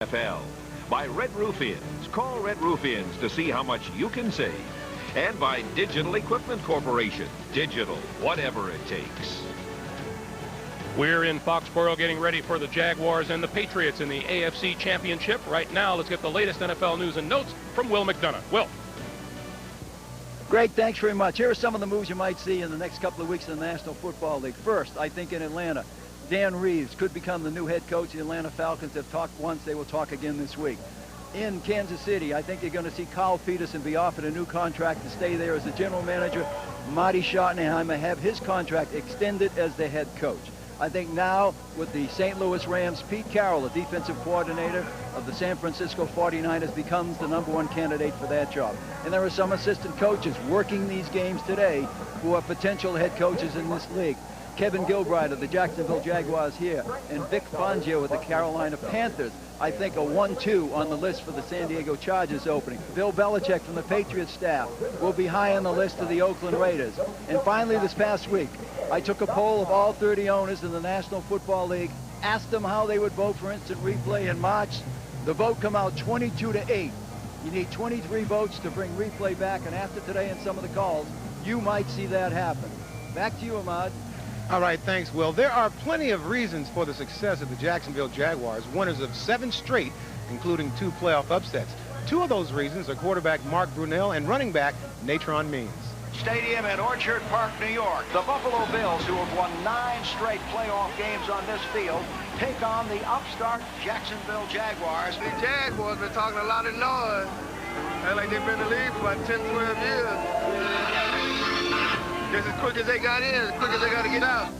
NFL by Red Roof-Ins. Call Red Roof-Ins to see how much you can save. And by Digital Equipment Corporation. Digital, whatever it takes. We're in Foxborough getting ready for the Jaguars and the Patriots in the AFC Championship. Right now, let's get the latest NFL news and notes from Will McDonough. Will. Great, thanks very much. Here are some of the moves you might see in the next couple of weeks in the National Football League. First, I think in Atlanta, Dan Reeves could become the new head coach of the Atlanta Falcons. They've talked once, they will talk again this week. In Kansas City, I think you're going to see Kyle Peterson be offered a new contract to stay there as the general manager. Marty Schottenheimer have his contract extended as the head coach. I think now with the St. Louis Rams, Pete Carroll, the defensive coordinator of the San Francisco 49ers, becomes the #1 candidate for that job. And there are some assistant coaches working these games today who are potential head coaches in this league. Kevin Gilbride of the Jacksonville Jaguars here, and Vic Fangio with the Carolina Panthers. I think a 1-2 on the list for the San Diego Chargers opening. Bill Belichick from the Patriots staff will be high on the list of the Oakland Raiders. And finally, this past week, I took a poll of all 30 owners in the National Football League, asked them how they would vote for instant replay in March. The vote come out 22-8. You need 23 votes to bring replay back, and after today and some of the calls, you might see that happen. Back to you, Ahmad. All right, thanks, Will. There are plenty of reasons for the success of the Jacksonville Jaguars, winners of 7 straight, including 2 playoff upsets. 2 of those reasons are quarterback Mark Brunell and running back Natron Means. Stadium in Orchard Park, New York. The Buffalo Bills, who have won 9 straight playoff games on this field, take on the upstart Jacksonville Jaguars. The Jaguars been talking a lot of noise. Act like they've been in the league for about 10, 12 years. Just as quick as they got in, as quick as they got to get out.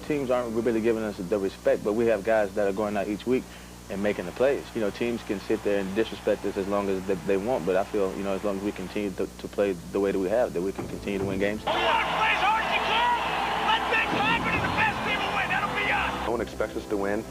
Teams aren't really giving us the respect, but we have guys that are going out each week and making the plays. You know, teams can sit there and disrespect us as long as they want, but I feel, you know, as long as we continue to play the way that we have, that we can continue to win games. Plays hard as you can. Let Big confident the best team will win. That'll be us. No one expects us to win.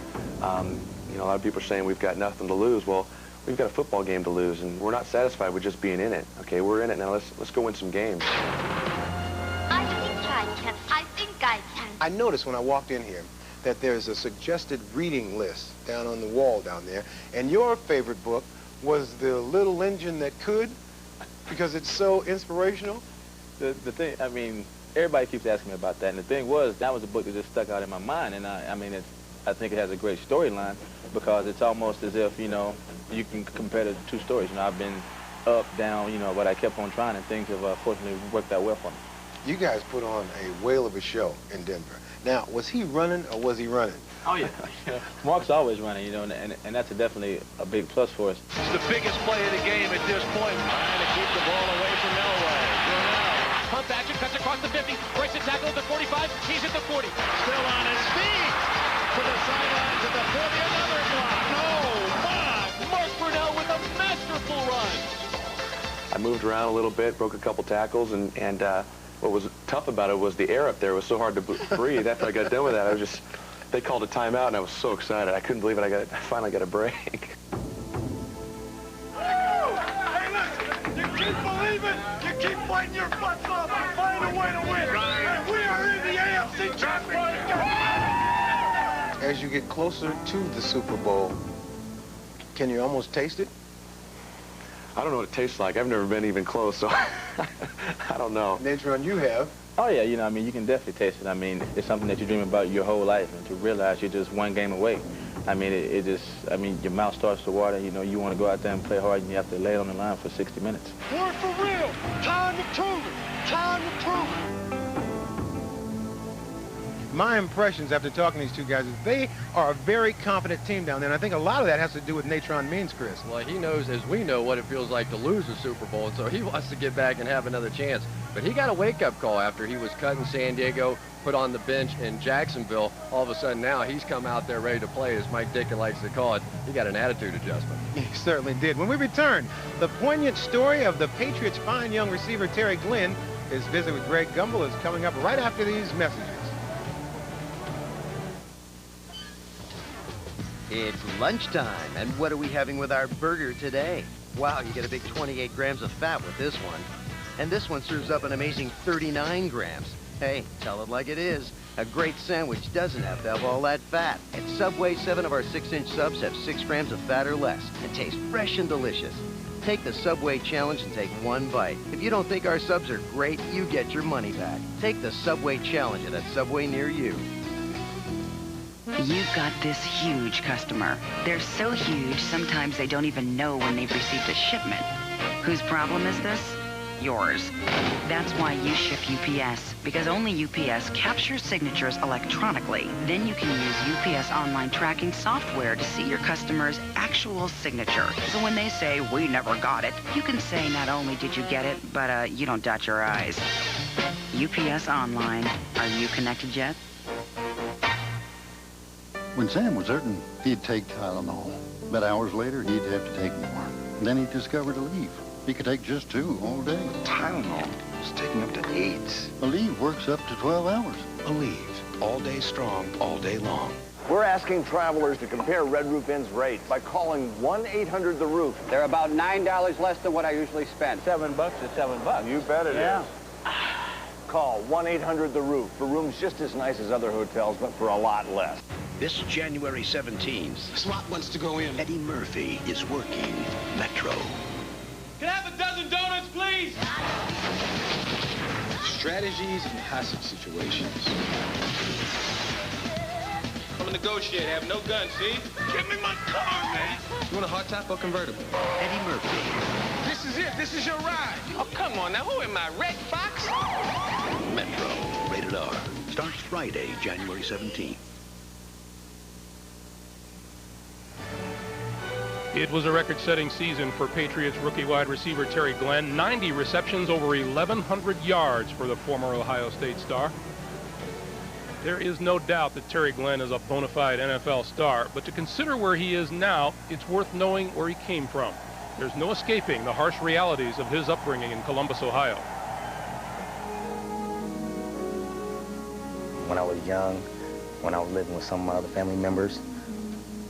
You know, a lot of people are saying we've got nothing to lose. Well, we've got a football game to lose, and we're not satisfied with just being in it. Okay, we're in it now. Let's go win some games. I think I can. I think I can. I noticed when I walked in here that there's a suggested reading list down on the wall down there, and your favorite book was The Little Engine That Could, because it's so inspirational. The thing, I mean, everybody keeps asking me about that, and the thing was, that was a book that just stuck out in my mind, and I mean, I think it has a great storyline, because it's almost as if, you know, you can compare the 2 stories. You know, I've been up, down, you know, but I kept on trying, and things have fortunately worked out well for me. You guys put on a whale of a show in Denver. Now, was he running or was he running? Oh, yeah. Mark's always running, you know, and that's definitely a big plus for us. It's the biggest play of the game at this point. Trying to keep the ball away from Elway. Brunell. Pump action, cuts across the 50, breaks a tackle at the 45, he's at the 40. Still on his feet to the sidelines at the 40, another block. No, Mark Brunell with a masterful run. I moved around a little bit, broke a couple tackles, and what was tough about it was the air up there. It was so hard to breathe. After I got done with that, they called a timeout, and I was so excited. I couldn't believe it. I finally got a break. Hey, listen, you keep believing, you keep fighting your butts off, and find a way to win. And we are in the AFC Championship. As you get closer to the Super Bowl, can you almost taste it? I don't know what it tastes like. I've never been even close, so I don't know. Natron, you have. Oh, yeah, you know, I mean, you can definitely taste it. I mean, it's something that you dream about your whole life, and to realize you're just 1 game away. I mean, it just, I mean, your mouth starts to water. You know, you want to go out there and play hard, and you have to lay it on the line for 60 minutes. We're for real. Time to prove it. Time to prove it. My impressions after talking to these 2 guys is they are a very confident team down there, and I think a lot of that has to do with Natron Means, Chris. Well, he knows, as we know, what it feels like to lose the Super Bowl, and so he wants to get back and have another chance. But he got a wake-up call after he was cut in San Diego, put on the bench in Jacksonville. All of a sudden now he's come out there ready to play, as Mike Dickey likes to call it. He got an attitude adjustment. He certainly did. When we return, the poignant story of the Patriots' fine young receiver Terry Glenn. His visit with Greg Gumbel is coming up right after these messages. It's lunchtime, and what are we having with our burger today? Wow, you get a big 28 grams of fat with this one. And this one serves up an amazing 39 grams. Hey, tell it like it is. A great sandwich doesn't have to have all that fat. At Subway, 7 of our 6-inch subs have 6 grams of fat or less and taste fresh and delicious. Take the Subway challenge and take one bite. If you don't think our subs are great, you get your money back. Take the Subway challenge at a Subway near you. You've got this huge customer. They're so huge, sometimes they don't even know when they've received a shipment. Whose problem is this? Yours. That's why you ship UPS, because only UPS captures signatures electronically. Then you can use UPS online tracking software to see your customer's actual signature. So when they say, "We never got it," you can say not only did you get it, but you don't dot your I's. UPS Online. Are you connected yet? When Sam was hurting, he'd take Tylenol. But hours later, he'd have to take more. Then he discovered Aleve. He could take just 2 all day. Tylenol is taking up to 8. Aleve works up to 12 hours. Aleve, all day strong, all day long. We're asking travelers to compare Red Roof Inn's rates by calling 1-800-THE-ROOF. They're about $9 less than what I usually spend. $7 is $7. You bet it is. Call 1-800-THE-ROOF for rooms just as nice as other hotels, but for a lot less. This January 17th, Slot wants to go in. Eddie Murphy is working Metro. Can I have a dozen donuts, please? Strategies in hostage situations. I'm a negotiator. I have no gun, see? Give me my car, man. You want a hard top or convertible? Eddie Murphy. This is it. This is your ride. Oh, come on now. Who am I, Red Fox? Metro, rated R. Starts Friday, January 17th. It was a record-setting season for Patriots rookie wide receiver Terry Glenn. 90 receptions, over 1,100 yards for the former Ohio State star. There is no doubt that Terry Glenn is a bona fide NFL star, but to consider where he is now, it's worth knowing where he came from. There's no escaping the harsh realities of his upbringing in Columbus, Ohio. When I was young, when I was living with some of my other family members,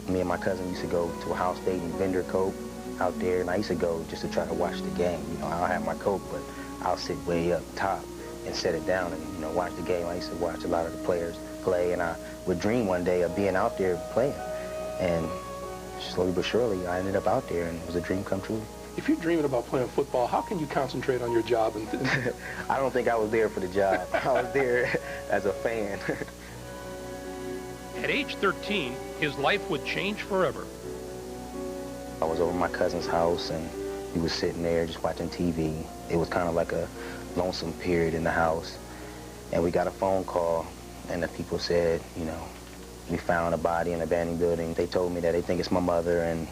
me and my cousin used to go to a house date in Vendor Cove out there, and I used to go just to try to watch the game. You know, I don't have my coat, but I'll sit way up top and set it down and, you know, watch the game. I used to watch a lot of the players play, and I would dream one day of being out there playing. And slowly but surely, I ended up out there, and it was a dream come true. If you're dreaming about playing football, how can you concentrate on your job? I don't think I was there for the job. I was there as a fan. At age 13, his life would change forever. I was over at my cousin's house, and we was sitting there just watching TV. It was kind of like a lonesome period in the house. And we got a phone call, and the people said, you know, we found a body in an abandoned building. They told me that they think it's my mother, and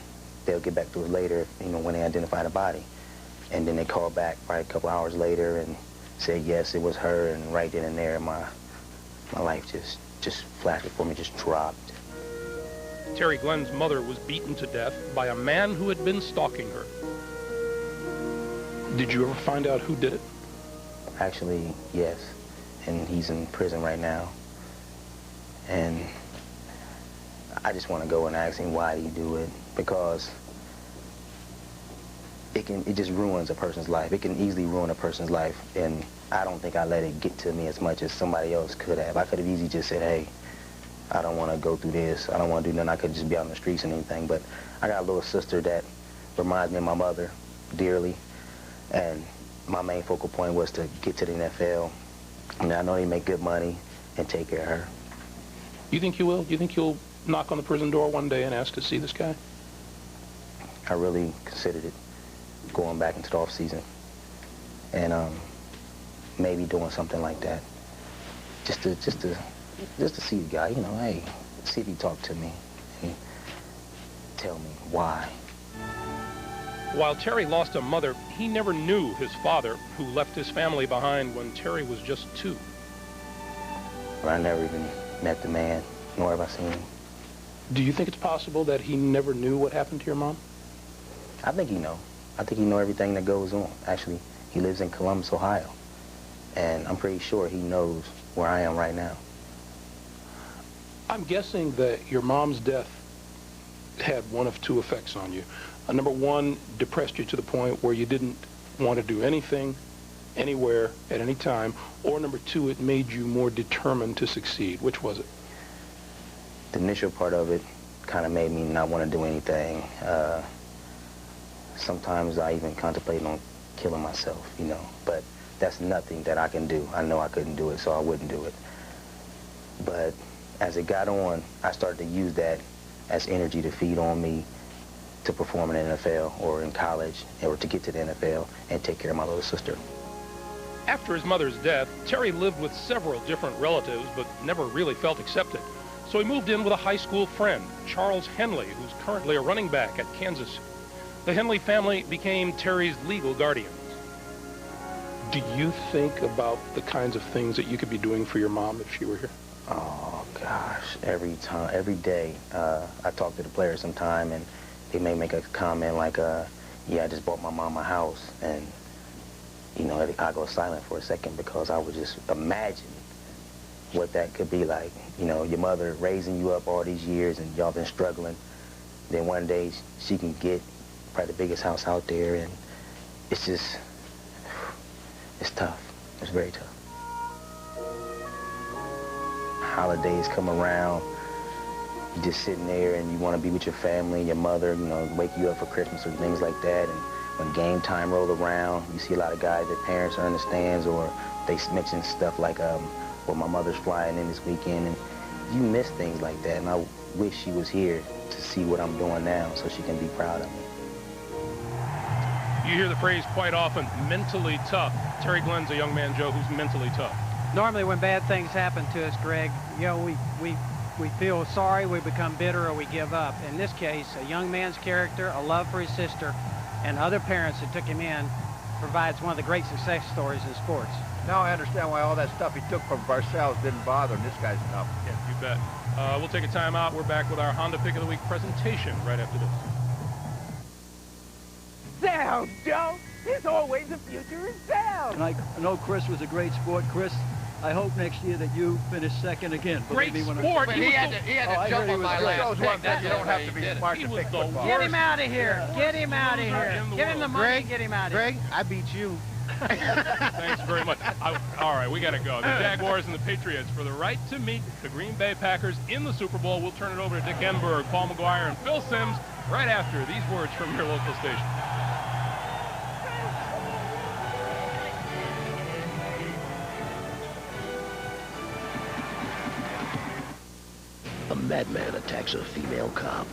they'll get back to us later, you know, when they identify the body. And then they called back probably a couple hours later and said, yes, it was her. And right then and there, my life just flashed before me, just dropped. Terry Glenn's mother was beaten to death by a man who had been stalking her. Did you ever find out who did it? Actually, yes. And he's in prison right now. And I just want to go and ask him, why do you do it? Because it just ruins a person's life. It can easily ruin a person's life. And I don't think I let it get to me as much as somebody else could have. I could have easily just said, hey, I don't want to go through this. I don't want to do nothing. I could just be out on the streets and anything. But I got a little sister that reminds me of my mother dearly. And my main focal point was to get to the NFL. And I know they make good money and take care of her. You think you will? You think you'll knock on the prison door one day and ask to see this guy? I really considered it, going back into the off season. And maybe doing something like that, just to see the guy, you know, hey, see if he talk to me and tell me why. While Terry lost a mother, he never knew his father, who left his family behind when Terry was just 2. But I never even met the man, nor have I seen him. Do you think it's possible that he never knew what happened to your mom? I think he know. I think he know everything that goes on. Actually, he lives in Columbus, Ohio. And I'm pretty sure he knows where I am right now. I'm guessing that your mom's death had one of 2 effects on you. Number 1, depressed you to the point where you didn't want to do anything. anywhere, at any time, or number two, it made you more determined to succeed? Which was it? The initial part of it kind of made me not want to do anything. Sometimes I even contemplated on killing myself, you know, but that's nothing that I can do. I know I couldn't do it, so I wouldn't do it. But as it got on, I started to use that as energy to feed on me to perform in the NFL or in college or to get to the NFL and take care of my little sister. After his mother's death, Terry lived with several different relatives but never really felt accepted. So he moved in with a high school friend, Charles Henley, who's currently a running back at Kansas. The Henley family became Terry's legal guardians. Do you think about the kinds of things that you could be doing for your mom if she were here? Oh, gosh, every day, I talk to the players sometime, and they may make a comment like, yeah, I just bought my mom a house, and, you know, I go silent for a second because I would just imagine what that could be like. You know, your mother raising you up all these years, and y'all been struggling, then one day she can get probably the biggest house out there, and it's just, it's tough. It's very tough. Holidays come around, you're just sitting there and you want to be with your family, your mother, you know, wake you up for Christmas or things like that. And when game time roll around, you see a lot of guys, their parents are in the stands, or they mention stuff like, well, my mother's flying in this weekend, and you miss things like that. And I wish she was here to see what I'm doing now so she can be proud of me. You hear the phrase quite often, mentally tough. Terry Glenn's a young man, Joe, who's mentally tough. Normally when bad things happen to us, Greg, you know, we feel sorry, we become bitter, or we give up. In this case, a young man's character, a love for his sister, and other parents that took him in provides one of the great success stories in sports. Now I understand why all that stuff he took from Parcells didn't bother him. This guy's tough. Yeah, you bet. We'll take a timeout. We're back with our Honda Pick of the Week presentation right after this. Sound, Joe. There's always a future in sound. And I know Chris was a great sport. Chris, I hope next year that you finish second again. Great sport. But he had to jump on my last pick. You don't have to be smart to pick football. Get him out of here. Get him out of here. Give him the money. Get him out of here. Greg, I beat you. Thanks very much. All right, we got to go. The Jaguars and the Patriots for the right to meet the Green Bay Packers in the Super Bowl. We'll turn it over to Dick Enberg, Paul McGuire, and Phil Simms right after these words from your local station. A madman attacks a female cop.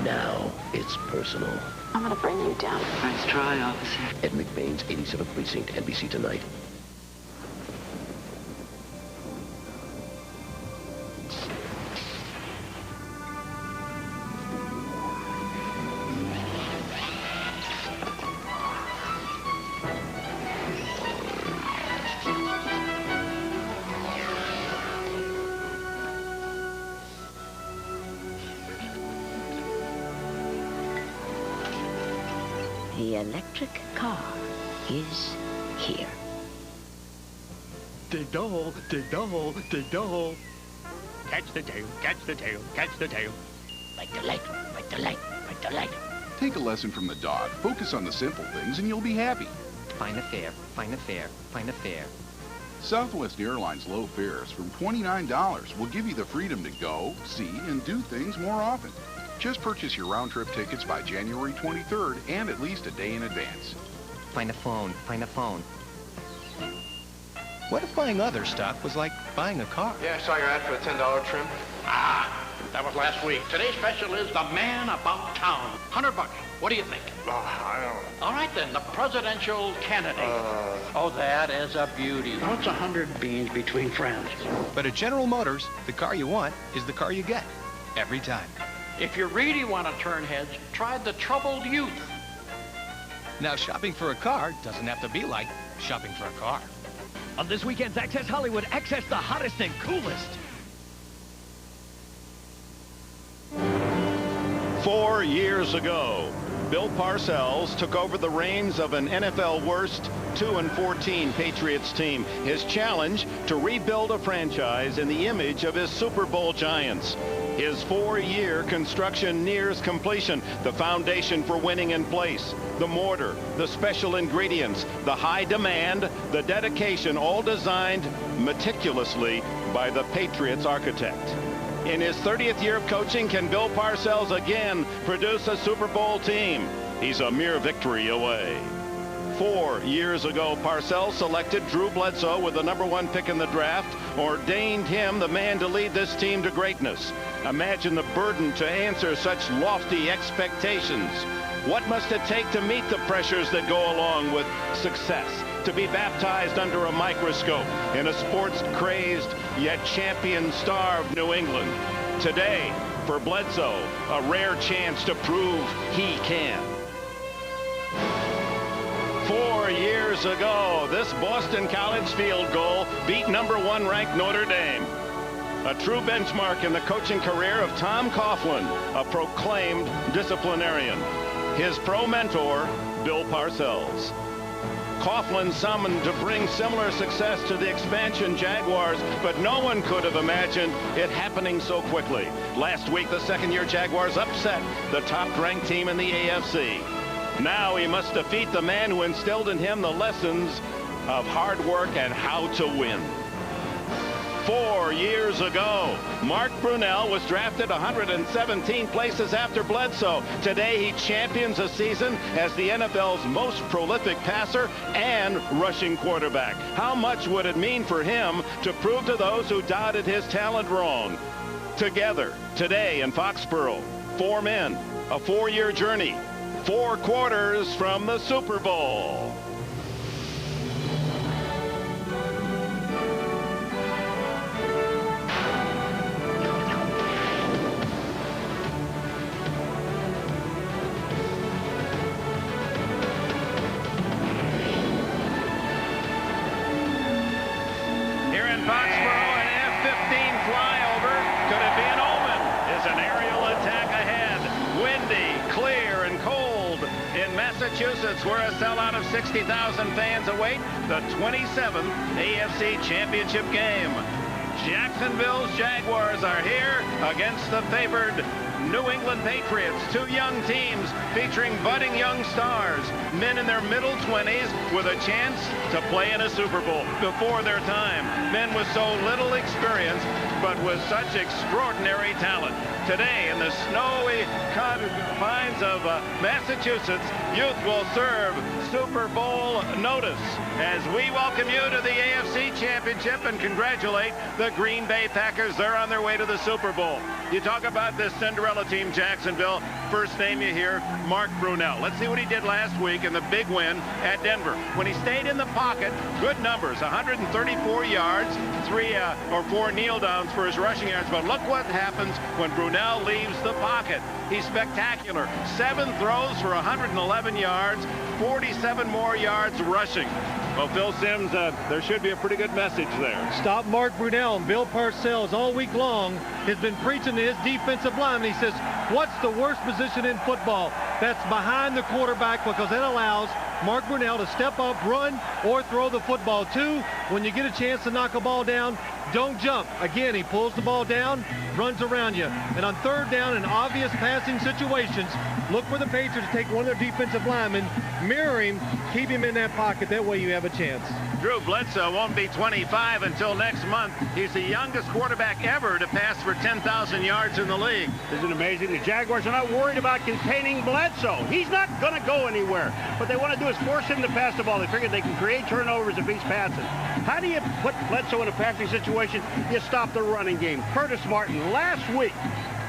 Now it's personal. I'm gonna bring you down. Nice try, officer. Ed McBain's 87th Precinct, NBC Tonight. The electric car is here. Dig the hole, dig the hole, dig the hole. Catch the tail, catch the tail, catch the tail. Like the light, like the light, like the light. Take a lesson from the dog. Focus on the simple things and you'll be happy. Find a fare, find a fare, find a fare. Southwest Airlines low fares from $29 will give you the freedom to go, see, and do things more often. Just purchase your round-trip tickets by January 23rd and at least a day in advance. Find a phone, find a phone. What if buying other stuff was like buying a car? Yeah, I saw your ad for the $10 trim. Ah, that was last week. Today's special is the man about town. $100. What do you think? I don't know. All right then, the presidential candidate. Oh, that is a beauty. What's 100 beans between friends? But at General Motors, the car you want is the car you get. Every time. If you really want to turn heads, try the troubled youth. Now, shopping for a car doesn't have to be like shopping for a car. On this weekend's Access Hollywood, access the hottest and coolest. 4 years ago, Bill Parcells took over the reins of an NFL worst 2-14 Patriots team. His challenge to rebuild a franchise in the image of his Super Bowl giants. His 4-year construction nears completion. The foundation for winning in place. The mortar, the special ingredients, the high demand, the dedication, all designed meticulously by the Patriots architect. In his 30th year of coaching, can Bill Parcells again produce a Super Bowl team? He's a mere victory away. 4 years ago, Parcells selected Drew Bledsoe with the #1 pick in the draft, ordained him the man to lead this team to greatness. Imagine the burden to answer such lofty expectations. What must it take to meet the pressures that go along with success? To be baptized under a microscope in a sports-crazed yet champion-starved New England. Today, for Bledsoe, a rare chance to prove he can. 4 years ago, this Boston College field goal beat #1 ranked Notre Dame. A true benchmark in the coaching career of Tom Coughlin, a proclaimed disciplinarian. His pro mentor, Bill Parcells. Coughlin summoned to bring similar success to the expansion Jaguars, but no one could have imagined it happening so quickly. Last week, the second-year Jaguars upset the top-ranked team in the AFC. Now he must defeat the man who instilled in him the lessons of hard work and how to win. 4 years ago, Mark Brunell was drafted 117 places after Bledsoe. Today, he champions a season as the NFL's most prolific passer and rushing quarterback. How much would it mean for him to prove to those who doubted his talent wrong? Together, today in Foxborough, 4 men, a 4-year journey, 4 quarters from the Super Bowl. Massachusetts, where a sellout of 60,000 fans await the 27th AFC Championship game. Jacksonville's Jaguars are here against the favored New England Patriots. 2 young teams featuring budding young stars, men in their middle 20s with a chance to play in a Super Bowl before their time. Men with so little experience, but with such extraordinary talent. Today, in the snowy confines of Massachusetts, youth will serve Super Bowl notice as we welcome you to the AFC Championship and congratulate the Green Bay Packers. They're on their way to the Super Bowl. You talk about this Cinderella team, Jacksonville. First name you hear, Mark Brunell. Let's see what he did last week in the big win at Denver. When he stayed in the pocket, good numbers, 134 yards, 3 or 4 kneel downs for his rushing yards. But look what happens when Brunell leaves the pocket. He's spectacular. 7 throws for 111 yards, 47 more yards rushing. Well, Phil Simms, there should be a pretty good message there. Stop Mark Brunell. And Bill Parcells all week long has been preaching to his defensive lineman. He says, what's the worst position in football? That's behind the quarterback, because it allows Mark Brunell to step up, run, or throw the football. 2, when you get a chance to knock a ball down, don't jump. Again, he pulls the ball down, runs around you. And on 3rd down in obvious passing situations, look for the Patriots to take one of their defensive linemen, mirror him, keep him in that pocket. That way you have a chance. Drew Bledsoe won't be 25 until next month. He's the youngest quarterback ever to pass for 10,000 yards in the league. Isn't it amazing? The Jaguars are not worried about containing Bledsoe. He's not going to go anywhere. What they want to do is force him to pass the ball. They figure they can create turnovers if he's passing. How do you put Bledsoe in a passing situation? You stop the running game. Curtis Martin, last week,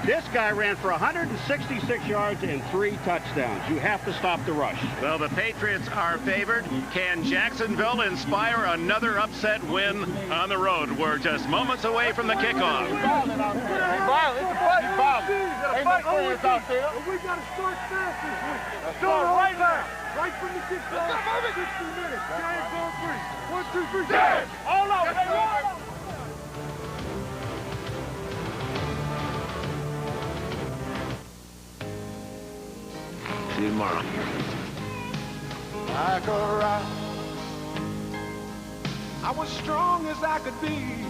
this guy ran for 166 yards and 3 touchdowns. You have to stop the rush. Well, the Patriots are favored. Can Jacksonville inspire another upset win on the road? We're just moments away from the kickoff. We got to start fast this week. Do it right now. Right from the kick-off. 60 minutes. Giants on 3. 1, 2, 3. Yeah. All out. Hey, all out. See you tomorrow. Like a rock, I was strong as I could be.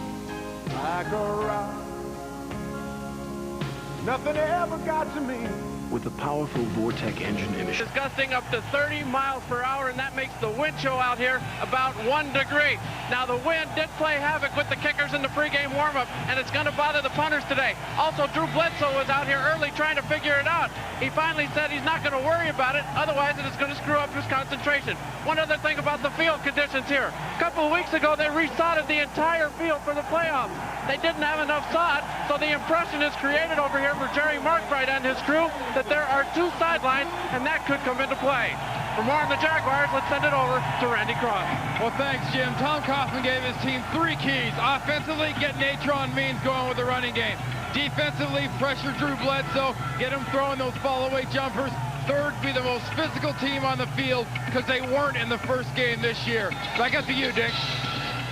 Like a rock, Nothing ever got to me. With the powerful Vortec engine It's gusting up to 30 miles per hour, and that makes the wind chill out here about 1 degree. Now, the wind did play havoc with the kickers in the pregame warm-up, and it's going to bother the punters today. Also, Drew Bledsoe was out here early trying to figure it out. He finally said he's not going to worry about it, otherwise it is going to screw up his concentration. One other thing about the field conditions here. A couple of weeks ago, they resodded the entire field for the playoffs. They didn't have enough sod, so the impression is created over here for Jerry Markbright and his crew that there are 2 sidelines, and that could come into play. For more on the Jaguars, let's send it over to Randy Cross. Well, thanks, Jim. Tom Coughlin gave his team 3 keys. Offensively, get Natron Means going with the running game. Defensively, pressure Drew Bledsoe, get him throwing those fall-away jumpers. Third, be the most physical team on the field because they weren't in the first game this year. Back up to you, Dick.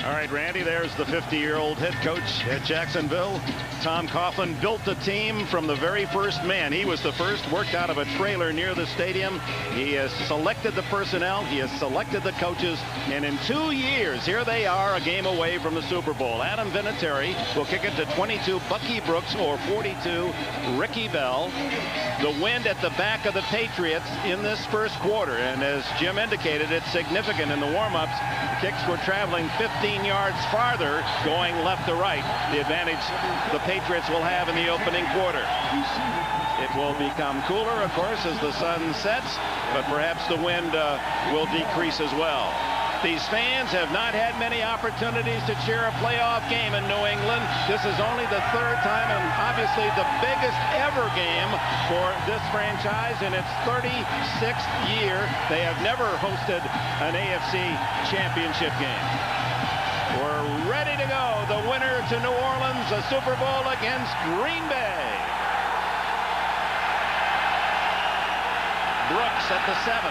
All right, Randy, there's the 50-year-old head coach at Jacksonville. Tom Coughlin built the team from the very first man. He was the first, worked out of a trailer near the stadium. He has selected the personnel. He has selected the coaches. And in 2 years, here they are, a game away from the Super Bowl. Adam Vinatieri will kick it to 22 Bucky Brooks or 42 Ricky Bell. The wind at the back of the Patriots in this first quarter. And as Jim indicated, it's significant in the warm-ups. The kicks were traveling 15 yards farther going left to right. The advantage the Patriots will have in the opening quarter. It will become cooler, of course, as the sun sets, but perhaps the wind will decrease as well. These fans have not had many opportunities to cheer a playoff game in New England. This is only the 3rd time and obviously the biggest ever game for this franchise in its 36th year. They have never hosted an AFC championship game. We're ready to go. The winner to New Orleans, a Super Bowl against Green Bay. Brooks at the 7.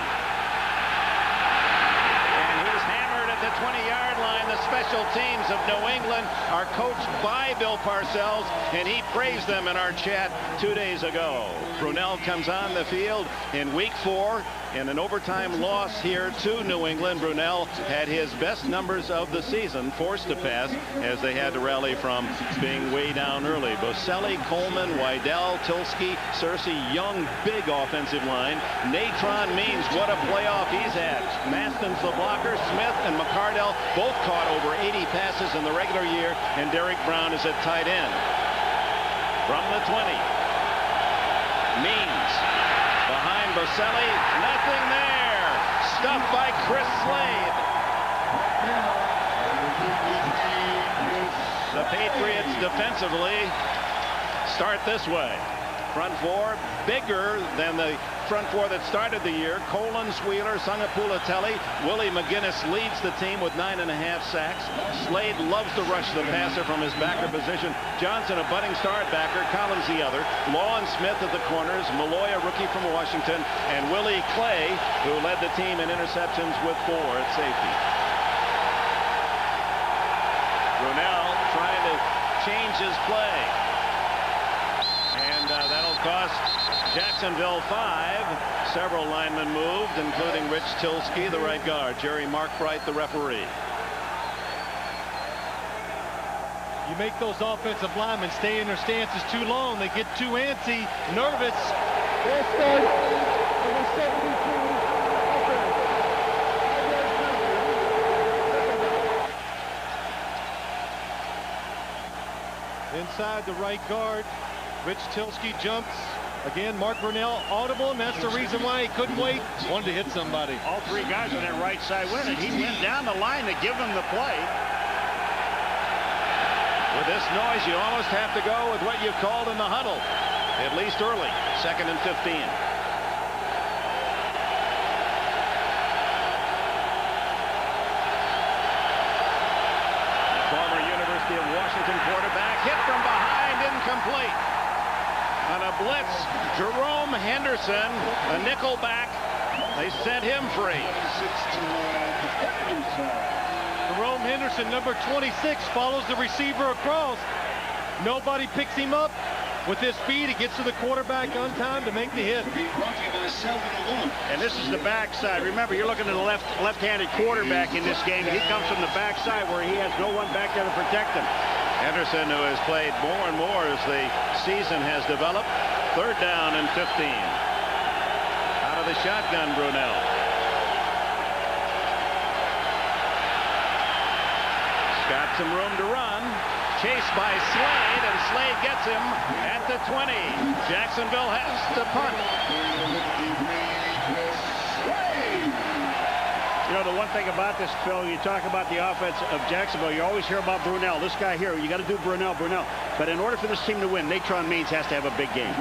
And he's hammered at the 20-yard line. The special teams of New England are coached by Bill Parcells, and he praised them in our chat 2 days ago. Brunell comes on the field in week 4. In an overtime loss here to New England, Brunell had his best numbers of the season, forced to pass as they had to rally from being way down early. Boselli, Coleman, Wydell, Tilsky, Searcy, young, big offensive line. Natron Means, what a playoff he's had. Maston's the blocker. Smith and McCardell both caught over 80 passes in the regular year, and Derek Brown is at tight end. From the 20. Means. Behind Boselli, nothing there. Stuffed by Chris Slade. The Patriots defensively start this way. Front 4 bigger than the front 4 that started the year. Collins, Wheeler, Sangapulatelli. Willie McGinnis leads the team with 9.5 sacks. Slade loves to rush the passer from his backer position. Johnson, a budding star at backer. Collins, the other. Law and Smith at the corners. Malloy, a rookie from Washington. And Willie Clay, who led the team in interceptions with 4 at safety. Brunell trying to change his play. And that'll cost Jacksonville 5. Several linemen moved, including Rich Tilsky, the right guard. Jerry Markbright, the referee. You make those offensive linemen stay in their stances too long. They get too antsy, nervous. Inside the right guard, Rich Tilsky jumps. Again, Mark Brunell audible, and that's the reason why he couldn't wait. Wanted to hit somebody. All 3 guys on that right side went, and he went down the line to give him the play. With this noise, you almost have to go with what you've called in the huddle, at least early. 2nd and 15. Former University of Washington quarterback hit from behind, incomplete. On a blitz, Jerome Henderson, a nickel back. They sent him free. Jerome Henderson, number 26, follows the receiver across. Nobody picks him up. With his speed, he gets to the quarterback on time to make the hit. And this is the backside. Remember, you're looking at the left-handed quarterback in this game. He comes from the backside where he has no one back there to protect him. Henderson, who has played more and more as the season has developed. 3rd down and 15. Out of the shotgun, Brunell. Got some room to run. Chased by Slade, and Slade gets him at the 20. Jacksonville has to punt. You know, the one thing about this, Phil, you talk about the offense of Jacksonville, you always hear about Brunell. This guy here, you got to do Brunell. But in order for this team to win, Natron Means has to have a big game.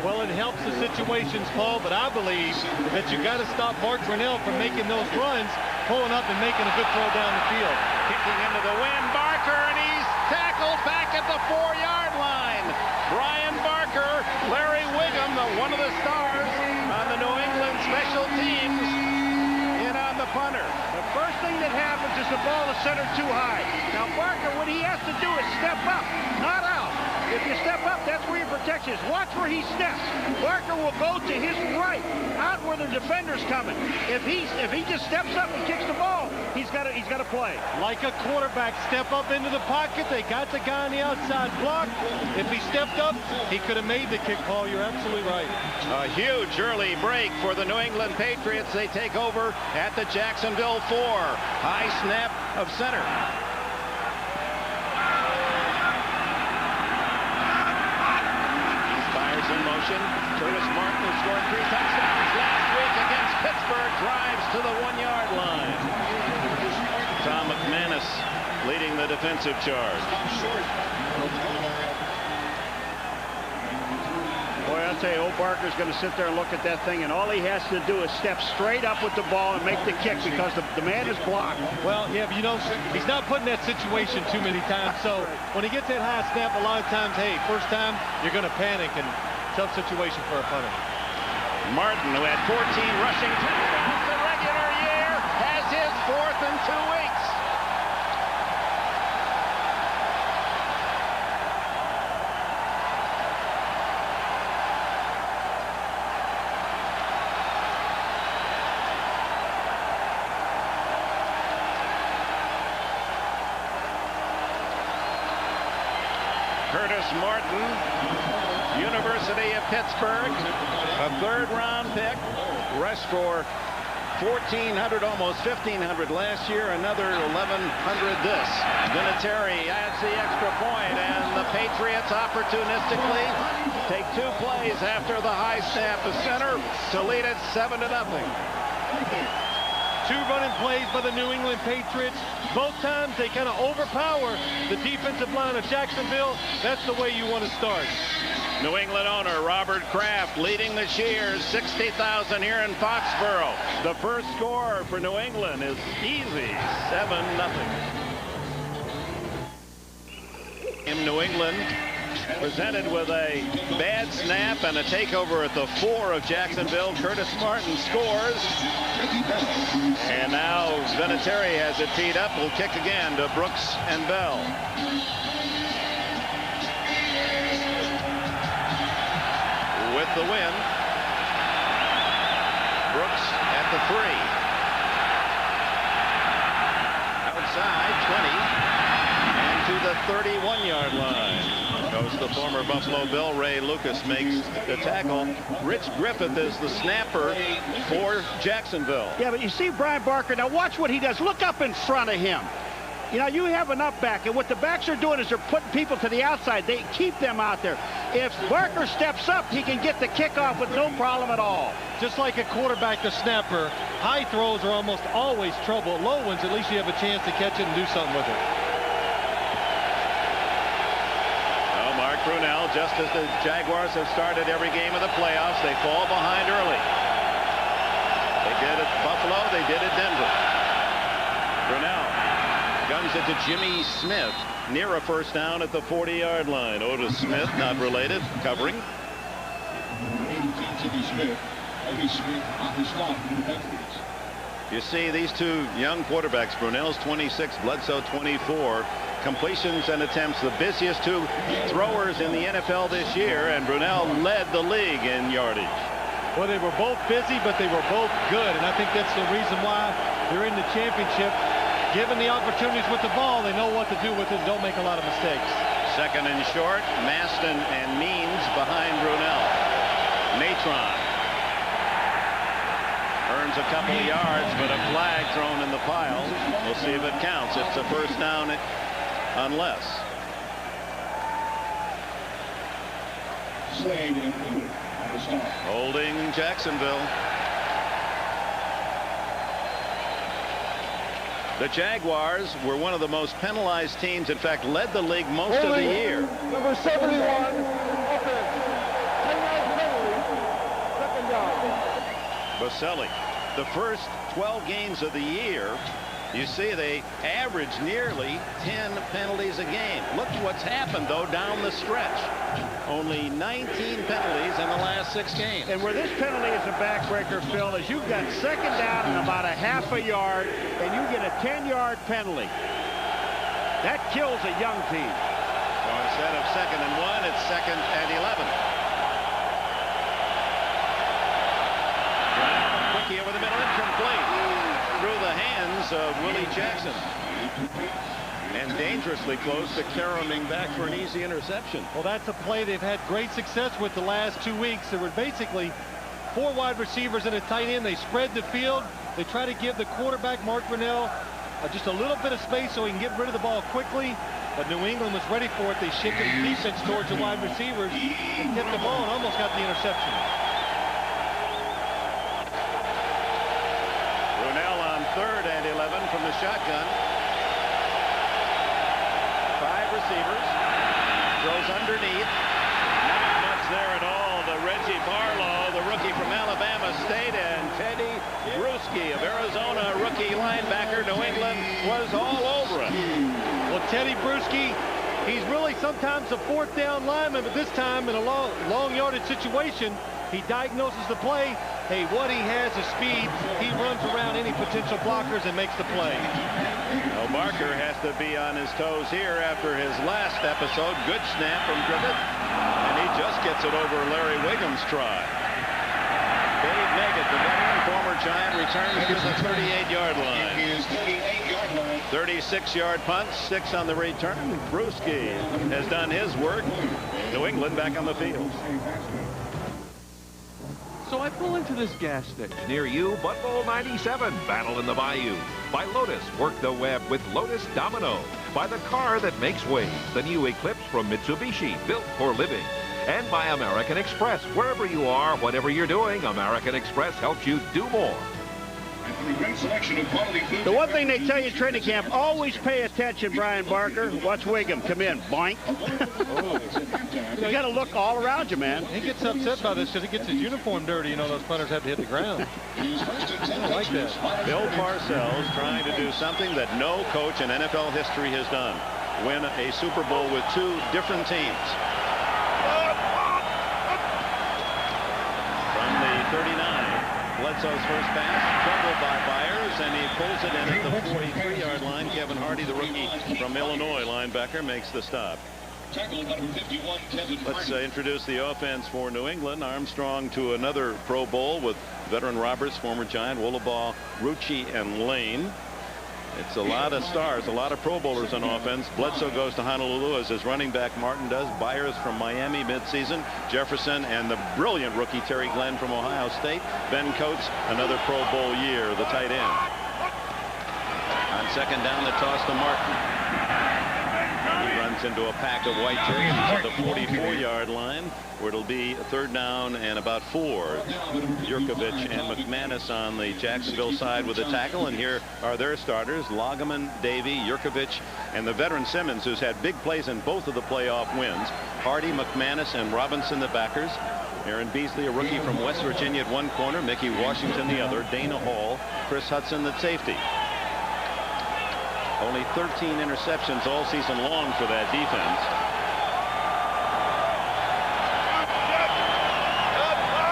Well, it helps the situations, Paul, but I believe that you got to stop Mark Brunell from making those runs, pulling up and making a good throw down the field. Kicking into the wind, Barker, and he's tackled back at the 4-yard line. Brian Barker, Larry Wiggum, one of the stars on the New England special teams, in on the punter. The first thing that happens is the ball is centered too high. Now Barker, what he has to do is step up, not out. If you step up, that's where your protection is. Watch where he steps. Barker will go to his right, out where the defender's coming. If he just steps up and kicks the ball, he's got to play. Like a quarterback, step up into the pocket. They got the guy on the outside block. If he stepped up, he could have made the kick, Paul. You're absolutely right. A huge early break for the New England Patriots. They take over at the Jacksonville 4. High snap of center. In motion. Curtis Martin, who scored 3 touchdowns last week against Pittsburgh, drives to the 1-yard line. Tom McManus leading the defensive charge. Boy, I'll tell you, old Barker's going to sit there and look at that thing, and all he has to do is step straight up with the ball and make the kick because the man is blocked. Well, yeah, but you know, he's not put in that situation too many times. So when he gets that high snap, a lot of times, hey, first time, you're going to panic, and tough situation for a punter. Martin, who had 14 rushing touchdowns the regular year, has his 4th in 2 weeks. Curtis Martin, University of Pittsburgh, a 3rd-round pick, rushed for 1,400, almost 1,500 last year, another 1,100 this. Vinatieri adds the extra point, and the Patriots opportunistically take 2 plays after the high snap of center to lead it 7-0. 2 running plays by the New England Patriots. Both times they kind of overpower the defensive line of Jacksonville. That's the way you want to start. New England owner Robert Kraft leading the cheers. 60,000 here in Foxborough. The first score for New England is easy, 7-0. In New England, presented with a bad snap and a takeover at the 4 of Jacksonville. Curtis Martin scores. And now Vinatieri has it teed up. Will kick again to Brooks and Bell. With the win. Brooks at the 3. Outside 20. And to the 31-yard line goes the former Buffalo Bill. Ray Lucas makes the tackle. Rich Griffith is the snapper for Jacksonville. Yeah, but you see Brian Barker. Now watch what he does. Look up in front of him. You know, you have an up back, and what the backs are doing is they're putting people to the outside. They keep them out there. If Barker steps up, he can get the kickoff with no problem at all. Just like a quarterback, the snapper, high throws are almost always trouble. Low ones, at least you have a chance to catch it and do something with it. Well, Mark Brunell, just as the Jaguars have started every game of the playoffs, they fall behind early. They did at Buffalo, they did at Denver. Brunell guns it to Jimmy Smith near a first down at the 40-yard line. Otis Smith, not related, covering. You see these 2 young quarterbacks, Brunell's 26, Bledsoe 24. Completions and attempts, the busiest 2 throwers in the NFL this year, and Brunell led the league in yardage. Well, they were both busy, but they were both good, and I think that's the reason why they're in the championship. Given the opportunities with the ball, they know what to do with it and don't make a lot of mistakes. Second and short. Maston and Means behind Brunell. Natron earns a couple of yards, but a flag thrown in the pile. We'll see if it counts. It's a first down unless. Holding Jacksonville. The Jaguars were one of the most penalized teams. In fact, led the league most of the year. Number 71, offense. 10-yard penalty, second down. Baselli, the first 12 games of the year, you see they average nearly 10 penalties a game. Look what's happened, though, down the stretch. Only 19 penalties in the last 6 games. And where this penalty is a backbreaker, Phil, is you've got second down and about a half a yard, and you get a 10-yard penalty. That kills a young team. So instead of 2nd and 1, it's 2nd and 11. Rookie over the middle, incomplete. Through the hands of Willie Jackson. And dangerously close to caroming back for an easy interception. Well, that's a play they've had great success with the last 2 weeks. There were basically 4 wide receivers and a tight end. They spread the field. They try to give the quarterback, Mark Brunell, just a little bit of space so he can get rid of the ball quickly. But New England was ready for it. They shifted the defense towards the wide receivers and tipped the ball and almost got the interception. Brunell on 3rd and 11 from the shotgun. 5 receivers. Throws underneath. Not much there at all. The Reggie Barlow, the rookie from Alabama State, and Teddy Bruschi of Arizona, rookie linebacker. New England was all over it. Well, Teddy Bruschi, he's really sometimes a 4th down lineman, but this time in a long yardage situation, he diagnoses the play. Hey, what he has is speed. He runs around any potential blockers and makes the play. Well, Barker has to be on his toes here after his last episode. Good snap from Griffith, and he just gets it over Larry Wiggins' try. Dave Meggett, the veteran, former Giant, returns to the 38-yard line. 36-yard punt, 6 on the return. Bruschi has done his work. New England back on the field. So I pull into this gas station near you, Butthole 97, Battle in the Bayou. By Lotus, work the web with Lotus Domino. By the car that makes waves, the new Eclipse from Mitsubishi, built for living. And by American Express, wherever you are, whatever you're doing, American Express helps you do more. The one thing they tell you at training camp, always pay attention, Brian Barker. Watch Wiggum come in, boink. You got to look all around you, man. He gets upset by this because he gets his uniform dirty. You know, those punters have to hit the ground. I don't like that. Bill Parcells trying to do something that no coach in NFL history has done. Win a Super Bowl with 2 different teams. From the 39. Bledsoe's first pass, fumbled by Byers, and he pulls it in at the 43-yard line. Kevin Hardy, the rookie from Illinois linebacker, makes the stop. Let's introduce the offense for New England. Armstrong to another Pro Bowl with veteran Roberts, former Giant, Woolabaugh, Rucci, and Lane. It's a lot of stars, a lot of Pro Bowlers on offense. Bledsoe goes to Honolulu as his running back. Martin does. Byers from Miami midseason. Jefferson and the brilliant rookie Terry Glenn from Ohio State. Ben Coates, another Pro Bowl year, the tight end. On second down, the toss to Martin. He runs into a pack of white jerseys at the 44-yard line, where it'll be a 3rd down and about 4. Yurkovich and McManus on the Jacksonville side with the tackle, and here are their starters: Loggeman, Davey, Yurkovich, and the veteran Simmons, who's had big plays in both of the playoff wins. Hardy, McManus, and Robinson, the backers. Aaron Beasley, a rookie from West Virginia, at one corner. Mickey Washington, the other. Dana Hall, Chris Hudson, the safety. Only 13 interceptions all season long for that defense.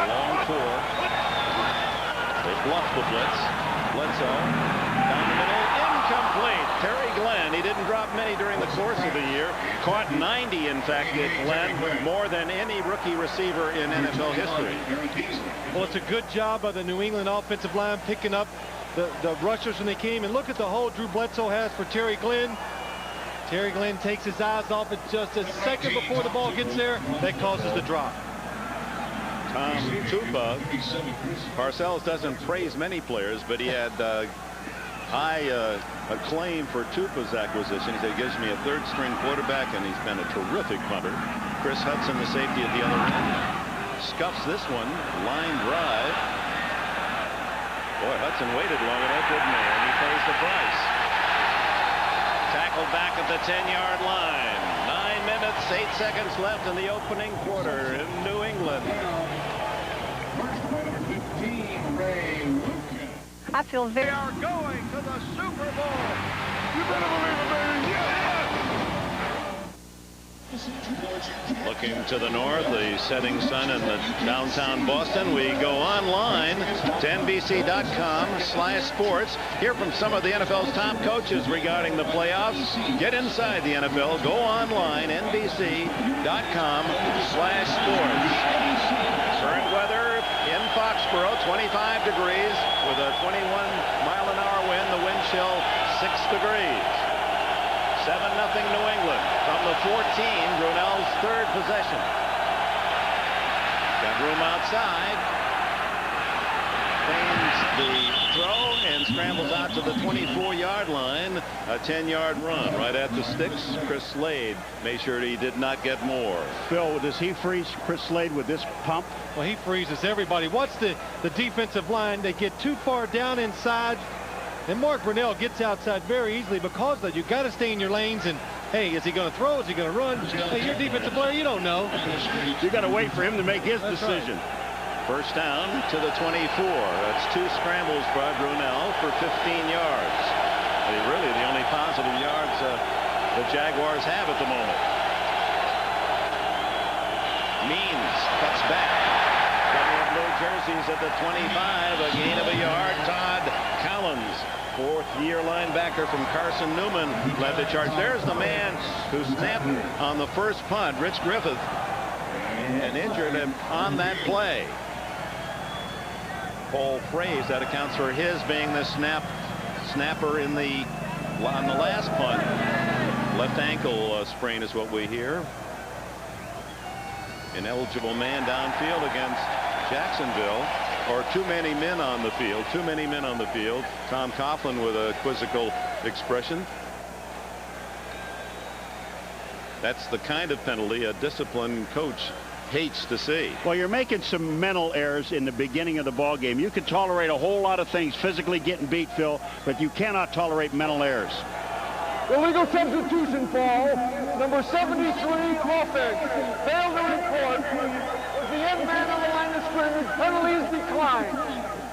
Long 4. They bluff the blitz. Bledsoe down the middle, incomplete. Terry Glenn, he didn't drop many during the course of the year. Caught 90, in fact, did Glenn, more than any rookie receiver in NFL history. Well, it's a good job by the New England offensive line picking up the rushers when they came. And look at the hole Drew Bledsoe has for Terry Glenn. Terry Glenn takes his eyes off it just a second before the ball gets there. That causes the drop. Tom Tupa. Parcells doesn't praise many players, but he had high acclaim for Tupa's acquisition. He said, he gives me a third-string quarterback, and he's been a terrific punter. Chris Hudson, the safety at the other end, scuffs this one. Line drive. Boy, Hudson waited long enough, didn't he? And he pays the price. Tackled back at the 10-yard line. 9 minutes, 8 seconds left in the opening quarter in New England. I feel very... We are going to the Super Bowl. You better believe it, baby. Yeah! Looking to the north, the setting sun in the downtown Boston. We go online to NBC.com/sports. Hear from some of the NFL's top coaches regarding the playoffs. Get inside the NFL. Go online, NBC.com/sports. Current weather in Foxborough, 25 degrees with a 21-mile-an-hour wind. The wind chill 6 degrees. 7-0 New England from the 14, Brunell's third possession. Got room outside. Feigns the throw and scrambles out to the 24-yard line. A 10-yard run right at the sticks. Chris Slade made sure he did not get more. Phil, does he freeze Chris Slade with this pump? Well, he freezes everybody. Watch the defensive line. They get too far down inside. And Mark Brunell gets outside very easily because of that. You got to stay in your lanes. And hey, is he going to throw? Is he going to run? Hey, you're a defensive player. You don't know. You got to wait for him to make his decision. Right. First down to the 24. That's 2 scrambles by Brunell for 15 yards. Really the only positive yards the Jaguars have at the moment. Means cuts back. Blue jerseys at the 25. A gain of a yard. Todd Collins, fourth-year linebacker from Carson Newman, led the charge. There's the man who snapped on the first punt, Rich Griffith, and injured him on that play. Paul Fraze, that accounts for his being the snapper on the last punt. Left ankle sprain is what we hear. Ineligible man downfield against Jacksonville, or too many men on the field. Too many men on the field. Tom Coughlin with a quizzical expression. That's the kind of penalty a disciplined coach hates to see. Well, you're making some mental errors in the beginning of the ball game. You can tolerate a whole lot of things, physically getting beat, Phil, but you cannot tolerate mental errors. Illegal substitution foul. Number 73, Crawford. Failed to report. Was the end man on the line of scrimmage. Penalty is declined.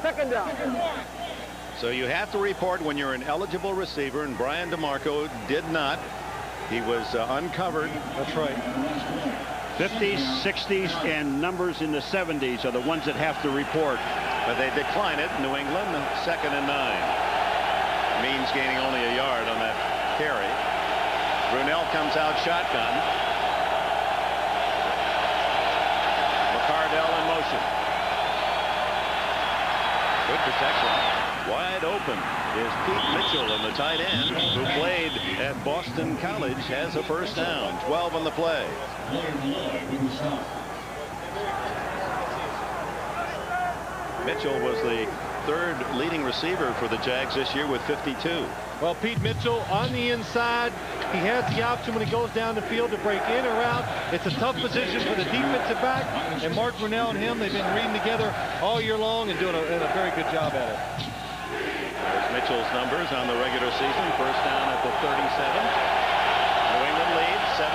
Second down. So you have to report when you're an eligible receiver, and Brian DeMarco did not. He was uncovered. That's right. 50s, 60s, and numbers in the 70s are the ones that have to report. But they decline it. New England, 2nd and 9. Means gaining only a yard on that carry. Brunell comes out shotgun. McCardell in motion. Good protection. Wide open is Pete Mitchell, and the tight end who played at Boston College has a first down. 12 on the play. Mitchell was the third leading receiver for the Jags this year with 52. Well, Pete Mitchell on the inside. He has the option when he goes down the field to break in or out. It's a tough position for the defensive back. And Mark Brunell and him, they've been reading together all year long and doing a very good job at it. There's Mitchell's numbers on the regular season. First down at the 37. New England leads 7-0.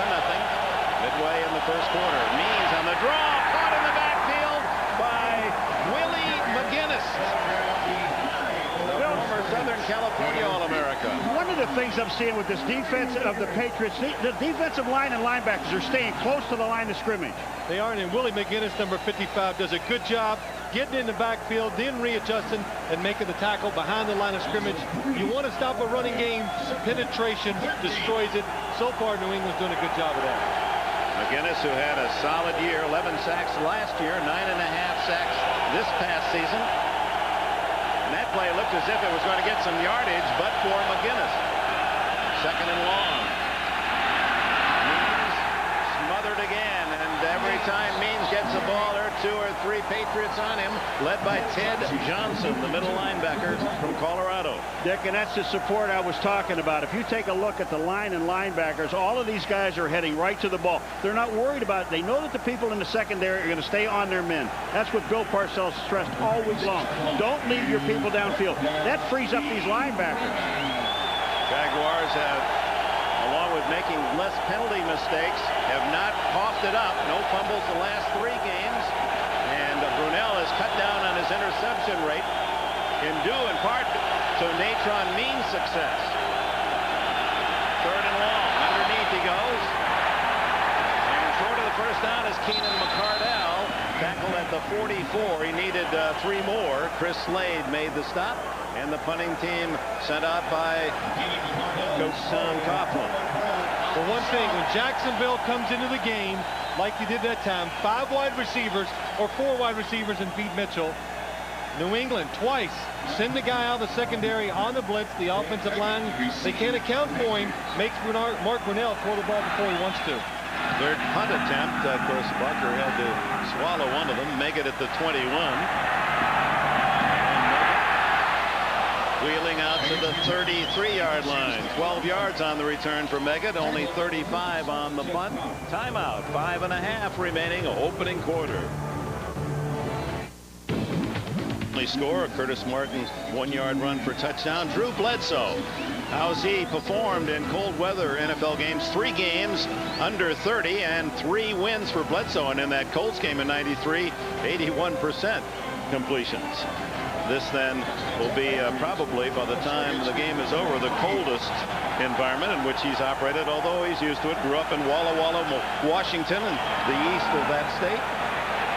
Midway in the first quarter. Means on the draw. Caught in the backfield by Willie McGinnis. The former Southern California All-America. One of the things I'm seeing with this defense of the Patriots, the defensive line and linebackers are staying close to the line of scrimmage. They are, and Willie McGinnis, number 55, does a good job getting in the backfield, then readjusting and making the tackle behind the line of scrimmage. You want to stop a running game, penetration destroys it. So far, New England's doing a good job of that. McGinnis, who had a solid year, 11 sacks last year, 9.5 sacks this past season. And that play looked as if it was going to get some yardage, but for McGinnis. 2nd and long. gathered again, and every time Means gets the ball, there are 2 or 3 Patriots on him, led by Ted Johnson, the middle linebacker from Colorado. Dick, and that's the support I was talking about. If you take a look at the line and linebackers, all of these guys are heading right to the ball. They're not worried about it. They know that the people in the secondary are going to stay on their men. That's what Bill Parcells stressed all week long. Don't leave your people downfield. That frees up these linebackers. Jaguars have, along with making less penalty mistakes, have not coughed it up. No fumbles the last 3 games. And Brunell has cut down on his interception rate in part to Natron Means' success. 3rd and long. Underneath he goes. And short of the first down is Keenan McCardell. Tackled at the 44. He needed 3 more. Chris Slade made the stop. And the punting team sent out by Coach Tom Coughlin. For one thing, when Jacksonville comes into the game, like they did that time, 5 wide receivers or 4 wide receivers and beat Mitchell. New England twice send the guy out of the secondary on the blitz. The offensive line, they can't account for him, makes Mark Brunell throw the ball before he wants to. 3rd punt attempt. Of course, Barker had to swallow one of them, make it at the 21. Wheeling out to the 33-yard line. 12 yards on the return for Meggett, only 35 on the punt. Timeout, 5.5 remaining, opening quarter. Only score, a Curtis Martin 1-yard run for touchdown. Drew Bledsoe, how's he performed in cold weather NFL games? 3 games under 30 and 3 wins for Bledsoe. And in that Colts game in '93, 81% completions. This then will be probably, by the time the game is over, the coldest environment in which he's operated, although he's used to it. Grew up in Walla Walla, Washington, and the east of that state.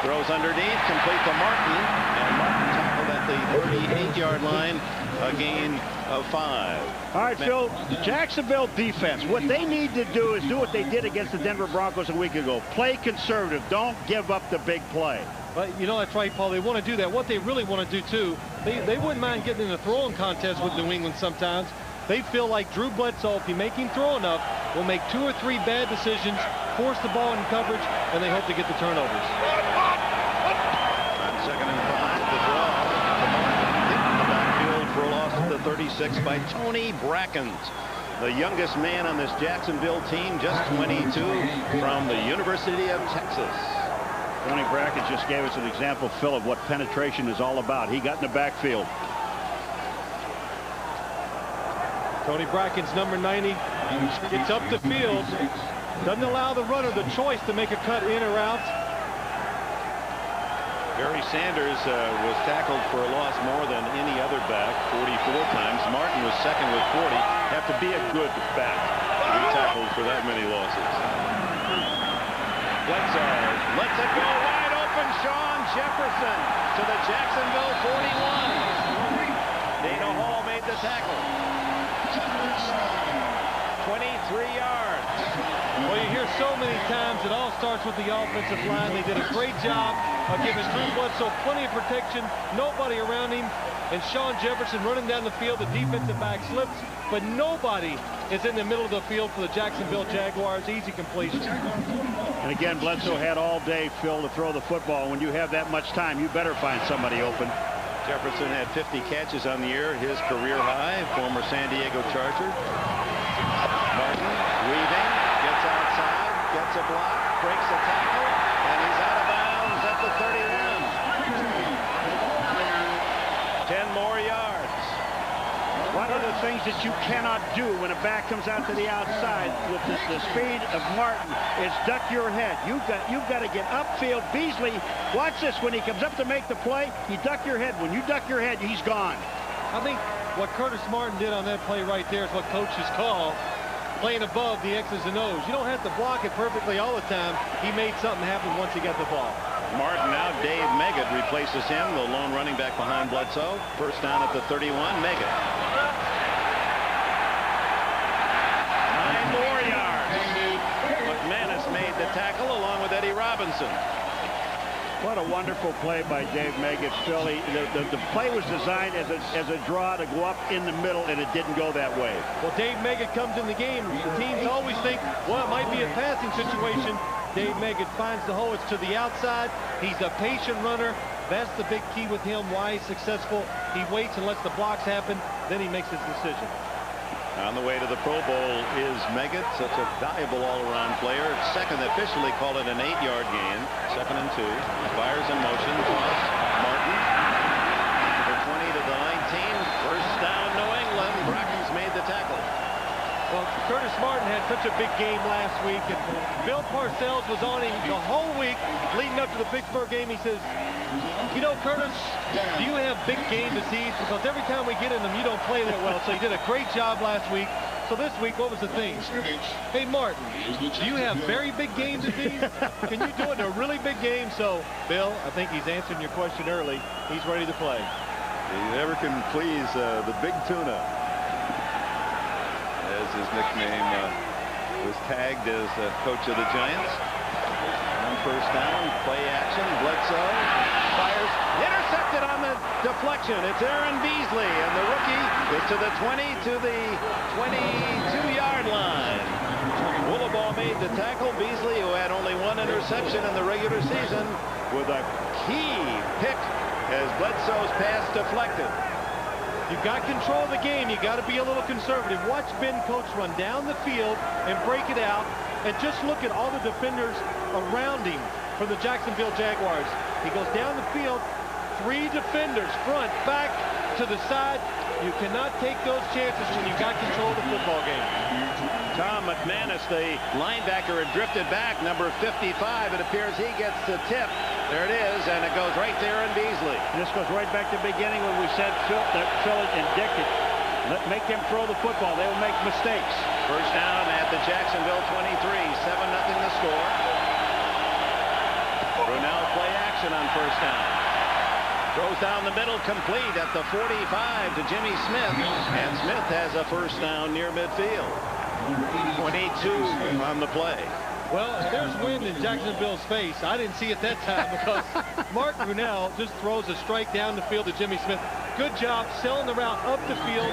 Throws underneath, complete to Martin, and Martin tackled at the 38-yard line, a gain of 5. All right, Phil, Jacksonville defense, what they need to do is do what they did against the Denver Broncos a week ago. Play conservative. Don't give up the big play. But you know, that's right, Paul. They want to do that. What they really want to do, too, they wouldn't mind getting in a throwing contest with New England sometimes. They feel like Drew Bledsoe, if you make him throw enough, will make 2 or 3 bad decisions, force the ball in coverage, and they hope to get the turnovers. On 2nd and 5, the draw. Hit in the backfield for a loss at the 36 by Tony Brackens, the youngest man on this Jacksonville team, just 22, from the University of Texas. Tony Brackens just gave us an example, Phil, of what penetration is all about. He got in the backfield. Tony Brackens, number 90, gets up the field, doesn't allow the runner the choice to make a cut in or out. Barry Sanders was tackled for a loss more than any other back, 44 times. Martin was second with 40. Have to be a good back to be tackled for that many losses. Bledsoe lets it go wide open. Sean Jefferson to the Jacksonville 41. Dana Hall made the tackle. 23 yards. Well, you hear so many times it all starts with the offensive line. They did a great job of giving Drew Bledsoe plenty of protection, nobody around him, and Sean Jefferson running down the field. The defensive back slips, but nobody is in the middle of the field for the Jacksonville Jaguars. Easy completion. And again, Bledsoe had all day, Phil, to throw the football. When you have that much time, you better find somebody open. Jefferson had 50 catches on the year, his career high, former San Diego Charger. Martin weaving, gets outside, gets a block, breaks a tackle, and he's out of bounds at the 31. 10 more yards. One of the things that you cannot do when a back comes out to the outside with the speed of Martin is duck your head. You've got to get upfield. Beasley, watch this. When he comes up to make the play, you duck your head. When you duck your head, he's gone. I think what Curtis Martin did on that play right there is what coaches call playing above the X's and O's. You don't have to block it perfectly all the time. He made something happen once he got the ball. Martin now, Dave Meggett replaces him, the lone running back behind Bledsoe. First down at the 31, Meggett. 9 more yards. McManus made the tackle along with Eddie Robinson. What a wonderful play by Dave Meggett, Phil. The play was designed as a draw to go up in the middle, and it didn't go that way. Well, Dave Meggett comes in the game. The teams always think, well, it might be a passing situation. Dave Meggett finds the hole. It's to the outside. He's a patient runner. That's the big key with him, why he's successful. He waits and lets the blocks happen. Then he makes his decision. On the way to the Pro Bowl is Meggett, such a valuable all-around player. Second, officially call it an 8-yard gain. 2nd and 2. Fires in motion. Toss. Martin. The 20 to the 19. First down, New England. Bracken's made the tackle. Well, Curtis Martin had such a big game last week, and Bill Parcells was on him the whole week leading up to the Pittsburgh game. He says, you know, Curtis, do you have big game disease? Because every time we get in them, you don't play that well. So he did a great job last week. So this week, what was the thing? Hey, Martin, do you have very big game disease? Can you do it in a really big game? So, Bill, I think he's answering your question early. He's ready to play. He never can please the big tuna, as his nickname was tagged as coach of the Giants. On first down, play action, Bledsoe fires, intercepted on the deflection. It's Aaron Beasley, and the rookie is to the 20 to the 22-yard line. Woolaball made the tackle. Beasley, who had only 1 interception in the regular season, with a key pick as Bledsoe's pass deflected. You've got control of the game. You got to be a little conservative. Watch Ben Coates run down the field and break it out, and just look at all the defenders around him for the Jacksonville Jaguars. He goes down the field, 3 defenders, front, back, to the side. You cannot take those chances when you got control of the football game. Tom McManus, the linebacker, had drifted back. Number 55, it appears he gets the tip. There it is, and it goes right there in Beasley. And this goes right back to the beginning when we said Phil and Dick, make them throw the football. They will make mistakes. First down at the Jacksonville 23, 7-0 the score. Brunell play action on first down. Throws down the middle, complete at the 45 to Jimmy Smith, and Smith has a first down near midfield. 22 on the play. Well, there's wind in Jacksonville's face. I didn't see it that time because Mark Brunell just throws a strike down the field to Jimmy Smith. Good job selling the route up the field,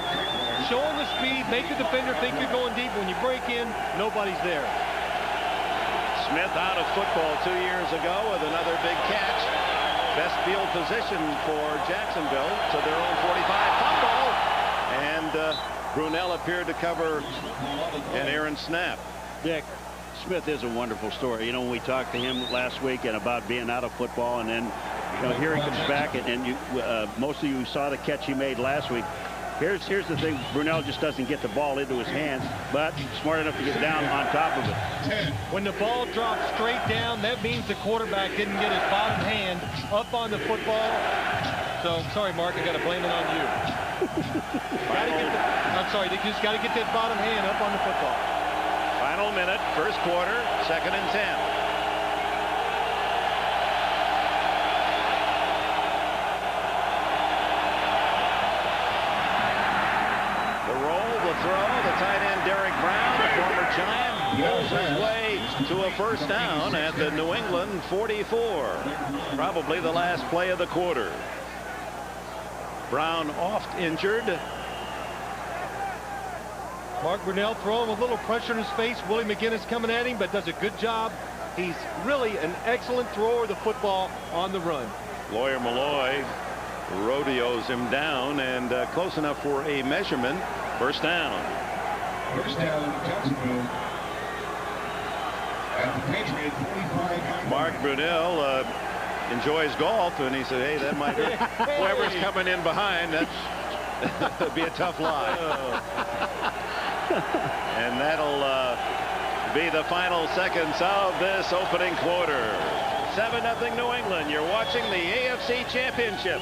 showing the speed, make the defender think you're going deep. When you break in, nobody's there. Smith out of football 2 years ago with another big catch. Best field position for Jacksonville to their own 45. Fumble, and Brunell appeared to cover an errant snap. Dick, Smith is a wonderful story. You know, when we talked to him last week and about being out of football, and then, you know, here he comes back, and you, most of you saw the catch he made last week. Here's the thing. Brunell just doesn't get the ball into his hands, but smart enough to get down on top of it. When the ball drops straight down, that means the quarterback didn't get his bottom hand up on the football. So, sorry, Mark, I got to blame it on you. I'm sorry, they just got to get that bottom hand up on the football. Final minute, first quarter, 2nd and 10. Tight end Derek Brown, the former Giant, goes his way to a first down at the New England 44. Probably the last play of the quarter. Brown oft injured. Mark Brunell throwing a little pressure in his face. Willie McGinnis coming at him, but does a good job. He's really an excellent thrower of the football on the run. Lawyer Malloy rodeos him down, and close enough for a measurement. First down. First down, Jacksonville. At the Patriots 45. Mark Brunell enjoys golf, and he said, hey, that might hurt. Whoever's coming in behind, that'd be a tough lie. And that'll be the final seconds of this opening quarter. 7-0 New England. You're watching the AFC Championship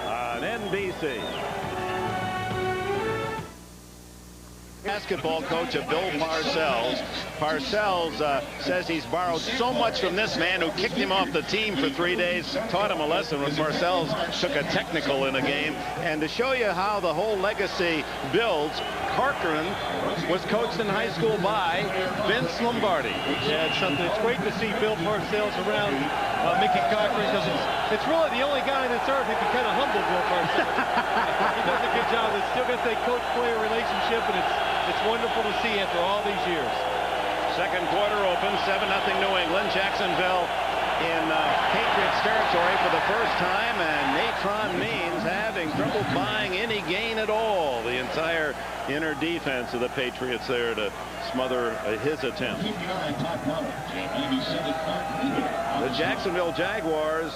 on NBC. Basketball coach of Bill Parcells. Parcells says he's borrowed so much from this man who kicked him off the team for 3 days, taught him a lesson when Parcells took a technical in a game. And to show you how the whole legacy builds, Corcoran was coached in high school by Vince Lombardi. Yeah, it's something. It's great to see Bill Parcells around Mickey Corcoran, because it's really the only guy on this earth who can kind of humble Bill Parcells. He does a good job. It's still got that coach-player relationship, and it's wonderful to see after all these years. Second quarter open, 7-0 New England. Jacksonville in Patriots territory for the first time, and Natron Means having trouble buying any gain at all. The entire inner defense of the Patriots there to smother his attempt. The Jacksonville Jaguars,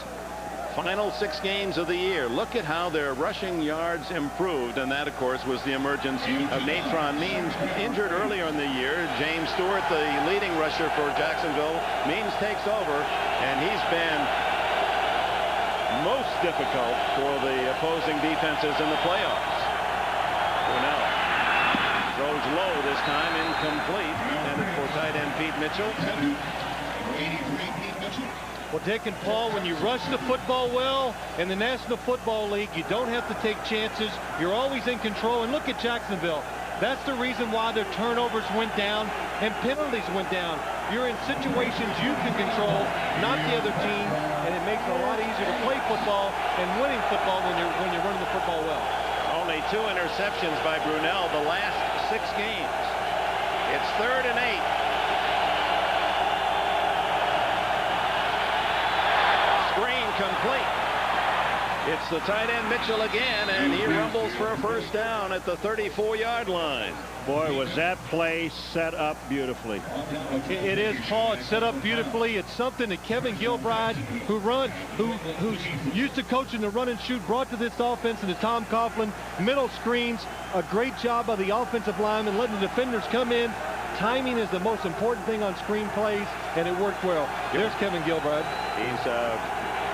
final 6 games of the year. Look at how their rushing yards improved, and that, of course, was the emergence of Natron Means, injured earlier in the year. James Stewart, the leading rusher for Jacksonville. Means takes over, and he's been most difficult for the opposing defenses in the playoffs. Brunell throws low this time, incomplete, intended for tight end Pete Mitchell. Well, Dick and Paul, when you rush the football well in the National Football League, you don't have to take chances. You're always in control. And look at Jacksonville. That's the reason why their turnovers went down and penalties went down. You're in situations you can control, not the other team, and it makes it a lot easier to play football and winning football when you're running the football well. Only 2 interceptions by Brunell the last 6 games. It's 3rd and 8. Complete. It's the tight end Mitchell again, and he rumbles for a first down at the 34-yard line. Boy, was that play set up beautifully. It is, Paul. It's set up beautifully. It's something that Kevin Gilbride, who's used to coaching the run and shoot, brought to this offense, and to Tom Coughlin. Middle screens, a great job by the offensive lineman, letting the defenders come in. Timing is the most important thing on screen plays, and it worked well. There's Kevin Gilbride. He's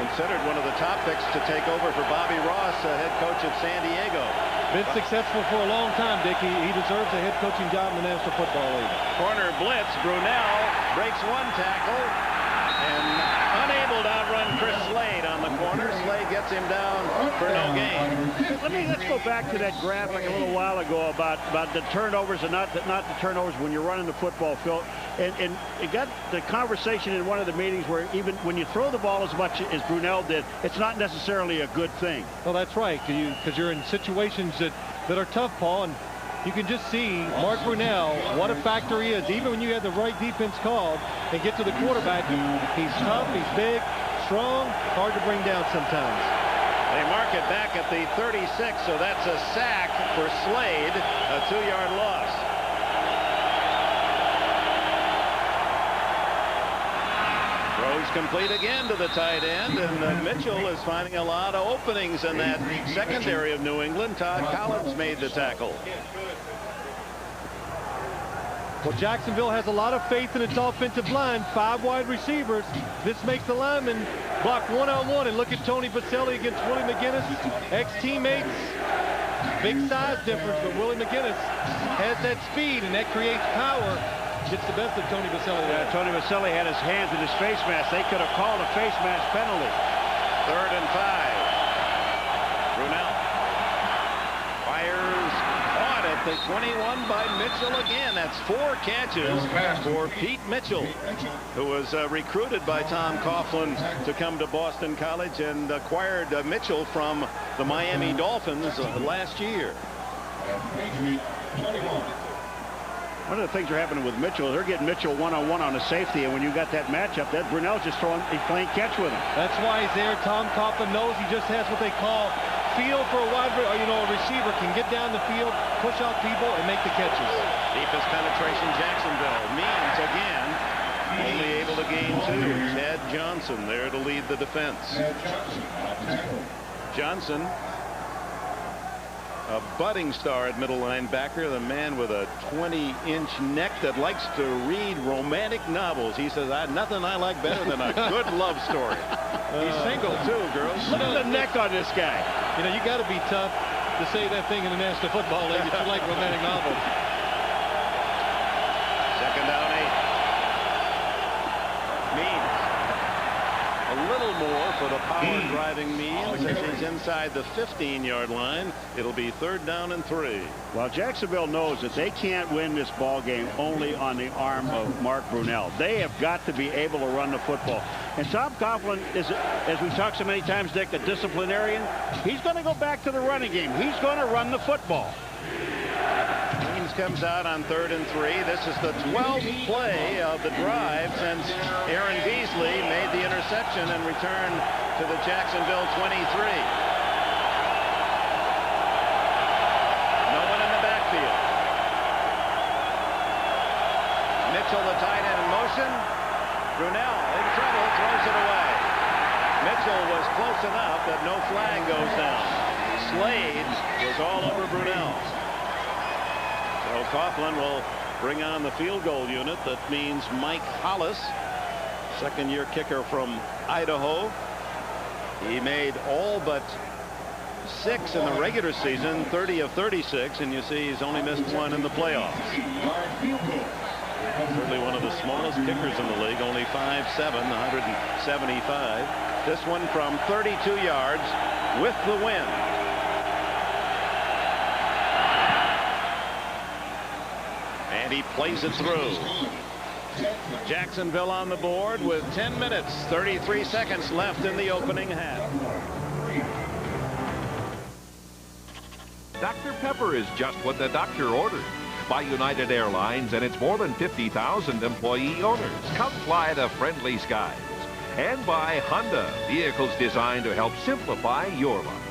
considered one of the top picks to take over for Bobby Ross, head coach at San Diego. Been successful for a long time, Dick. He deserves a head coaching job in the National Football League. Corner blitz. Brunell breaks 1 tackle and unable to outrun Chris Slade on the corner. Slade gets him down for no gain. Let's go back to that graphic a little while ago about the turnovers and not the turnovers when you're running the football, Phil. And it got the conversation in one of the meetings where even when you throw the ball as much as Brunell did, it's not necessarily a good thing. Well, that's right, because you're in situations that are tough, Paul, and you can just see Mark Brunell, what a factor he is. Even when you have the right defense called and get to the quarterback, he's tough, he's big, strong, hard to bring down sometimes. They mark it back at the 36, so that's a sack for Slade, a 2-yard loss. Throws complete again to the tight end, and Mitchell is finding a lot of openings in that secondary of New England. Todd Collins made the tackle. Well, Jacksonville has a lot of faith in its offensive line. 5 wide receivers. This makes the linemen block one-on-one. And look at Tony Baselli against Willie McGinnis. Ex-teammates. Big size difference, but Willie McGinnis has that speed, and that creates power. Gets the best of Tony Baselli. Yeah, Tony Baselli had his hands in his face mask. They could have called a face mask penalty. 3rd and 5. Brunell fires on at the 21 by Mitchell again. That's 4 catches for Pete Mitchell, who was recruited by Tom Coughlin to come to Boston College and acquired Mitchell from the Miami Dolphins last year. One of the things that are happening with Mitchell, they're getting Mitchell one-on-one on a safety, and when you got that matchup, that Brunell's just he's playing catch with him. That's why he's there. Tom Coughlin knows he just has what they call feel for a a receiver can get down the field, push out people, and make the catches. Deepest penetration, Jacksonville. Means again, only able to gain 2. Chad Johnson there to lead the defense. Johnson, a budding star at middle linebacker, the man with a 20-inch neck that likes to read romantic novels. He says, nothing I like better than a good love story. He's single, too, girls. Look at the neck on this guy. You know, you got to be tough to say that thing in the National Football League if you like romantic novels. 2nd down 8. Means a little more for the power driving Means as he's inside the 15-yard line. It'll be 3rd down and 3. Well, Jacksonville knows that they can't win this ball game only on the arm of Mark Brunell. They have got to be able to run the football. And Tom Coughlin is, as we've talked so many times, Dick, a disciplinarian. He's going to go back to the running game. He's going to run the football. Means James comes out on 3rd and 3. This is the 12th play of the drive since Aaron Beasley made the interception and returned to the Jacksonville 23. No one in the backfield. Mitchell, the tight end, in motion. Brunell in trouble, throws it away. Mitchell was close enough that no flag goes down. Slade was all over Brunell. So Coughlin will bring on the field goal unit. That means Mike Hollis, second-year kicker from Idaho. He made all but 6 in the regular season, 30 of 36, and you see he's only missed 1 in the playoffs. Certainly one of the smallest kickers in the league, only 5'7", 175. This one from 32 yards with the win. And he plays it through. Jacksonville on the board with 10 minutes, 33 seconds left in the opening half. Dr. Pepper is just what the doctor ordered. By United Airlines and its more than 50,000 employee owners. Come fly the friendly skies. And by Honda, vehicles designed to help simplify your life.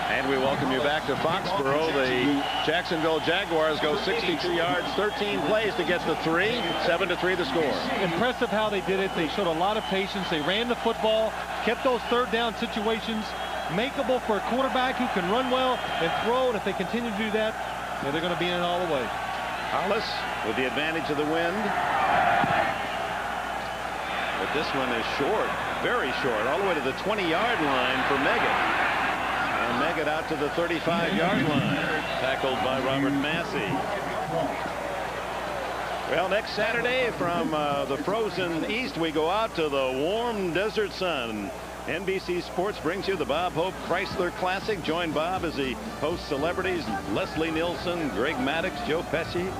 And we welcome you back to Foxborough. The Jacksonville Jaguars go 62 yards, 13 plays to get the 3, 7-3 the score. Impressive how they did it. They showed a lot of patience. They ran the football, kept those third down situations makeable for a quarterback who can run well and throw, and if they continue to do that, they're going to be in it all the way. Hollis with the advantage of the wind. But this one is short, very short, all the way to the 20-yard line for Meggett. And Meggett out to the 35-yard line, tackled by Robert Massey. Well, next Saturday from the frozen east, we go out to the warm desert sun. NBC Sports brings you the Bob Hope Chrysler Classic. Join Bob as he hosts celebrities Leslie Nielsen, Greg Maddux, Joe Pesci,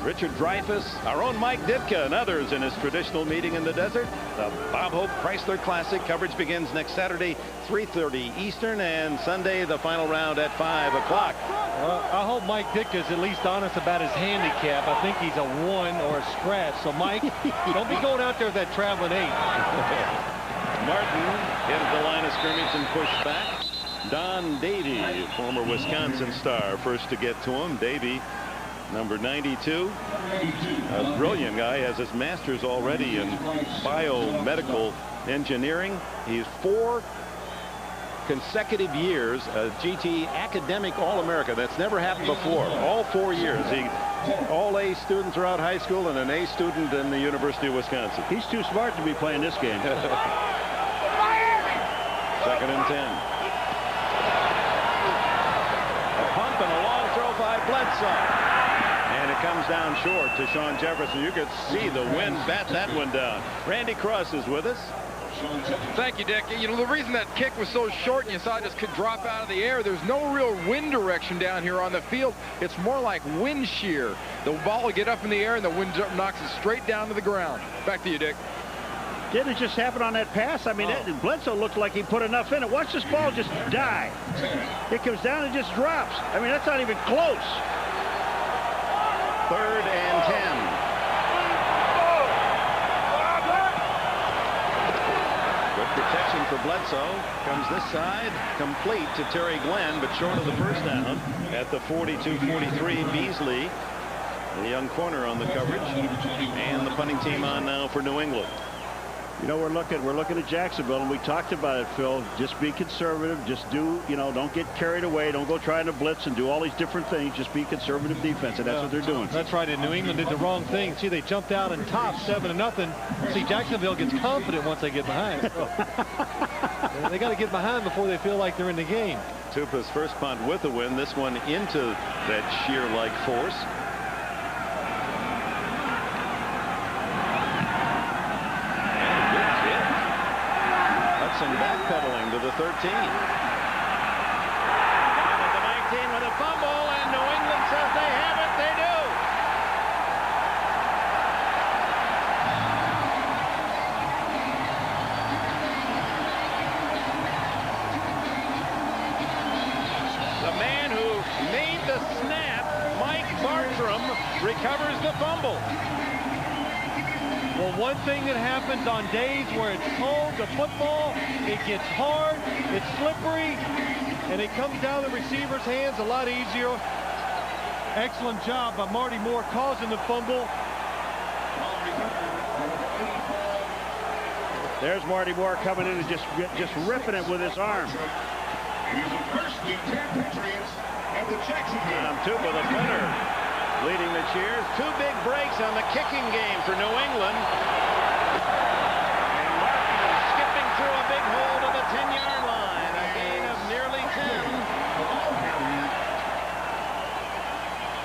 Richard Dreyfuss, our own Mike Ditka, and others in his traditional meeting in the desert. The Bob Hope Chrysler Classic coverage begins next Saturday, 3:30 Eastern, and Sunday the final round at 5 o'clock. I hope Mike Ditka is at least honest about his handicap. I think he's a 1 or a scratch. So, Mike, don't be going out there with that traveling 8. Martin hit the line of scrimmage and pushed back. Don Davey, former Wisconsin star, first to get to him. Davey, number 92, a brilliant guy, has his master's already in biomedical engineering. He's 4 consecutive years a GT academic All-America. That's never happened before. All 4 years. He all A student throughout high school and an A student in the University of Wisconsin. He's too smart to be playing this game. 2nd and 10. A pump and a long throw by Bledsoe. And it comes down short to Sean Jefferson. You could see the wind bat that one down. Randy Cross is with us. Thank you, Dick. You know, the reason that kick was so short and you saw it just could drop out of the air, there's no real wind direction down here on the field. It's more like wind shear. The ball will get up in the air and the wind knocks it straight down to the ground. Back to you, Dick. Didn't it just happen on that pass? I mean, Bledsoe looked like he put enough in it. Watch this ball just die. It comes down and just drops. I mean, that's not even close. 3rd and 10. Good protection for Bledsoe. Comes this side, complete to Terry Glenn, but short of the first down at the 42-43. Beasley, the young corner, on the coverage, and the punting team on now for New England. You know, we're looking at Jacksonville, and we talked about it, Phil. Just be conservative. Just do, you know, don't get carried away. Don't go trying to blitz and do all these different things. Just be conservative defense, and that's what they're doing. That's right. And New England did the wrong thing. See, they jumped out and topped 7-0. See, Jacksonville gets confident once they get behind. They got to get behind before they feel like they're in the game. Tupa's first punt with a win. This one into that sheer-like force. Backpedaling to the 13. And at the 19 with a fumble, and New England says they have it. They do. The man who made the snap. Mike Bartram recovers the fumble. Well, one thing that happens on days where it's cold, the football, it gets hard, it's slippery, and it comes down the receiver's hands a lot easier. Excellent job by Marty Moore causing the fumble. There's Marty Moore coming in and just ripping it with his arm. He's the first and 10 Patriots at the Jacksonville. Tom Tupa, the punter, leading the cheers. 2 big breaks on the kicking game for New England. And Martin skipping through a big hole to the 10-yard line. A gain of nearly 10.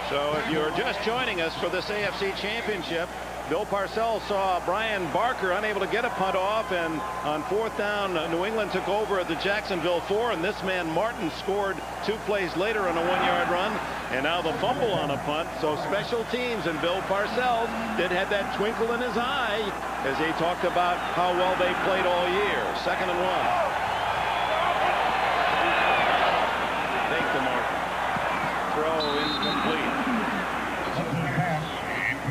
So if you're just joining us for this AFC Championship, Bill Parcells saw Brian Barker unable to get a punt off, and on 4th down, New England took over at the Jacksonville 4, and this man Martin scored 2 plays later on a 1-yard run, and now the fumble on a punt. So special teams, and Bill Parcells did have that twinkle in his eye as he talked about how well they played all year. 2nd and 1. Fake to Martin. Throw incomplete.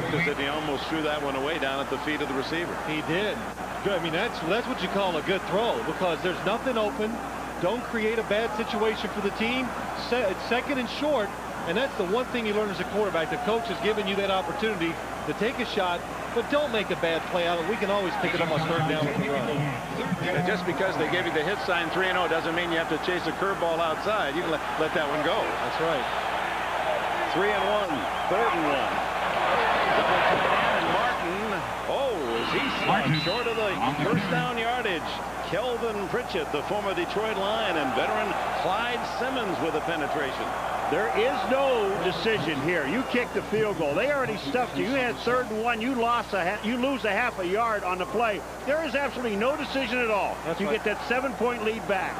Because he almost threw that one away down at the feet of the receiver. He did. I mean, that's what you call a good throw, because there's nothing open. Don't create a bad situation for the team. It's 2nd and short, and that's the one thing you learn as a quarterback. The coach has given you that opportunity to take a shot, but don't make a bad play out of it. We can always pick it up on 3rd down with the run. And just because they gave you the hit sign 3-0 doesn't mean you have to chase a curveball outside. You can let that one go. That's right. 3 and 1, 3rd and 1. And Martin, is he short of the first down yardage? Kelvin Pritchett, the former Detroit Lion, and veteran Clyde Simmons with a penetration. There is no decision here. You kicked the field goal. They already stuffed you. You had 3rd and 1. You lose a half a yard on the play. There is absolutely no decision at all. That's you right. get that 7-point lead back.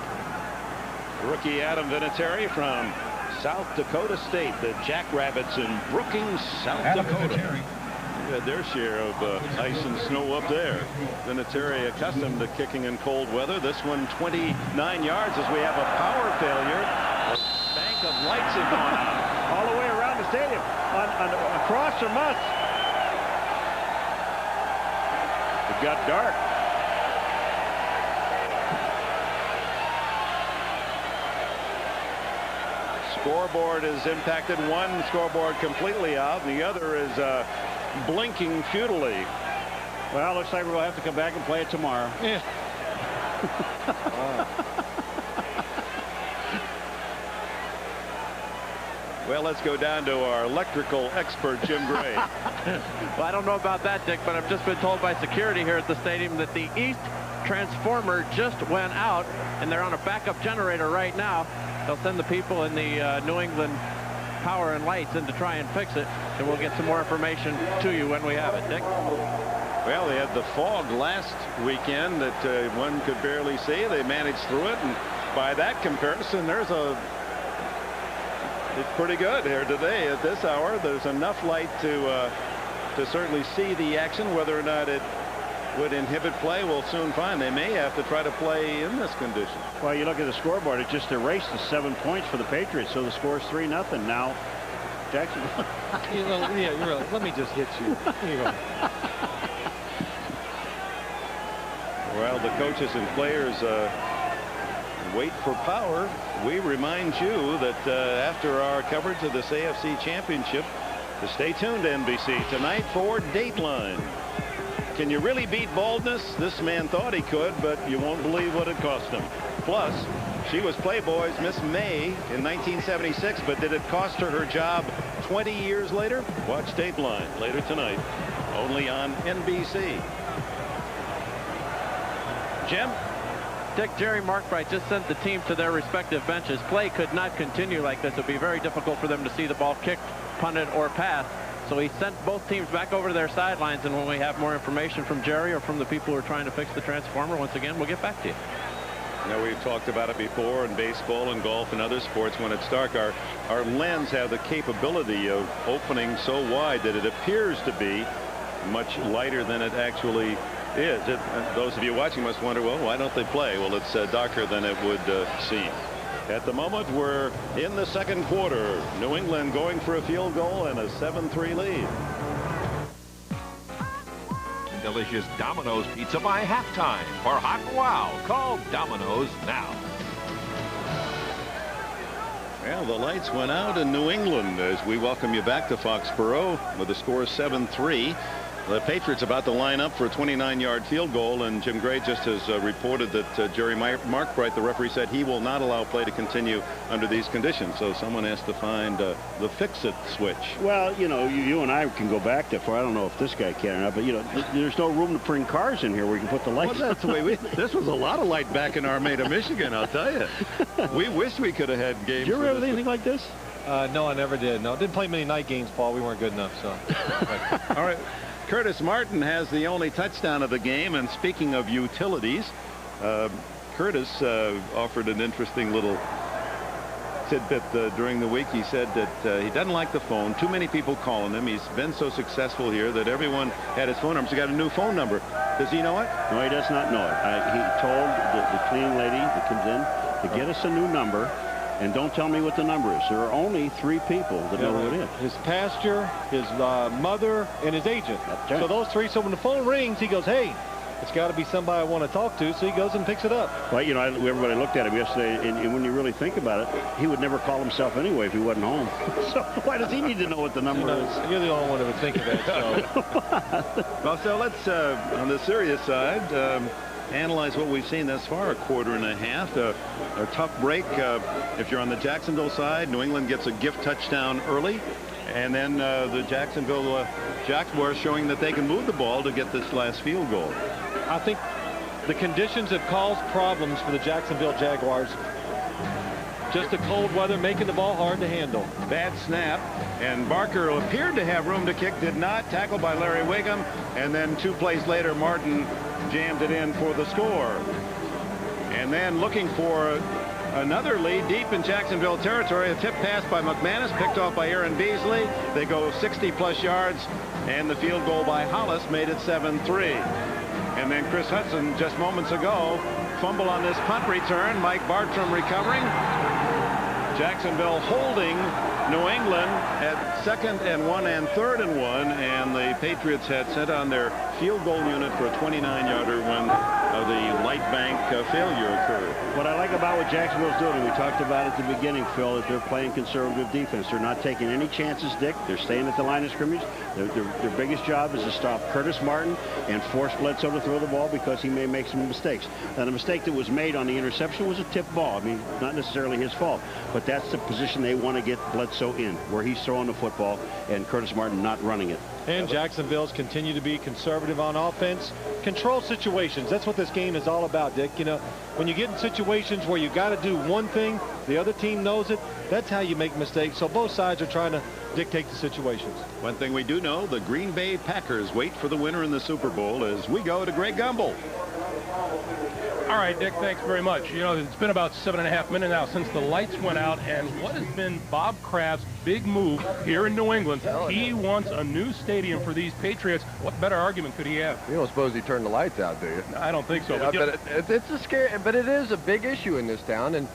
Rookie Adam Vinatieri from South Dakota State, the Jackrabbits in Brookings, South Dakota. Had their share of ice and snow up there. Vinatieri accustomed to kicking in cold weather. This one 29 yards as we have a power failure. A bank of lights have gone out. All the way around the stadium. Across from us. It got dark. Scoreboard is impacted. One scoreboard completely out, and the other is blinking futilely. Well, looks like we're going to have to come back and play it tomorrow. Yeah. Well, let's go down to our electrical expert, Jim Gray. Well, I don't know about that, Dick, but I've just been told by security here at the stadium that the east transformer just went out, and they're on a backup generator right now. They'll send the people in the New England Power and Lights in to try and fix it, and we'll get some more information to you when we have it, Dick. Well, they had the fog last weekend that one could barely see. They managed through it, and by that comparison, it's pretty good here today at this hour. There's enough light to certainly see the action. Whether or not it would inhibit play, we'll soon find. They may have to try to play in this condition. Well, you look at the scoreboard, it just erased the 7 points for the Patriots, so the score's 3-0 now. Jackson. Yeah, you're right. Let me just hit you. Here you go. Well, the coaches and players wait for power. We remind you that after our coverage of this AFC Championship, to stay tuned to NBC tonight for Dateline. Can you really beat baldness? This man thought he could, but you won't believe what it cost him. Plus, she was Playboy's Miss May in 1976, but did it cost her job 20 years later? Watch Dateline later tonight, only on NBC. Jim? Dick, Jerry Markbright just sent the team to their respective benches. Play could not continue like this. It would be very difficult for them to see the ball kicked, punted, or passed. So he sent both teams back over to their sidelines, and when we have more information from Jerry or from the people who are trying to fix the transformer, once again, we'll get back to you. Now, we've talked about it before in baseball and golf and other sports. When it's dark, our lens have the capability of opening so wide that it appears to be much lighter than it actually is. Those of you watching must wonder, well, why don't they play? Well, it's darker than it would seem. At the moment, we're in the second quarter. New England going for a field goal and a 7-3 lead. Delicious Domino's pizza by halftime. For hot wow, call Domino's now. Well, the lights went out in New England as we welcome you back to Foxborough with the score 7-3. The Patriots about to line up for a 29-yard field goal, and Jim Gray just has reported that Jerry Markbright, the referee, said he will not allow play to continue under these conditions. So someone has to find the fix-it switch. Well, you know, you and I can go back that far. I don't know if this guy can or not, but, you know, there's no room to bring cars in here where you can put the lights. Well, that's the way this was a lot of light back in Armada, Michigan, I'll tell you. We wish we could have had games. Did you ever have anything like this? No, I never did. No, didn't play many night games, Paul. We weren't good enough, so. All right. Curtis Martin has the only touchdown of the game, and speaking of utilities, Curtis offered an interesting little tidbit during the week. He said that he doesn't like the phone. Too many people calling him. He's been so successful here that everyone had his phone numbers. He got a new phone number. Does he know it? No, he does not know it. He told the cleaning lady that comes in to get us a new number. And don't tell me what the number is. There are only 3 people that know who it is. His pastor, his mother, and his agent. Right. So those 3. So when the phone rings, he goes, hey, it's got to be somebody I want to talk to. So he goes and picks it up. Well, you know, everybody looked at him yesterday, and when you really think about it, he would never call himself anyway if he wasn't home. So why does he need to know what the number is? You're the only one that would think of that. So. Well, so let's, on the serious side, analyze what we've seen thus far. A quarter and a half, a tough break. If you're on the Jacksonville side, New England gets a gift touchdown early, and then the Jacksonville Jaguars showing that they can move the ball to get this last field goal. I think the conditions have caused problems for the Jacksonville Jaguars. Just the cold weather making the ball hard to handle. Bad snap, and Barker appeared to have room to kick, did not. Tackled by Larry Wiggum, and then 2 plays later, Martin jammed it in for the score. And then looking for another lead deep in Jacksonville territory. A tip pass by McManus, picked off by Aaron Beasley. They go 60-plus yards, and the field goal by Hollis made it 7-3. And then Chris Hudson, just moments ago, fumble on this punt return. Mike Bartram recovering. Jacksonville holding New England at 2nd and 1 and 3rd and 1, and the Patriots had sent on their field goal unit for a 29-yarder when the light bank failure occurred. What I like about what Jacksonville's doing, and we talked about at the beginning, Phil, is they're playing conservative defense. They're not taking any chances, Dick. They're staying at the line of scrimmage. Their biggest job is to stop Curtis Martin and force Bledsoe to throw the ball because he may make some mistakes. Now, the mistake that was made on the interception was a tip ball. I mean, not necessarily his fault, but that's the position they want to get Bledsoe in, where he's throwing the football and Curtis Martin not running it. And Jacksonville's continue to be conservative on offense. Control situations. That's what this game is all about, Dick. You know, when you get in situations where you got to do one thing, the other team knows it, that's how you make mistakes. So both sides are trying to dictate the situations. One thing we do know, the Green Bay Packers wait for the winner in the Super Bowl as we go to Greg Gumbel. All right, Dick, thanks very much. You know, it's been about 7.5 minutes now since the lights went out, and what has been Bob Kraft's big move here in New England? He wants a new stadium for these Patriots. What better argument could he have? You don't suppose he turned the lights out, do you? I don't think so. Yeah, but it's a scary, but it is a big issue in this town, and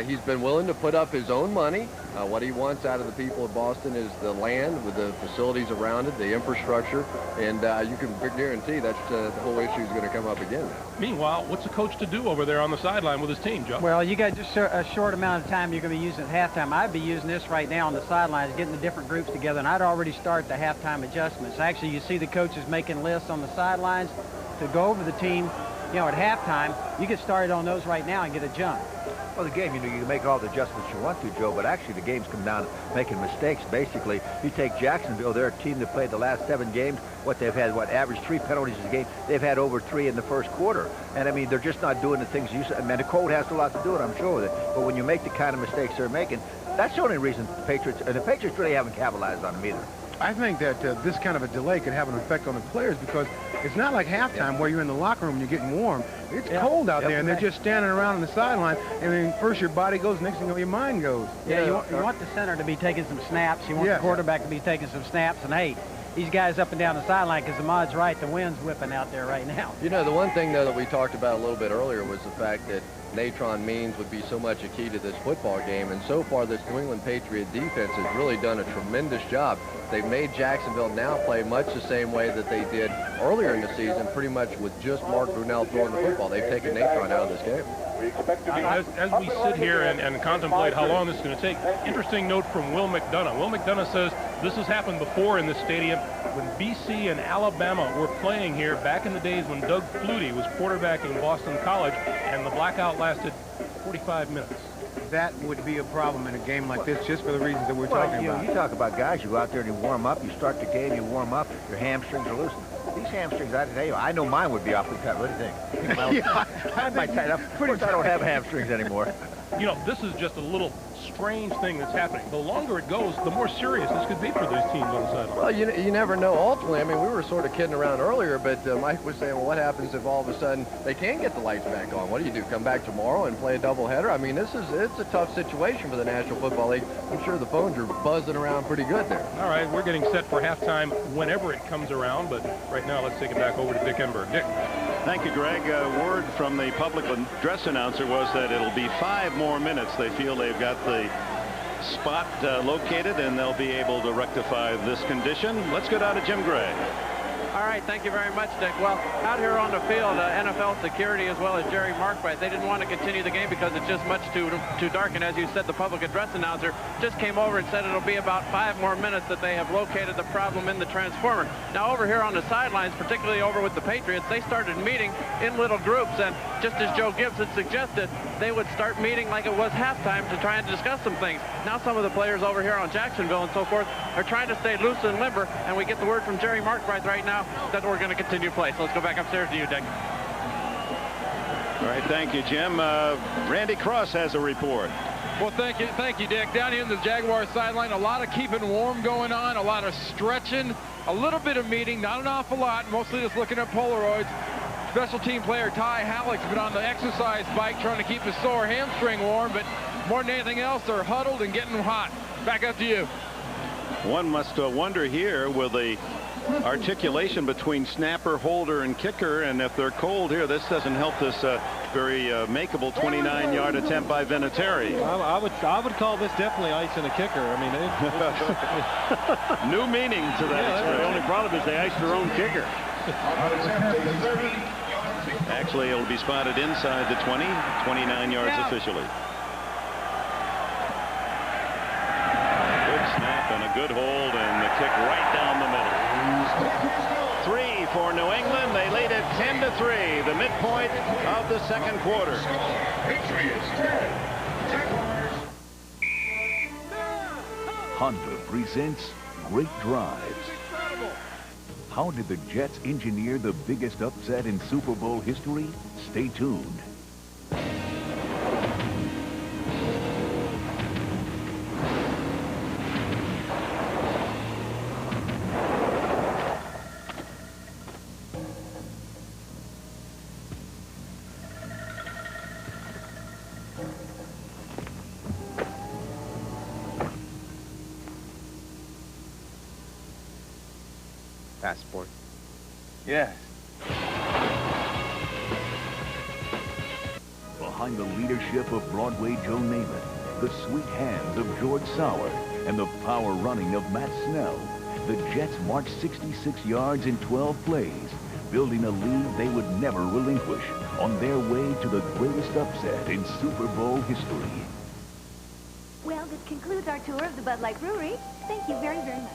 he's been willing to put up his own money. What he wants out of the people of Boston is the land with the facilities around it, the infrastructure, and you can guarantee that the whole issue is going to come up again. Meanwhile, what's the coach to do over there on the sideline with his team, Joe? Well, you got just a short amount of time you're going to be using at halftime. I'd be using this right now on the sidelines, getting the different groups together, and I'd already start the halftime adjustments. Actually, you see the coaches making lists on the sidelines to go over the team. You know, at halftime, you get started on those right now and get a jump. Well, the game, you know, you can make all the adjustments you want to, Joe, but actually the games come down to making mistakes. Basically, you take Jacksonville, they're a team that played the last 7 games. What they've had, average 3 penalties a game. They've had over 3 in the first quarter. And, I mean, they're just not doing the things you said. I mean, the cold has a lot to do with it, I'm sure with it. But when you make the kind of mistakes they're making, that's the only reason the Patriots really haven't capitalized on them either. I think that this kind of a delay could have an effect on the players because it's not like halftime where you're in the locker room and you're getting warm. It's cold out there, and they're just standing around on the sideline. I mean, first your body goes, next thing you know, your mind goes. Yeah, you want the center to be taking some snaps. You want the quarterback to be taking some snaps. And, hey, these guys up and down the sideline, because Ahmad's right, the wind's whipping out there right now. You know, the one thing, though, that we talked about a little bit earlier was the fact that Natron Means would be so much a key to this football game. And so far, this New England Patriot defense has really done a tremendous job. They've made Jacksonville now play much the same way that they did earlier in the season, pretty much with just Mark Brunell throwing the football. They've taken Natron out of this game. As we sit here and contemplate how long this is going to take, interesting note from Will McDonough. Will McDonough says this has happened before in this stadium when BC and Alabama were playing here back in the days when Doug Flutie was quarterbacking Boston College, and the blackout lasted 45 minutes. That would be a problem in a game like this, just for the reasons that we're talking about. You talk about guys, you go out there and you warm up, you start the game, you warm up, your hamstrings are loose. These hamstrings, I tell you, I know mine would be awfully tight. What do you think? I might tighten up. Of course, I don't have hamstrings anymore. You know, this is just a little strange thing that's happening. The longer it goes, the more serious this could be for these teams on the sideline. Well, you never know. Ultimately, I mean, we were sort of kidding around earlier, but Mike was saying, well, what happens if all of a sudden they can't get the lights back on? What do? Come back tomorrow and play a doubleheader? I mean, it's a tough situation for the National Football League. I'm sure the phones are buzzing around pretty good there. All right, we're getting set for halftime whenever it comes around, but right now let's take it back over to Dick Enberg. Dick. Thank you, Greg. Word from the public address announcer was that it'll be 5 more minutes. They feel they've got the spot located, and they'll be able to rectify this condition. Let's go down to Jim Gray. All right, thank you very much, Dick. Well, out here on the field, NFL security as well as Jerry Markbright, they didn't want to continue the game because it's just much too dark. And as you said, the public address announcer just came over and said it'll be about 5 more minutes that they have located the problem in the transformer. Now, over here on the sidelines, particularly over with the Patriots, they started meeting in little groups. And just as Joe Gibbs had suggested, they would start meeting like it was halftime to try and discuss some things. Now, some of the players over here on Jacksonville and so forth are trying to stay loose and limber. And we get the word from Jerry Markbright right now that we're going to continue to play. So let's go back upstairs to you, Dick. All right, thank you, Jim. Randy Cross has a report. Well, thank you, Dick. Down here in the Jaguars sideline, a lot of keeping warm going on, a lot of stretching, a little bit of meeting, not an awful lot, mostly just looking at Polaroids. Special team player Ty Halleck's been on the exercise bike trying to keep his sore hamstring warm, but more than anything else, they're huddled and getting hot. Back up to you. One must wonder here, will the articulation between snapper, holder, and kicker, and if they're cold here, this doesn't help this very makeable 29-yard attempt by Vinatieri. I would call this definitely ice in a kicker. I mean, new meaning to that expression. The only problem is they iced their own kicker. Actually, it'll be spotted inside the 20, 29 yards officially. Good snap and a good hold, and the kick right down the middle. 3 for New England. They lead it 10-3, the midpoint of the second quarter. Honda presents Great Drives. How did the Jets engineer the biggest upset in Super Bowl history? Stay tuned. Passport. Yes. Behind the leadership of Broadway Joe Namath, the sweet hands of George Sauer, and the power running of Matt Snell, the Jets marched 66 yards in 12 plays, building a lead they would never relinquish on their way to the greatest upset in Super Bowl history. Well, this concludes our tour of the Bud Light Brewery. Thank you very, very much.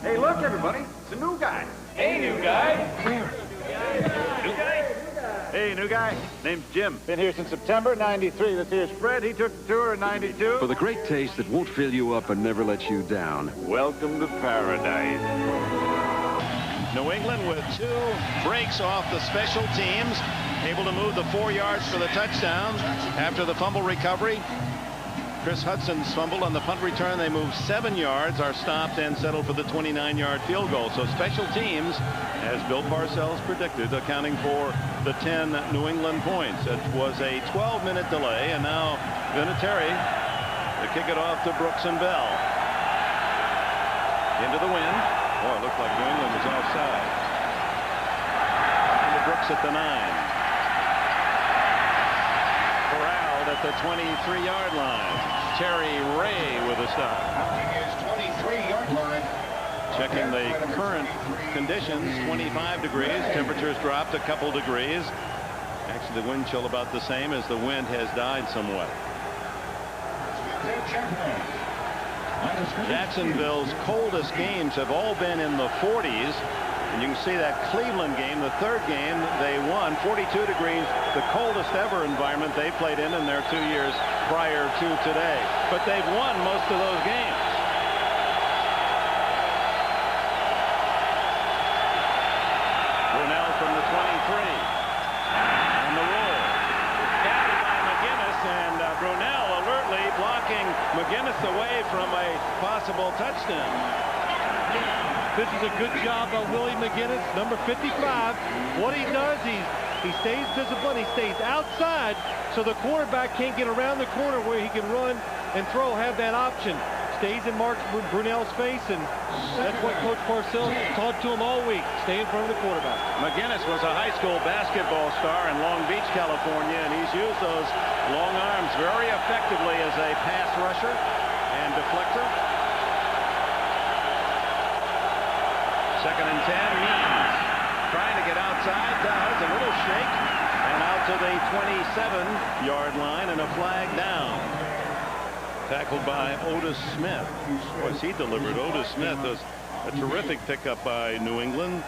Hey, look, everybody. It's a new guy. Hey, new guy. Where? New guy? Hey, new guy. Name's Jim. Been here since September '93. This here's Fred. He took the tour in '92. For the great taste that won't fill you up and never lets you down. Welcome to paradise. New England with 2 breaks off the special teams, able to move the 4 yards for the touchdown after the fumble recovery. Chris Hudson's fumble on the punt return. They move 7 yards, are stopped and settled for the 29-yard field goal. So special teams, as Bill Parcells predicted, accounting for the 10 New England points. It was a 12-minute delay, and now Vinatieri to kick it off to Brooks and Bell. Into the wind. Oh, it looked like New England was offside. Into Brooks Bucks at the 9. Corralled at the 23-yard line. Terry Ray with a stop. His 23-yard line. Checking the current conditions, 25 degrees. Temperatures dropped a couple degrees. Actually, the wind chill about the same as the wind has died somewhat. Jacksonville's coldest games have all been in the 40s. And you can see that Cleveland game, the third game, they won 42 degrees, the coldest ever environment they played in their 2 years prior to today. But they've won most of those games. Brunell from the 23. On the roll. Gathered by McGinnis, and Brunell alertly blocking McGinnis away from a possible touchdown. This is a good job by Willie McGinnis, number 55. What he does, he stays disciplined. He stays outside so the quarterback can't get around the corner where he can run and throw, have that option. Stays in Mark Brunell's face, and that's what Coach Parcells taught to him all week. Stay in front of the quarterback. McGinnis was a high school basketball star in Long Beach, California, and he's used those long arms very effectively as a pass rusher and deflector. Second and 10, Means trying to get outside, does a little shake, and out to the 27-yard line, and a flag down. Tackled by Otis Smith. Boy, he delivered. Otis Smith was a terrific pickup by New England.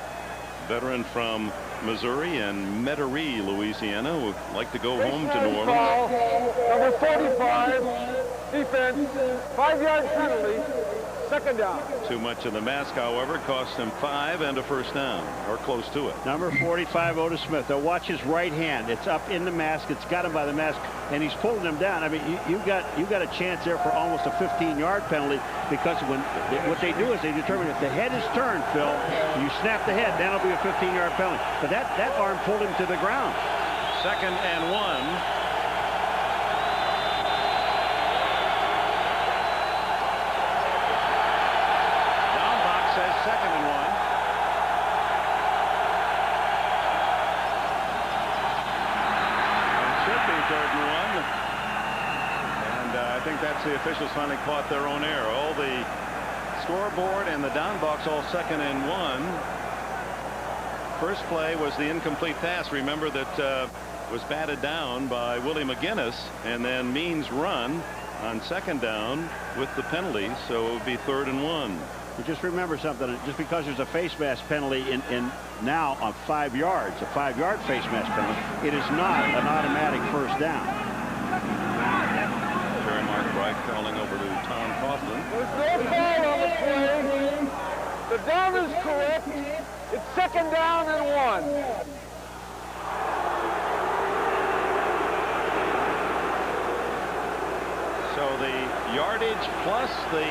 Veteran from Missouri and Metairie, Louisiana, would like to go home to New Orleans. Number 45, defense, 5-yard penalty. Second down. Too much of the mask, however, cost him 5 and a first down, or close to it. Number 45, Otis Smith. Now watch his right hand. It's up in the mask. It's got him by the mask, and he's pulling him down. I mean, you got a chance there for almost a 15-yard penalty, because what they do is they determine if the head is turned, Phil, you snap the head, that'll be a 15-yard penalty. But that arm pulled him to the ground. Second and 1. Second and 1. It should be third and 1. And I think that's the officials finally caught their own error. All the scoreboard and the down box all second and 1. First play was the incomplete pass. Remember that was batted down by Willie McGinnis, and then Means run on second down with the penalty, so it would be third and 1. But just remember something, just because there's a face mask penalty in now on 5 yards, a 5-yard face mask penalty, it is not an automatic first down. Jerry Mark Bright calling over to Tom Coughlin. There's no call on the play. The down is correct. It's second down and 1. So the yardage plus the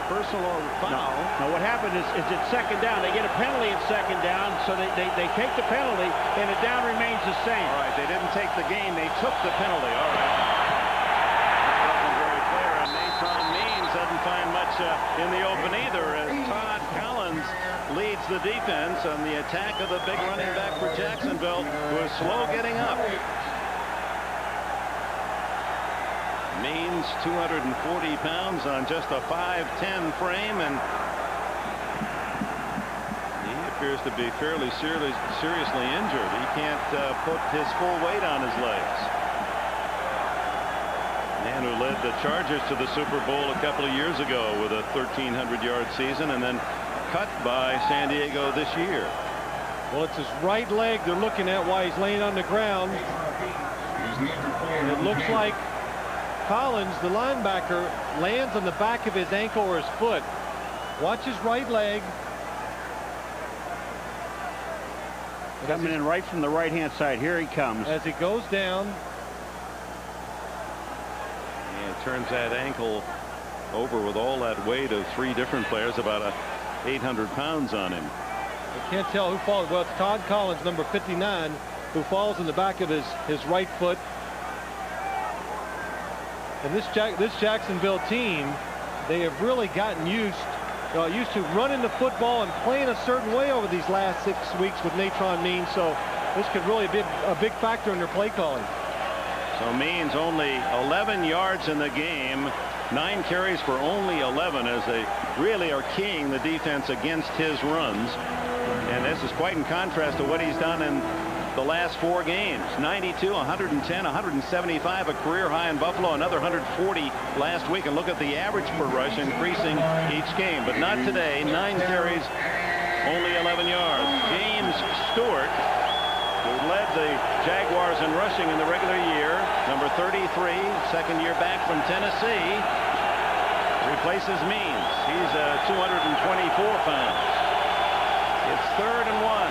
personal foul. Now what happened is it's second down. They get a penalty at second down, so they take the penalty, and the down remains the same. All right, they didn't take the game. They took the penalty. All right. That wasn't very clear, and Nathan Means doesn't find much in the open either, as Todd Collins leads the defense on the attack of the big running back for Jacksonville, who is slow getting up. Means 240 pounds on just a 5'10" frame, and he appears to be fairly seriously injured. He can't put his full weight on his legs. Man who led the Chargers to the Super Bowl a couple of years ago with a 1,300-yard season, and then cut by San Diego this year. Well, it's his right leg they're looking at while he's laying on the ground. And it looks like Collins, the linebacker, lands on the back of his ankle or his foot. Watch his right leg. Coming in right from the right-hand side. Here he comes. As he goes down. And turns that ankle over with all that weight of 3 different players, about 800 pounds on him. I can't tell who falls. Well, it's Todd Collins, number 59, who falls in the back of his right foot. And this Jacksonville team, they have really gotten used to running the football and playing a certain way over these last 6 weeks with Natron Means. So this could really be a big factor in their play calling. So Means only 11 yards in the game. 9 carries for only 11 as they really are keying the defense against his runs. And this is quite in contrast to what he's done in the last 4 games. 92, 110, 175, a career high in Buffalo, another 140 last week. And look at the average per rush increasing each game, but not today. 9 carries, only 11 yards. James Stewart, who led the Jaguars in rushing in the regular year, number 33, second year back from Tennessee, replaces Means. He's 224 pounds. It's 3rd and 1.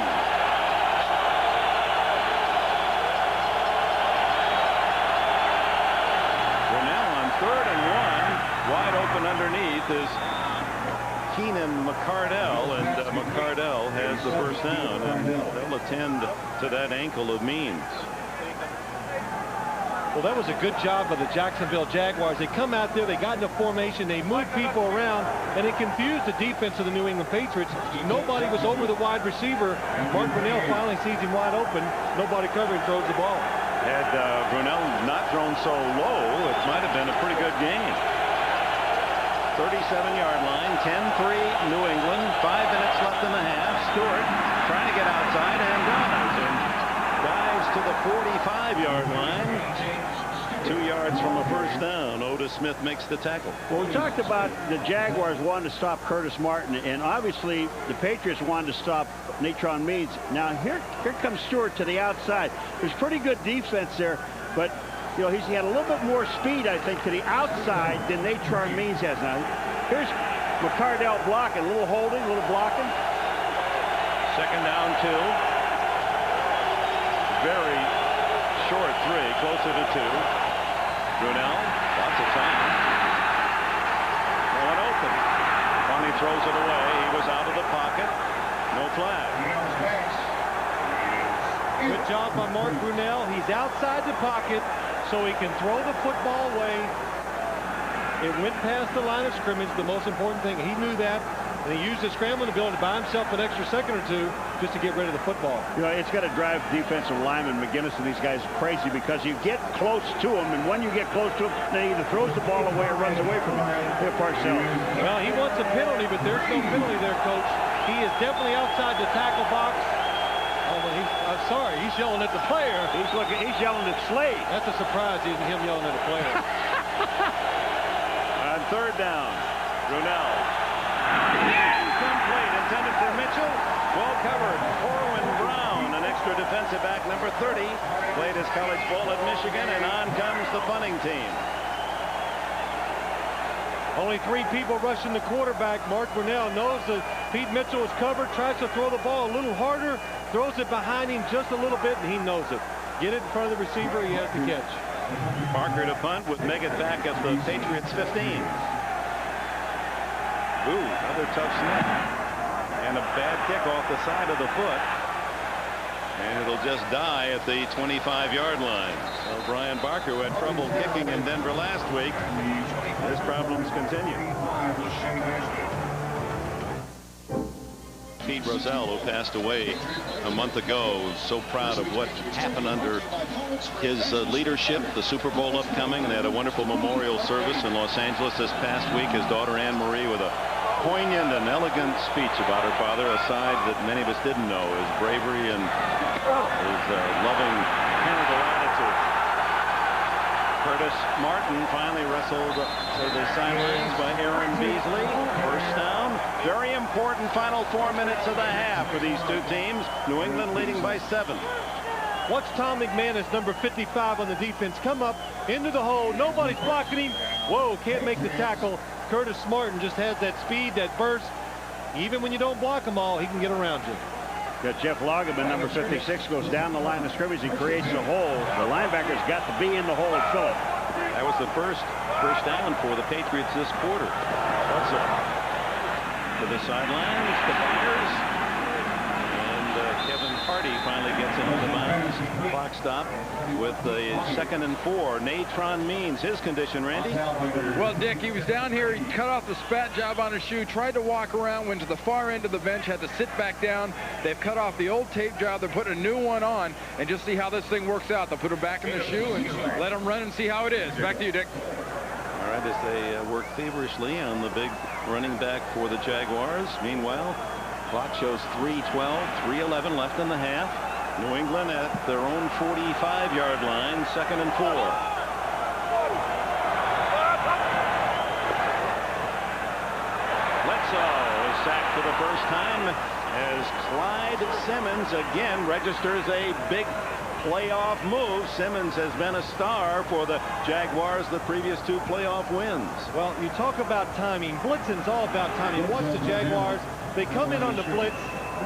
Brunell on 3rd and 1. Wide open underneath is Keenan McCardell, and McCardell has the first down, and they'll attend to that ankle of Means. Well, that was a good job by the Jacksonville Jaguars. They come out there, they got in a formation, they moved people around, and it confused the defense of the New England Patriots. Nobody was over the wide receiver. Mark Brunell finally sees him wide open. Nobody covering, throws the ball. Had Brunell not thrown so low, it might have been a pretty good game. 37-yard line, 10-3 New England, 5 minutes left in the half. Stewart trying to get outside and does, and dives to the 45-yard line. 2 yards from a first down. Otis Smith makes the tackle. Well, we talked about the Jaguars wanting to stop Curtis Martin, and obviously the Patriots wanted to stop Natron Means. Now here comes Stewart to the outside. There's pretty good defense there, but you know, he had a little bit more speed, I think, to the outside than Natron Means has. Now here's McCardell blocking, a little holding, a little blocking. 2nd down 2. Very short 3, closer to 2. Brunell, lots of time. Going open. Finally throws it away. He was out of the pocket. No flag. Good job by Mark Brunell. He's outside the pocket so he can throw the football away. It went past the line of scrimmage, the most important thing. He knew that, and he used the scrambling ability to buy himself an extra second or 2 just to get rid of the football. You know, it's got to drive defensive lineman McGinnis and these guys crazy, because you get close to him, and when you get close to him, they either throws the ball away or runs away from him. Here, Parcells. Well, he wants a penalty, but there's no penalty there, Coach. He is definitely outside the tackle box. Oh, but I'm sorry, he's yelling at the player. He's yelling at Slade. That's a surprise, isn't him yelling at the player. On 3rd down, Brunell. Incomplete, intended for Mitchell. Well covered. Corwin Brown, an extra defensive back, number 30, played his college ball at Michigan, and on comes the punting team. Only 3 people rushing the quarterback. Mark Brunell knows that Pete Mitchell is covered, tries to throw the ball a little harder, throws it behind him just a little bit, and he knows it. Get it in front of the receiver, he has to catch. Parker to punt with Meggett back at the Patriots 15. Ooh, another tough snap. And a bad kick off the side of the foot. And it'll just die at the 25-yard line. So Brian Barker, who had trouble kicking in Denver last week, his problems continue. Pete Rozelle, who passed away a month ago, was so proud of what happened under his leadership. The Super Bowl upcoming. They had a wonderful memorial service in Los Angeles this past week. His daughter Anne Marie with a poignant and elegant speech about her father, a side that many of us didn't know, his bravery and his loving parental attitude. Curtis Martin finally wrestled to the sidelines by Aaron Beasley. First down. Very important final 4 minutes of the half for these two teams. New England leading by 7. Watch Tom McManus, number 55 on the defense, come up into the hole. Nobody's blocking him. Whoa, can't make the tackle. Curtis Martin just has that speed, that burst. Even when you don't block them all, he can get around you. Got Jeff Lageman, number 56, goes down the line of scrimmage. He creates a hole. The linebacker's got to be in the hole and fill it. That was the first down for the Patriots this quarter. Butzer to the sidelines, to Byers, and Kevin Hardy finally gets into the bounds. Clock stop with the 2nd and 4. Natron Means, his condition, Randy? Well, Dick, he was down here. He cut off the spat job on his shoe, tried to walk around, went to the far end of the bench, had to sit back down. They've cut off the old tape job. They're putting a new one on, and just see how this thing works out. They'll put it back in the shoe and let him run and see how it is. Back to you, Dick. All right, as they work feverishly on the big running back for the Jaguars. Meanwhile, clock shows 3:12, 3:11 left in the half. New England at their own 45-yard line, 2nd and 4. Bledsoe is sacked for the first time as Clyde Simmons again registers a big playoff move. Simmons has been a star for the Jaguars the previous 2 playoff wins. Well, you talk about timing. Blitzing's all about timing. Watch the Jaguars. They come in on the blitz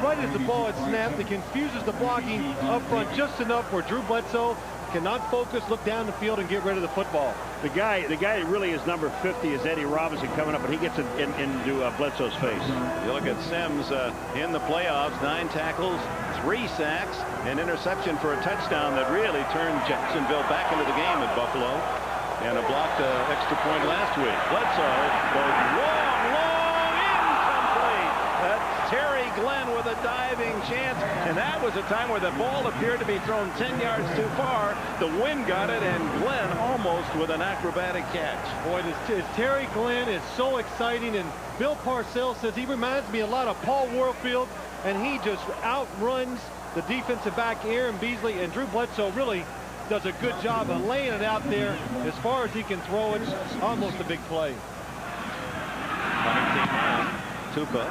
right as the ball is snapped. It confuses the blocking up front just enough where Drew Bledsoe cannot focus, look down the field, and get rid of the football. The guy that really is number 50 is Eddie Robinson coming up, and he gets into Bledsoe's face. You look at Sims in the playoffs, 9 tackles, 3 sacks, an interception for a touchdown that really turned Jacksonville back into the game at Buffalo, and a blocked extra point last week. Bledsoe goes long, incomplete. That's Terry Glenn with a diving chance, and that was a time where the ball appeared to be thrown 10 yards too far. The wind got it, and Glenn almost with an acrobatic catch. Boy, this Terry Glenn is so exciting, and Bill Parcells says he reminds me a lot of Paul Warfield, and he just outruns the defensive back Aaron Beasley, and Drew Bledsoe really does a good job of laying it out there as far as he can throw it. Almost a big play. Tupa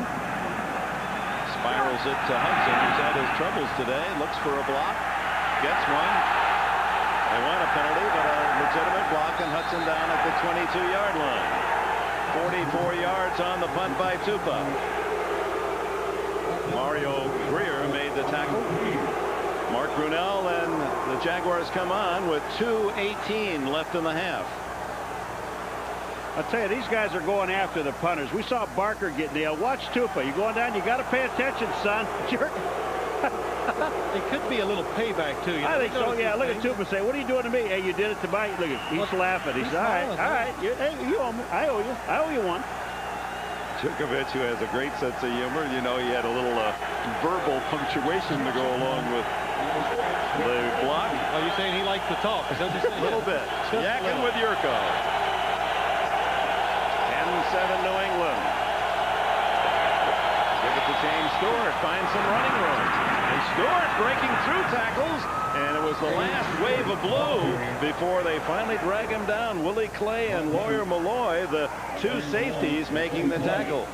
spirals it to Hudson, who's had his troubles today. Looks for a block, gets one. They want a penalty, but a legitimate block, and Hudson down at the 22-yard line. 44 yards on the punt by Tupa. Mario Greer made the tackle. Mark Brunell, and the Jaguars come on with 2:18 left in the half. I'll tell you, these guys are going after the punters. We saw Barker get nailed. Watch Tupa. You're going down. You got to pay attention, son. Jerk. It could be a little payback, too. I think so, yeah. Look at Tupa say, what are you doing to me? Hey, you did it to my... Look, he's laughing. He's all right. All right. Hey, you owe me. I owe you. I owe you one. Djokovic, who has a great sense of humor. You know, he had a little verbal punctuation to go along with the block. Are you saying he likes to talk? Is that what you're saying? A little bit. Yakking with Yurko. 10-7 New England. Give it to James Stewart. Find some running room. And Stewart breaking through tackles. And it was the last wave of blue before they finally drag him down. Willie Clay and Lawyer Malloy, the 2 safeties, making the tackle.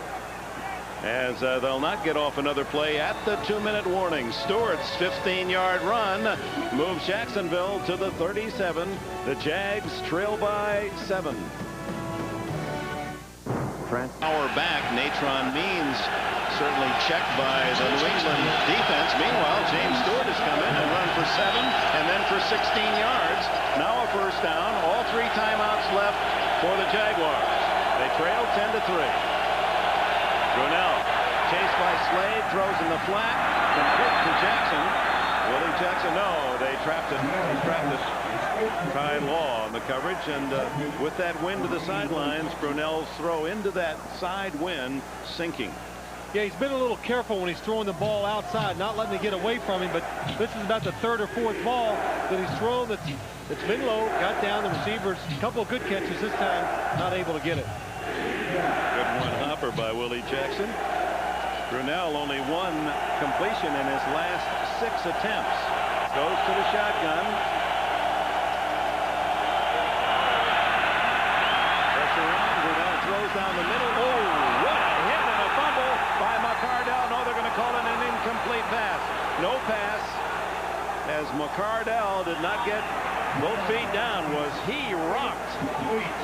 As they'll not get off another play at the 2-minute warning. Stewart's 15-yard run moves Jacksonville to the 37. The Jags trail by 7. Hour back, Natron Means certainly checked by the New England defense. Meanwhile, James Stewart has come in and run for 7 and then for 16 yards. Now a first down. All 3 timeouts left for the Jaguars. They trail 10-3. Brunell chased by Slade, throws in the flat, complete to Jackson. Willie Jackson, no, they trapped it. He trapped it. Ty Law on the coverage, and with that wind to the sidelines, Brunell's throw into that side wind sinking. Yeah, he's been a little careful when he's throwing the ball outside, not letting it get away from him, but this is about the 3rd or 4th ball that he's thrown that's been low, got down the receivers. A couple of good catches this time, not able to get it. Good one-hopper by Willie Jackson. Brunell only 1 completion in his last 6 attempts. Goes to the shotgun. Pressure on. Brunell throws down the middle. Oh, what a hit and a fumble by McCardell. No, they're going to call it an incomplete pass. No pass, as McCardell did not get both feet down. Was he rocked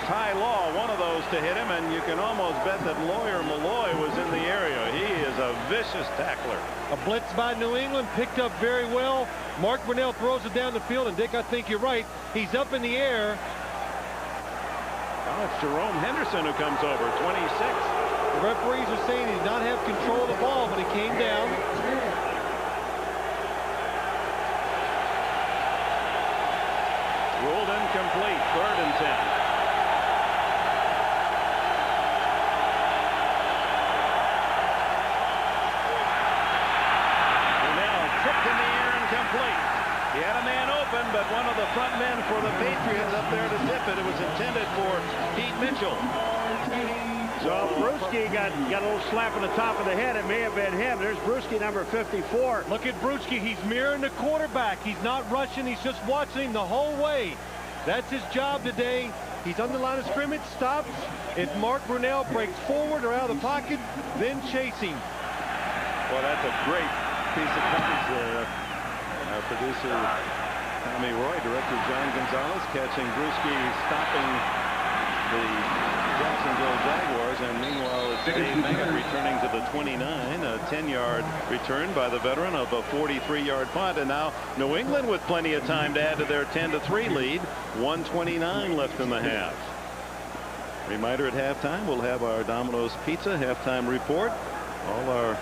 Ty Law, one of those to hit him, and you can almost bet that Lawyer Malloy was in the area. He is a vicious tackler. A blitz by New England, picked up very well. Mark Brunell throws it down the field, and Dick, I think you're right. He's up in the air. Oh, it's Jerome Henderson who comes over, 26. The referees are saying he did not have control of the ball when he came down. Ruled incomplete. 3rd and 10. Brunell tipped in the air and complete. He had a man open, but one of the front men for the Patriots up there to tip it. It was intended for Pete Mitchell. So Brewski got a little slap on the top of the head. It may have been him. There's Brewski, number 54. Look at Brewski. He's mirroring the quarterback. He's not rushing. He's just watching him the whole way. That's his job today. He's on the line of scrimmage, stops. If Mark Brunell breaks forward or out of the pocket, then chasing. Well, that's a great piece of coverage there. Our producer, Tommy Roy, director John Gonzalez, catching Brewski, stopping the Jacksonville Jaguars, and meanwhile it's Dave Meggett returning to the 29, a 10-yard return by the veteran of a 43-yard punt, and now New England with plenty of time to add to their 10-3 lead. 1:29 left in the half. Reminder at halftime, we'll have our Domino's Pizza halftime report. All our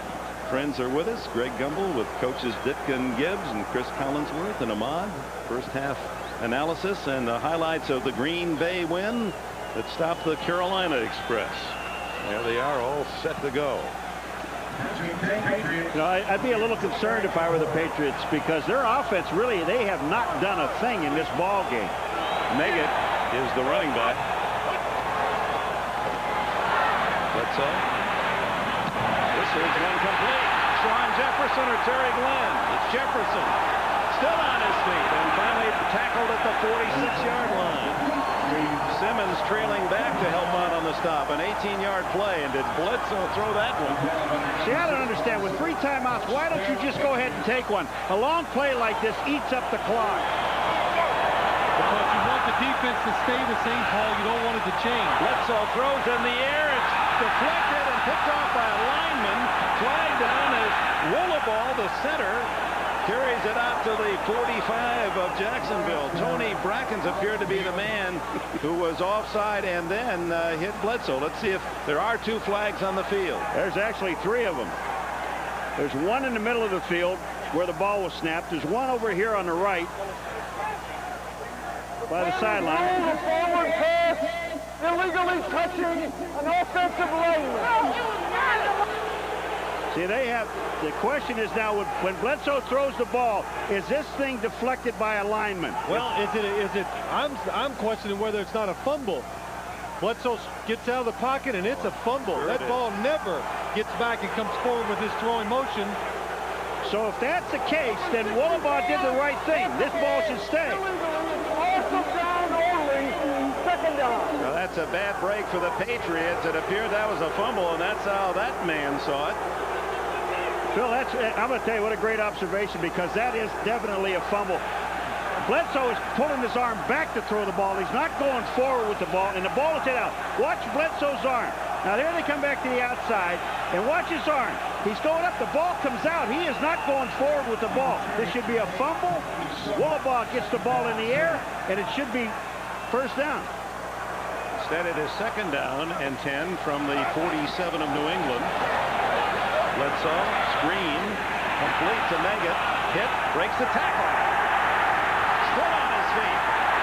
friends are with us. Greg Gumbel with coaches Ditka and Gibbs and Chris Collinsworth and Ahmad. First half analysis and the highlights of the Green Bay win that stopped the Carolina Express. There they are, all set to go. You know, I'd be a little concerned if I were the Patriots, because their offense really, they have not done a thing in this ball game. Meggett is the running back. Bledsoe. This is incomplete. Sean Jefferson or Terry Glenn. It's Jefferson. Still on his feet and finally tackled at the 46-yard line. Simmons trailing back to help out on the stop. An 18-yard play, and did Bledsoe throw that one? See, I don't understand. With 3 timeouts, why don't you just go ahead and take one? A long play like this eats up the clock. Because you want the defense to stay the same, Paul. You don't want it to change. Bledsoe throws in the air. It's deflected and picked off by a lineman. Flag down as Wollaball, the center, carries it out to the 45 of Jacksonville. Tony Brackens appeared to be the man who was offside and then hit Bledsoe. Let's see if there are 2 flags on the field. There's actually 3 of them. There's one in the middle of the field where the ball was snapped. There's one over here on the right by the sideline. A forward pass, illegally touching an offensive lineman. See, they have, the question is now, when Bledsoe throws the ball, is this thing deflected by a lineman? Well, I'm questioning whether it's not a fumble. Bledsoe gets out of the pocket and it's a fumble. Sure, that ball never gets back and comes forward with his throwing motion. So if that's the case, then Wollaball did the right thing. This ball should stay. Well, that's a bad break for the Patriots. It appeared that was a fumble, and that's how that man saw it. Phil, I'm going to tell you what a great observation, because that is definitely a fumble. Bledsoe is pulling his arm back to throw the ball. He's not going forward with the ball, and the ball is hit out. Watch Bledsoe's arm. Now, there they come back to the outside, and watch his arm. He's going up. The ball comes out. He is not going forward with the ball. This should be a fumble. Wollaball gets the ball in the air, and it should be first down. Instead, it is 2nd down and 10 from the 47 of New England. Bledsoe, screen, complete to Meggett. Hit, breaks the tackle. Still on his feet.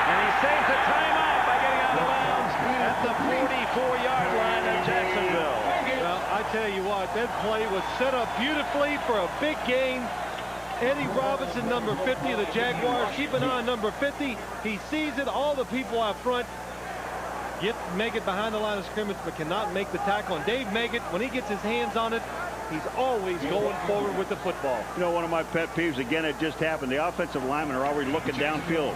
And he saves a timeout by getting out of bounds at the 44-yard line of Jacksonville. Well, I tell you what, that play was set up beautifully for a big game. Eddie Robinson, number 50 of the Jaguars, keep an eye on number 50. He sees it, all the people out front. Get Meggett behind the line of scrimmage, but cannot make the tackle. And Dave Meggett, when he gets his hands on it, he's always going forward with the football. You know, one of my pet peeves, again, it just happened. The offensive linemen are already looking downfield.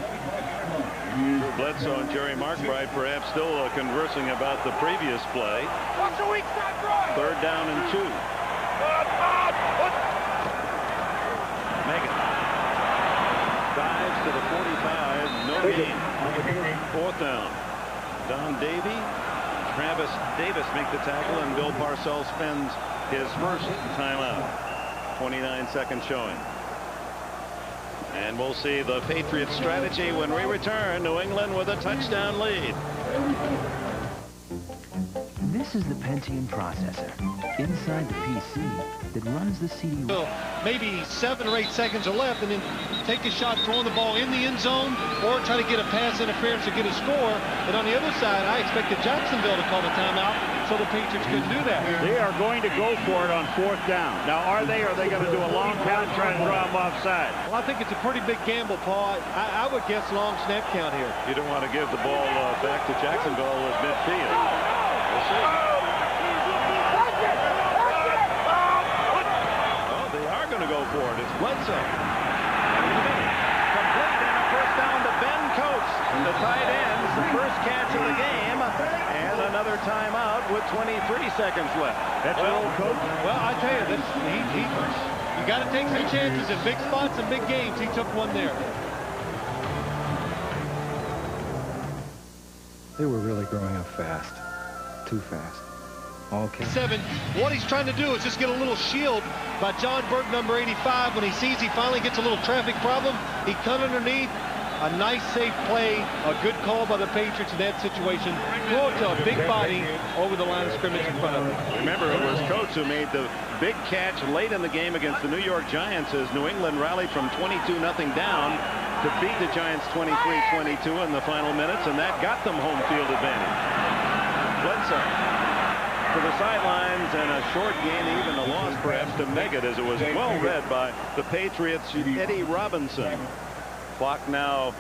Bledsoe and Jerry Markbride perhaps still conversing about the previous play. 3rd down and 2. Meggett dives to the 45. No gain. 4th down. Don Davey, Travis Davis make the tackle, and Bill Parcells spends his first timeout. 29 seconds showing. And we'll see the Patriots strategy when we return. New England with a touchdown lead. This is the Pentium processor inside the PC that runs the CD. So maybe 7 or 8 seconds are left, and then take a shot throwing the ball in the end zone or try to get a pass interference to get a score. And on the other side, I expected Jacksonville to call the timeout so the Patriots couldn't do that. They are going to go for it on 4th down. Now, are they going to do a long count and try to draw them offside? Well, I think it's a pretty big gamble, Paul. I would guess long snap count here. You don't want to give the ball back to Jacksonville at midfield. We'll see. Oh, they are going to go for it. It's Bledsoe. Complete and a first down to Ben Coates. The tight ends, the first catch of the game, and another timeout with 23 seconds left. That's an old coach. Well, I tell you, you got to take some chances in big spots and big games. He took one there. They were really growing up fast. Too fast. Okay. 7. What he's trying to do is just get a little shield by John Burke, number 85. When he sees he finally gets a little traffic problem, he cut underneath. A nice, safe play. A good call by the Patriots in that situation. Throw it to a big body over the line of scrimmage in front of him. Remember, it was Coates who made the big catch late in the game against the New York Giants as New England rallied from 22-0 down to beat the Giants 23-22 in the final minutes, and that got them home field advantage. Bledsoe to the sidelines, and a short gain, even a loss perhaps to Meggett, as it was well read by the Patriots' Eddie Robinson. Clock now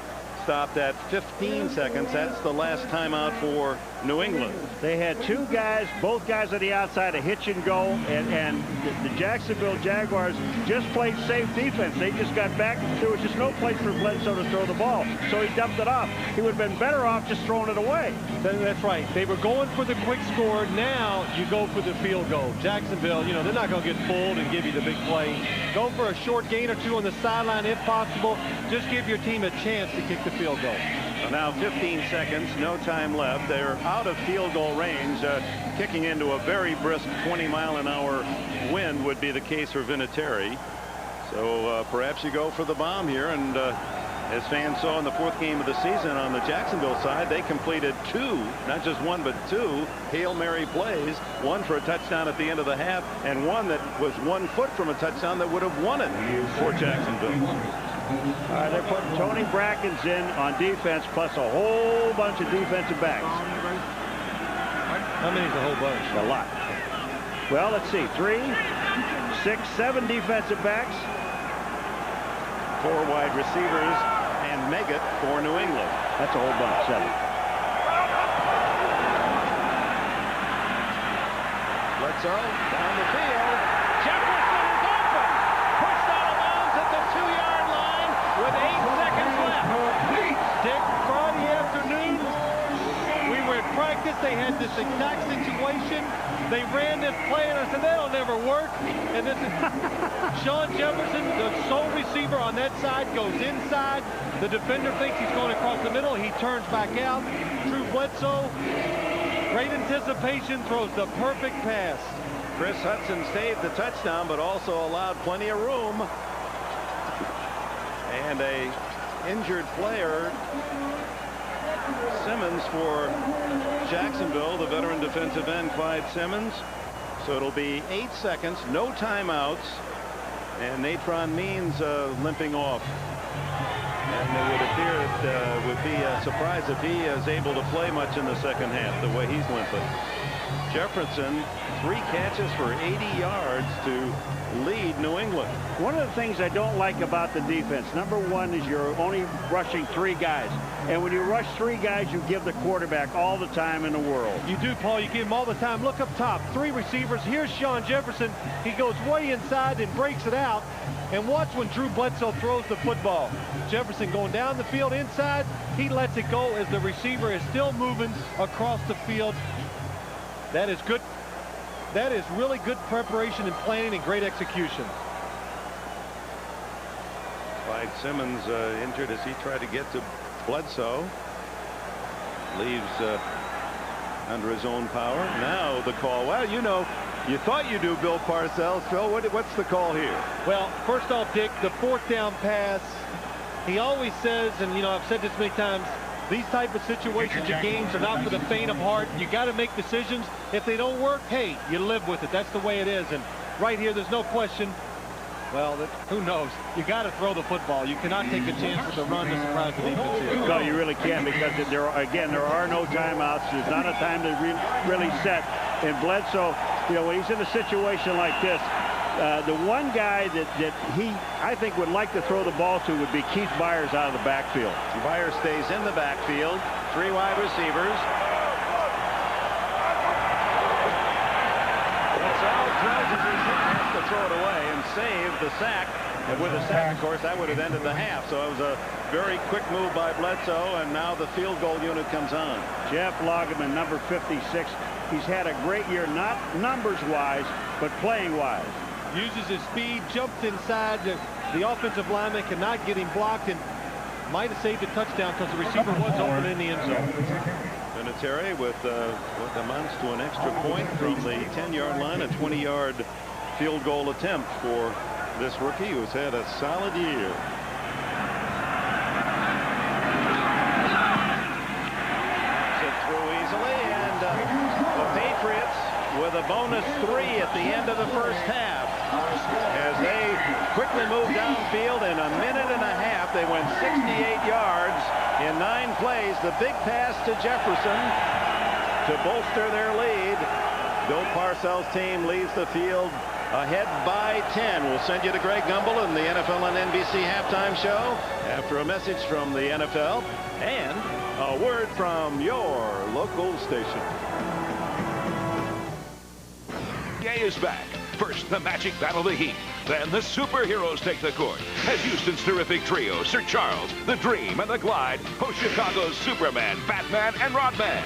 stopped at 15 seconds. That's the last timeout for New England. They had 2 guys, both guys on the outside, a hitch and go, and the Jacksonville Jaguars just played safe defense. They just got back. There was just no place for Bledsoe to throw the ball, so he dumped it off. He would have been better off just throwing it away. That's right. They were going for the quick score. Now you go for the field goal. Jacksonville, you know, they're not going to get fooled and give you the big play. Go for a short gain or 2 on the sideline if possible. Just give your team a chance to kick the field goal. Now 15 seconds, no time left. They're out of field goal range. Kicking into a very brisk 20-mile-an-hour wind would be the case for Vinatieri. So perhaps you go for the bomb here. And as fans saw in the 4th game of the season on the Jacksonville side, they completed 2, not just 1, but 2 Hail Mary plays. 1 for a touchdown at the end of the half, and 1 that was 1 foot from a touchdown that would have won it for Jacksonville. All right, they're putting Tony Brackens in on defense, plus a whole bunch of defensive backs. How many is a whole bunch? A lot. Well, let's see. 3, 6, 7 defensive backs. 4 wide receivers and Meggett for New England. That's a whole bunch. 7. Bledsoe down the field. Jefferson is open. Pushed out of bounds at the 2-yard line with 8 seconds left. Dick, Friday afternoon, we were at practice. They had this exact situation. They ran this play, and I said, that'll never work. And this is Sean Jefferson, the sole receiver on that side, goes inside. The defender thinks he's going across the middle. He turns back out. Drew Bledsoe, great anticipation, throws the perfect pass. Chris Hudson saved the touchdown, but also allowed plenty of room. And a injured player, Simmons for Jacksonville, the veteran defensive end, Clyde Simmons. So it'll be 8 seconds, no timeouts, and Natron Means limping off. And it would appear it would be a surprise if he is able to play much in the second half, the way he's limping. Jefferson, 3 catches for 80 yards to lead New England. One of the things I don't like about the defense, number 1, is you're only rushing 3 guys. And when you rush 3 guys, you give the quarterback all the time in the world. You do, Paul. You give him all the time. Look up top. 3 receivers. Here's Sean Jefferson. He goes way inside and breaks it out. And watch when Drew Bledsoe throws the football. Jefferson going down the field inside. He lets it go as the receiver is still moving across the field. That is good. That is really good preparation and planning and great execution. Clyde Simmons injured as he tried to get to Bledsoe. Leaves under his own power. Now the call. Well, you know, you thought you do, Bill Parcells. Phil, what's the call here? Well, first off, Dick, the 4th down pass. He always says, and you know, I've said this many times, These type of situations and games are not for the faint of heart. You got to make decisions. If they don't work, hey, you live with it. That's the way it is. And right here, there's no question. Well, who knows? You got to throw the football. You cannot take a chance with the run to surprise the defense here. No, you really can't, because there are no timeouts. There's not a time to really set. And Bledsoe, you know, when he's in a situation like this, the one guy that I think would like to throw the ball to would be Keith Byers out of the backfield. Byers stays in the backfield. 3 wide receivers. To throw it away and save the sack. And with a sack, of course, that would have ended the half. So it was a very quick move by Bledsoe, and now the field goal unit comes on. Jeff Lageman, number 56. He's had a great year, not numbers-wise, but playing-wise. Uses his speed, jumps inside. The offensive lineman cannot get him blocked, and might have saved a touchdown because the receiver was open in the end zone. Vinatieri with what amounts to an extra point from the 10-yard line, a 20-yard field goal attempt for this rookie who's had a solid year. Sent through easily, and the Patriots with a bonus 3 at the end of the first half. As they quickly moved downfield, in a minute and a half, they went 68 yards in 9 plays. The big pass to Jefferson to bolster their lead. Bill Parcells' team leaves the field ahead by 10. We'll send you to Greg Gumbel in the NFL on NBC halftime show after a message from the NFL and a word from your local station. NBA is back. First, the Magic battle the Heat. Then the superheroes take the court as Houston's terrific trio, Sir Charles, the Dream, and the Glide, host Chicago's Superman, Batman, and Rodman.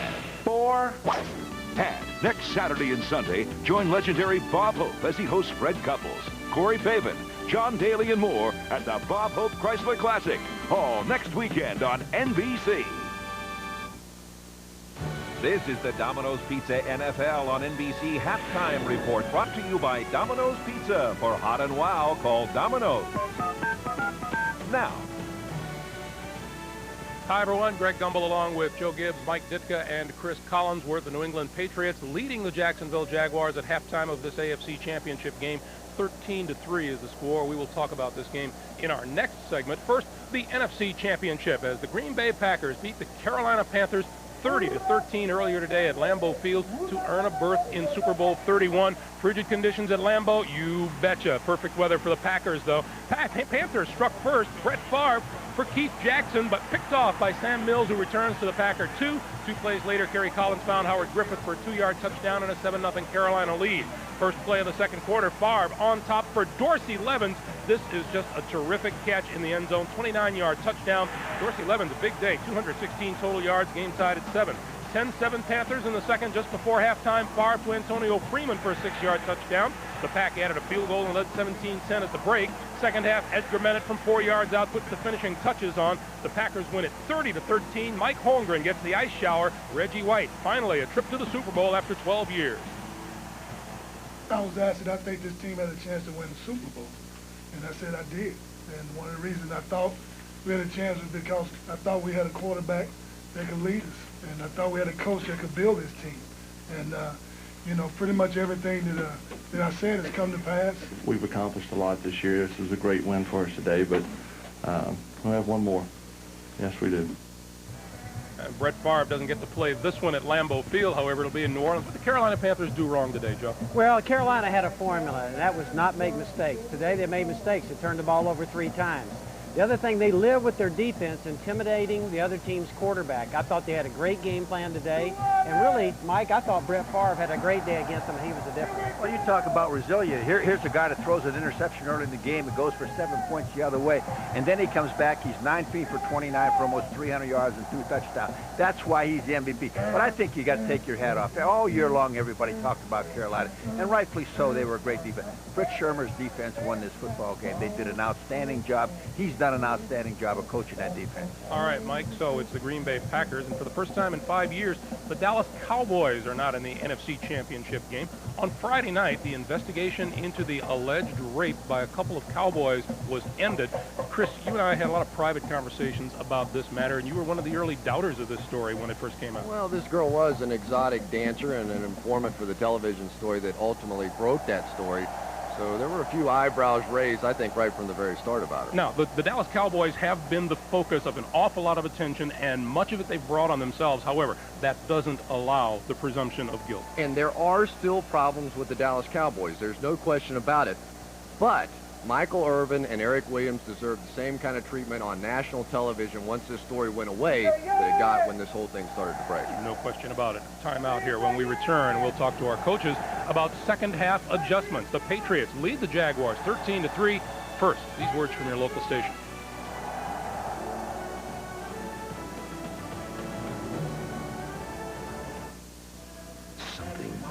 4. And next Saturday and Sunday, join legendary Bob Hope as he hosts Fred Couples, Corey Pavin, John Daly, and more at the Bob Hope Chrysler Classic, all next weekend on NBC. This is the Domino's Pizza NFL on NBC Halftime Report, brought to you by Domino's Pizza. For hot and wow, call Domino's. Now. Hi, everyone. Greg Gumbel along with Joe Gibbs, Mike Ditka, and Chris Collinsworth. The New England Patriots leading the Jacksonville Jaguars at halftime of this AFC Championship game. 13-3 is the score. We will talk about this game in our next segment. First, the NFC Championship, as the Green Bay Packers beat the Carolina Panthers 30-13 earlier today at Lambeau Field to earn a berth in Super Bowl 31. Frigid conditions at Lambeau, you betcha. Perfect weather for the Packers, though. Panthers struck first. Brett Favre for Keith Jackson, but picked off by Sam Mills, who returns to the Packer 2. 2 plays later, Kerry Collins found Howard Griffith for a 2-yard touchdown and a 7-0 Carolina lead. First play of the second quarter, Favre on top for Dorsey Levens. This is just a terrific catch in the end zone, 29-yard touchdown. Dorsey Levens, a big day, 216 total yards, game tied at 7. 10-7 Panthers in the second. Just before halftime, Favre to Antonio Freeman for a 6-yard touchdown. The Pack added a field goal and led 17-10 at the break. Second half, Edgar Bennett from 4 yards out puts the finishing touches on. The Packers win it 30-13. Mike Holmgren gets the ice shower. Reggie White, finally a trip to the Super Bowl after 12 years. I was asked if I think this team had a chance to win the Super Bowl, and I said I did. And one of the reasons I thought we had a chance was because I thought we had a quarterback that could lead us, and I thought we had a coach that could build this team. And you know, pretty much everything that I said has come to pass. We've accomplished a lot this year. This was a great win for us today, but we'll have one more. Yes, we do. Brett Favre doesn't get to play this one at Lambeau Field. However, it'll be in New Orleans. What did the Carolina Panthers do wrong today, Joe? Well, Carolina had a formula, and that was not make mistakes. Today they made mistakes. They turned the ball over 3 times. The other thing, they live with their defense, intimidating the other team's quarterback. I thought they had a great game plan today. And really, Mike, I thought Brett Favre had a great day against them, and he was the difference. Well, you talk about resilient. Here's a guy that throws an interception early in the game and goes for 7 points the other way. And then he comes back. He's 9 feet for 29 for almost 300 yards and 2 touchdowns. That's why he's the MVP. But I think you got to take your hat off. All year long, everybody talked about Carolina, and rightfully so. They were a great defense. Fritz Shermer's defense won this football game. They did an outstanding job. He's done an outstanding job of coaching that defense. All right, Mike, so it's the Green Bay Packers, and for the first time in 5 years, the Dallas Cowboys are not in the NFC Championship game. On Friday night, the investigation into the alleged rape by a couple of Cowboys was ended. Chris, you and I had a lot of private conversations about this matter, and you were one of the early doubters of this story when it first came out. Well, this girl was an exotic dancer and an informant for the television story that ultimately broke that story. So there were a few eyebrows raised, I think, right from the very start about it. Now, the Dallas Cowboys have been the focus of an awful lot of attention, and much of it they've brought on themselves. However, that doesn't allow the presumption of guilt. And there are still problems with the Dallas Cowboys. There's no question about it. But Michael Irvin and Eric Williams deserve the same kind of treatment on national television once this story went away that it got when this whole thing started to break. No question about it. Time out here. When we return, we'll talk to our coaches about second-half adjustments. The Patriots lead the Jaguars 13-3. First, these words from your local station.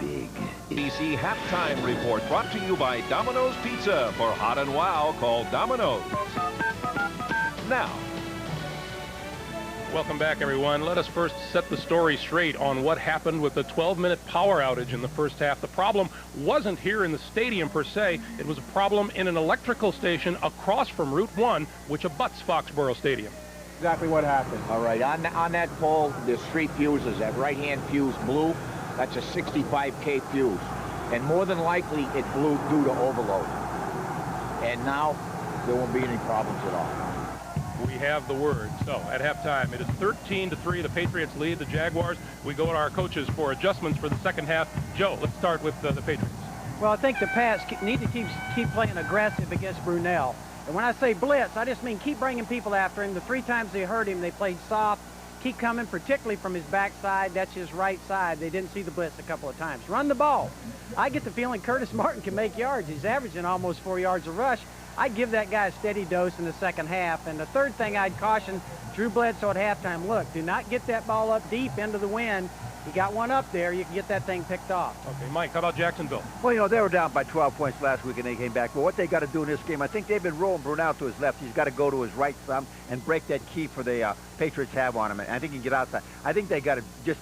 Big. ABC Halftime Report brought to you by Domino's Pizza. For hot and wow, call Domino's. Now. Welcome back, everyone. Let us first set the story straight on what happened with the 12-minute power outage in the first half. The problem wasn't here in the stadium per se. It was a problem in an electrical station across from Route 1, which abuts Foxborough Stadium. Exactly what happened. All right, on that pole, there's 3 fuses. That right-hand fuse blew. That's a 65K fuse. And more than likely, it blew due to overload. And now, there won't be any problems at all. We have the word. So, at halftime, it is 13-3. The Patriots lead the Jaguars. We go to our coaches for adjustments for the second half. Joe, let's start with the Patriots. Well, I think the Pats need to keep playing aggressive against Brunell. And when I say blitz, I just mean keep bringing people after him. The 3 times they hurt him, they played soft. Keep coming, particularly from his backside. That's his right side. They didn't see the blitz a couple of times. Run the ball. I get the feeling Curtis Martin can make yards. He's averaging almost 4 yards a rush. I'd give that guy a steady dose in the second half. And the third thing I'd caution Drew Bledsoe at halftime, look, do not get that ball up deep into the wind. You got one up there, you can get that thing picked off. Okay, Mike, how about Jacksonville? Well, you know, they were down by 12 points last week and they came back. But what they got to do in this game, I think they've been rolling Brunel to his left. He's got to go to his right thumb and break that key for the Patriots have on him. And I think he can get outside. I think they got to just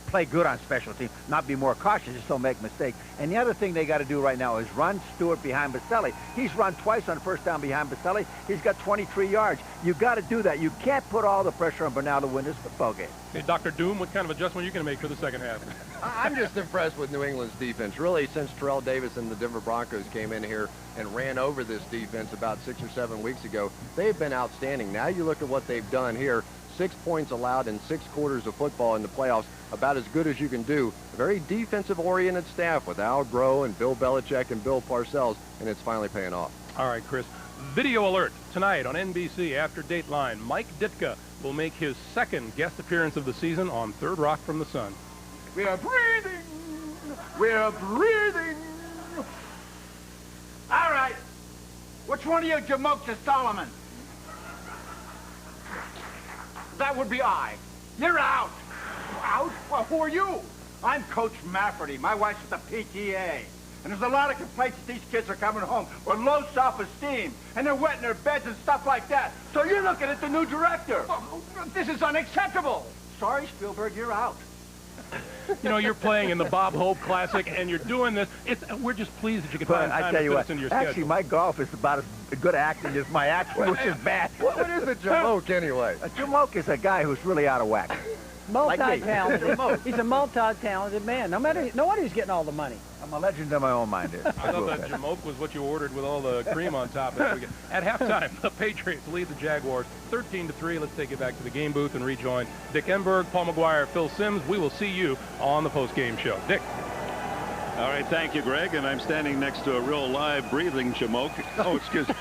play good on special teams, not be more cautious, just don't make mistakes. And the other thing they got to do right now is run Stewart behind Baselli. He's run twice on first down behind Baselli. He's got 23 yards. You got to do that. You can't put all the pressure on Brunel to win this football game. Okay, Dr. Doom, what kind of adjustment are you going to make for the second half? I'm just impressed with New England's defense. Really, since Terrell Davis and the Denver Broncos came in here and ran over this defense about 6 or 7 weeks ago, they've been outstanding. Now you look at what they've done here. 6 points allowed in 6 quarters of football in the playoffs, about as good as you can do. A very defensive-oriented staff with Al Groh and Bill Belichick and Bill Parcells, and it's finally paying off. All right, Chris. Video alert tonight on NBC after Dateline. Mike Ditka will make his second guest appearance of the season on Third Rock from the Sun. We are breathing. We are breathing. All right. Which one of you jamoked to Solomon? That would be I. You're out. Out? Well, who are you? I'm Coach Mafferty. My wife's with the PTA. And there's a lot of complaints that these kids are coming home with low self-esteem. And they're wetting their beds and stuff like that. So you're looking at the new director. This is unacceptable. Sorry, Spielberg, you're out. You know, you're playing in the Bob Hope Classic, and you're doing this. We're just pleased that you could find time to fit this into your schedule. Actually, my golf is about as good acting as my acting, which is bad. What is a jamoke, anyway? A jamoke is a guy who's really out of whack. Multi-talented. He's a multi-talented man. No wonder he's getting all the money. I'm a legend in my own mind. I thought that jamoke was what you ordered with all the cream on top. At halftime, the Patriots lead the Jaguars 13-3. Let's take it back to the game booth and rejoin Dick Enberg, Paul McGuire, Phil Simms. We will see you on the post-game show. Dick. All right, thank you, Greg. And I'm standing next to a real live breathing jamoke. Oh, excuse me.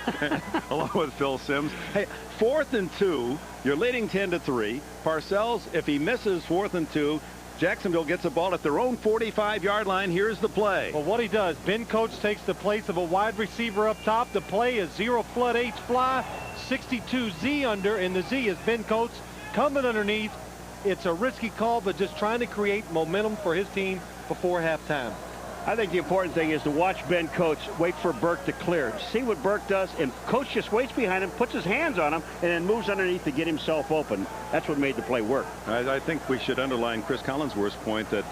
Along with Phil Simms. Hey, 4th and 2. You're leading 10-3. Parcells, if he misses 4th and 2, Jacksonville gets the ball at their own 45-yard line. Here's the play. Well, what he does, Ben Coates takes the place of a wide receiver up top. The play is 0 flood H fly, 62 Z under, and the Z is Ben Coates coming underneath. It's a risky call, but just trying to create momentum for his team before halftime. I think the important thing is to watch Ben coach, wait for Burke to clear. See what Burke does, and coach just waits behind him, puts his hands on him, and then moves underneath to get himself open. That's what made the play work. I think we should underline Chris Collinsworth's point that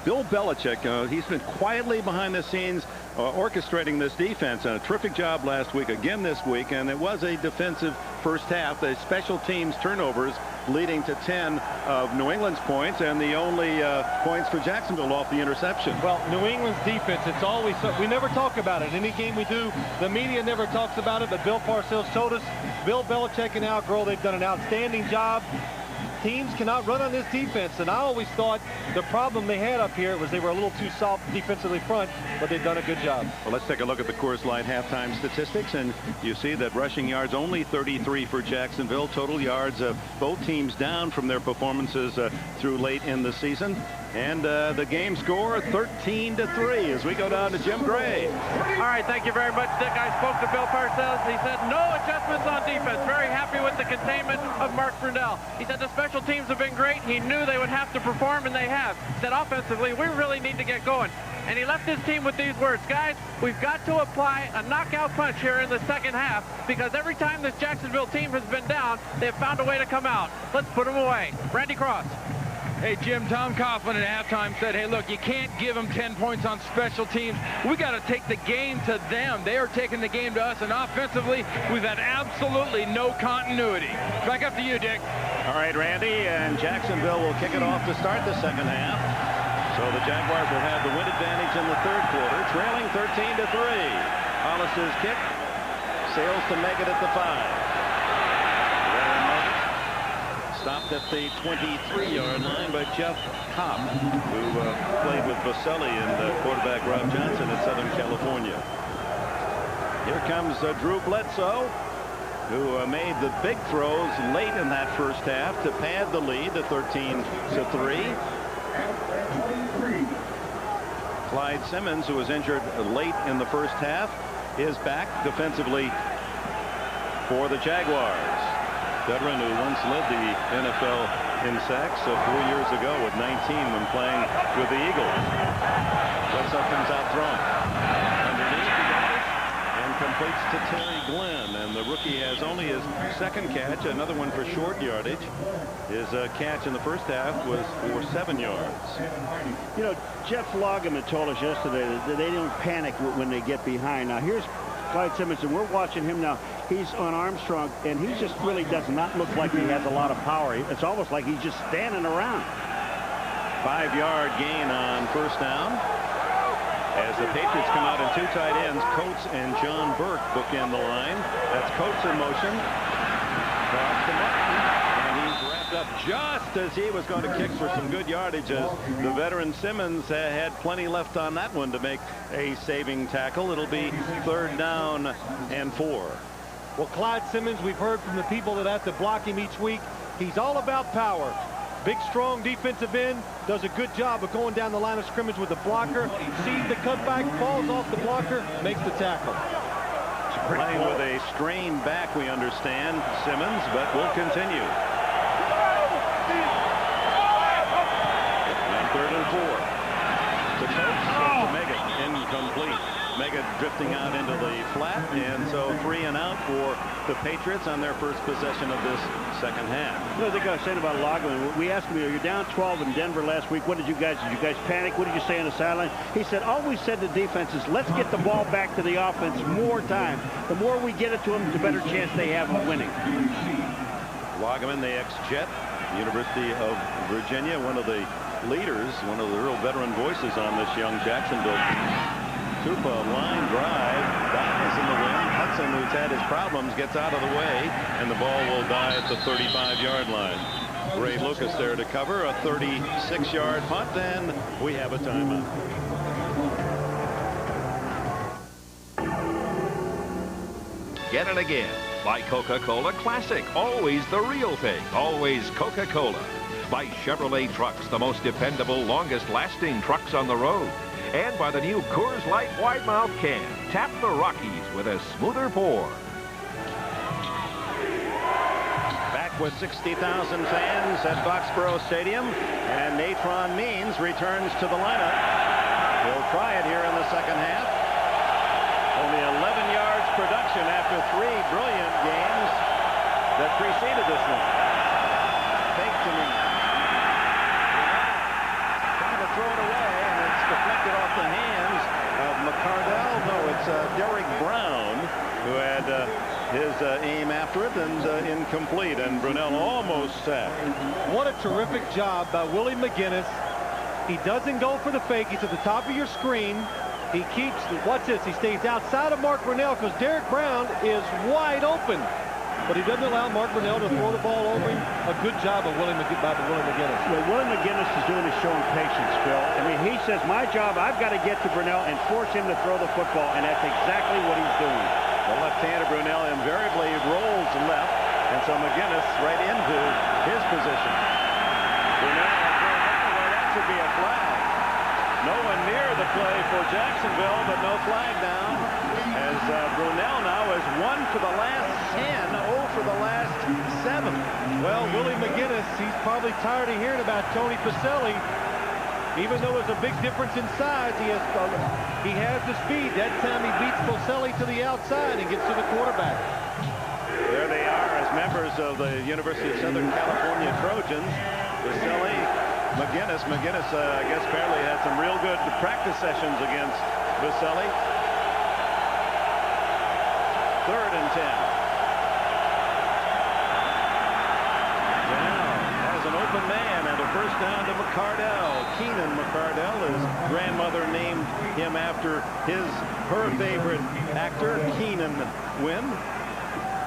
Bill Belichick, he's been quietly behind the scenes orchestrating this defense. And a terrific job last week, again this week, and it was a defensive first half. The special teams turnovers leading to 10 of New England's points, and the only points for Jacksonville off the interception. Well, New England's defense, it's always, we never talk about it. Any game we do, the media never talks about it, but Bill Parcells told us, Bill Belichick and Al Grohl, they've done an outstanding job. Teams cannot run on this defense, and I always thought the problem they had up here was they were a little too soft defensively front, but they've done a good job. Well, let's take a look at the Coors Light halftime statistics, and you see that rushing yards only 33 for Jacksonville. Total yards, both teams down from their performances through late in the season. And the game score 13-3 as we go down to Jim Gray. All right, thank you very much, Dick. I spoke to Bill Parcells. He said no adjustments on defense. Very happy with the containment of Mark Brunell. He said the special teams have been great. He knew they would have to perform, and they have. He said offensively, we really need to get going. And he left his team with these words: guys, we've got to apply a knockout punch here in the second half, because every time this Jacksonville team has been down, they've found a way to come out. Let's put them away. Randy Cross. Hey, Jim, Tom Coughlin at halftime said, hey, look, you can't give them 10 points on special teams. We got to take the game to them. They are taking the game to us, and offensively, we've had absolutely no continuity. Back up to you, Dick. All right, Randy, and Jacksonville will kick it off to start the second half. So the Jaguars will have the win advantage in the third quarter, trailing 13-3. Hollis's kick sails to make it at the 5. Stopped at the 23-yard line by Jeff Cobb, who played with Vaselli and quarterback Rob Johnson in Southern California. Here comes Drew Bledsoe, who made the big throws late in that first half to pad the lead to 13-3. Clyde Simmons, who was injured late in the first half, is back defensively for the Jaguars. Veteran who once led the NFL in sacks 4 years ago with 19 when playing with the Eagles. Bledsoe comes out throwing. Underneath, he got it and completes to Terry Glenn. And the rookie has only his second catch, another one for short yardage. His catch in the first half was for 7 yards. You know, Jeff Loggeman told us yesterday that they don't panic when they get behind. Now, here's Clyde Simmons, and we're watching him now. He's on Armstrong, and he just really does not look like he has a lot of power. It's almost like he's just standing around. 5-yard gain on first down. As the Patriots come out in 2 tight ends, Coates and John Burke bookend the line. That's Coates in motion. Cross to Martin, and he's wrapped up just as he was going to kick for some good yardage, as the veteran Simmons had plenty left on that one to make a saving tackle. It'll be 3rd down and 4. Well, Clyde Simmons, we've heard from the people that have to block him each week, he's all about power. Big, strong defensive end, does a good job of going down the line of scrimmage with the blocker, sees the cutback, falls off the blocker, makes the tackle. Playing with a strained back, we understand, Simmons, but will continue. And 3rd and 4. The Coates to make it incomplete. Mega drifting out into the flat, and so 3 and out for the Patriots on their first possession of this second half. You know, I think I was saying about Loggeman, we asked him, you're down 12 in Denver last week. What did you guys panic? What did you say on the sideline? He said, all we said to defense is, let's get the ball back to the offense more time. The more we get it to them, the better chance they have of winning. Loggeman, the ex-Jet, University of Virginia, one of the leaders, one of the real veteran voices on this young Jacksonville team. Tupa, line drive, dies in the wind. Hudson, who's had his problems, gets out of the way, and the ball will die at the 35-yard line. Ray Lucas there to cover a 36-yard punt, and we have a timeout. Get it again. By Coca-Cola Classic. Always the real thing. Always Coca-Cola. By Chevrolet Trucks, the most dependable, longest-lasting trucks on the road. And by the new Coors Light Wide Mouth can. Tap the Rockies with a smoother pour. Back with 60,000 fans at Foxborough Stadium, and Natron Means returns to the lineup. He'll try it here in the second half. Only 11 yards production after 3 brilliant games that preceded this one. Faked him and trying to throw it away, and it's deflected off the hands of McCardell. No, it's Derek Brown who had his aim after it, and incomplete, and Brunell almost sacked. What a terrific job by Willie McGinnis. He doesn't go for the fake. He's at the top of your screen. He keeps, watch this, he stays outside of Mark Brunell because Derek Brown is wide open. But he doesn't allow Mark Brunell to throw the ball over him. A good job of Willie McGinnis. Well, Willie McGinnis is doing is showing patience, Phil. I mean, he says, my job, I've got to get to Brunell and force him to throw the football, and that's exactly what he's doing. The left-handed Brunell invariably rolls left, and so McGinnis right into his position. Brunell, that should be a flag. No one near the play for Jacksonville, but no flag down. As Brunell now is 1 for the last 10, 0 for the last 7. Well, Willie McGinnis, he's probably tired of hearing about Tony Pacelli. Even though there's a big difference in size, he has the speed. That time he beats Pacelli to the outside and gets to the quarterback. There they are as members of the University of Southern California Trojans. Pacelli, McGinnis. McGinnis, I guess, apparently had some real good practice sessions against Pacelli. 3rd and 10. Now has an open man and a first down to McCardell. Keenan McCardell, his grandmother named him after her favorite actor, Keenan Wynn.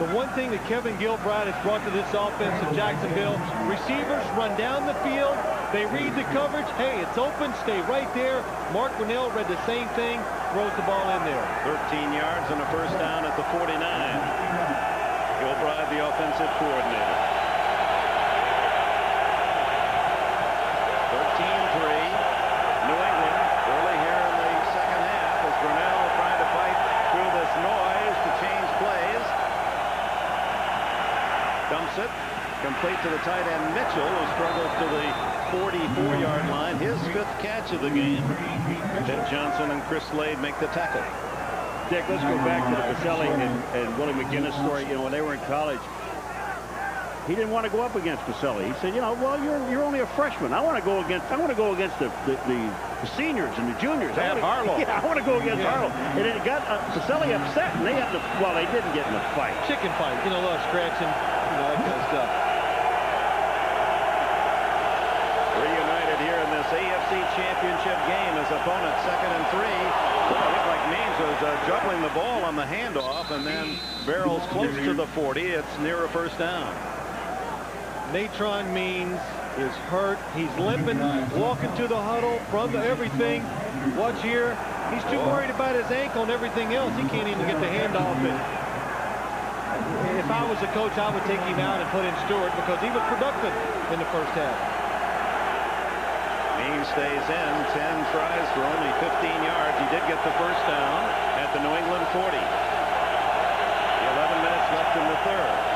The one thing that Kevin Gilbride has brought to this offense of Jacksonville, receivers run down the field, they read the coverage, hey, it's open, stay right there. Mark Brunell read the same thing, throws the ball in there. 13 yards and a first down at the 49. Gilbride, the offensive coordinator. 13-3, New England, early here in the second half as Brunell trying to fight through this noise to change plays. Dumps it, complete to the tight end Mitchell, who struggles to the 44-yard line. His 5th catch of the game. Ted Johnson and Chris Slade make the tackle. Dick, let's go back to the Pacelli and Willie McGinnis story. You know, when they were in college, he didn't want to go up against Pacelli. He said, you know, well, you're only a freshman. I want to go against the seniors and the juniors. Harlow. Yeah, I want to go against Harlow. And it got Pacelli upset, and they had to. Well, they didn't get in a fight. Chicken fight, you know, a lot of scratching, you know, that kind of stuff. Reunited here in this AFC Championship game as opponents 2nd and 3. Well, it looked like Means was juggling the ball on the handoff, and then barrels close to the 40. It's near a first down. Natron Means is hurt. He's limping, walking to the huddle from everything. Watch here. He's too worried about his ankle and everything else. He can't even get the handoff in. If I was a coach, I would take him out and put in Stewart because he was productive in the first half. Means stays in. 10 tries for only 15 yards. He did get the first down at the New England 40. 11 minutes left in the 3rd.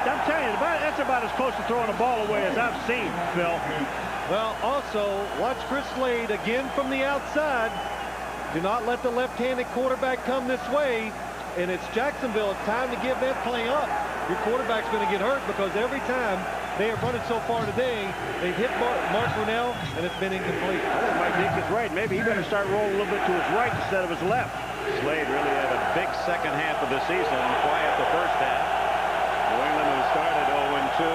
I'm telling you, that's about as close to throwing a ball away as I've seen, Phil. Well, also, watch Chris Slade again from the outside. Do not let the left-handed quarterback come this way. And it's Jacksonville. It's time to give that play up. Your quarterback's going to get hurt because every time they have run it so far today, they've hit Mark Brunell, and it's been incomplete. I think Mike Dick is right. Maybe he better start rolling a little bit to his right instead of his left. Slade really had a big second half of the season. Quiet the first half. New England, who started 0-2.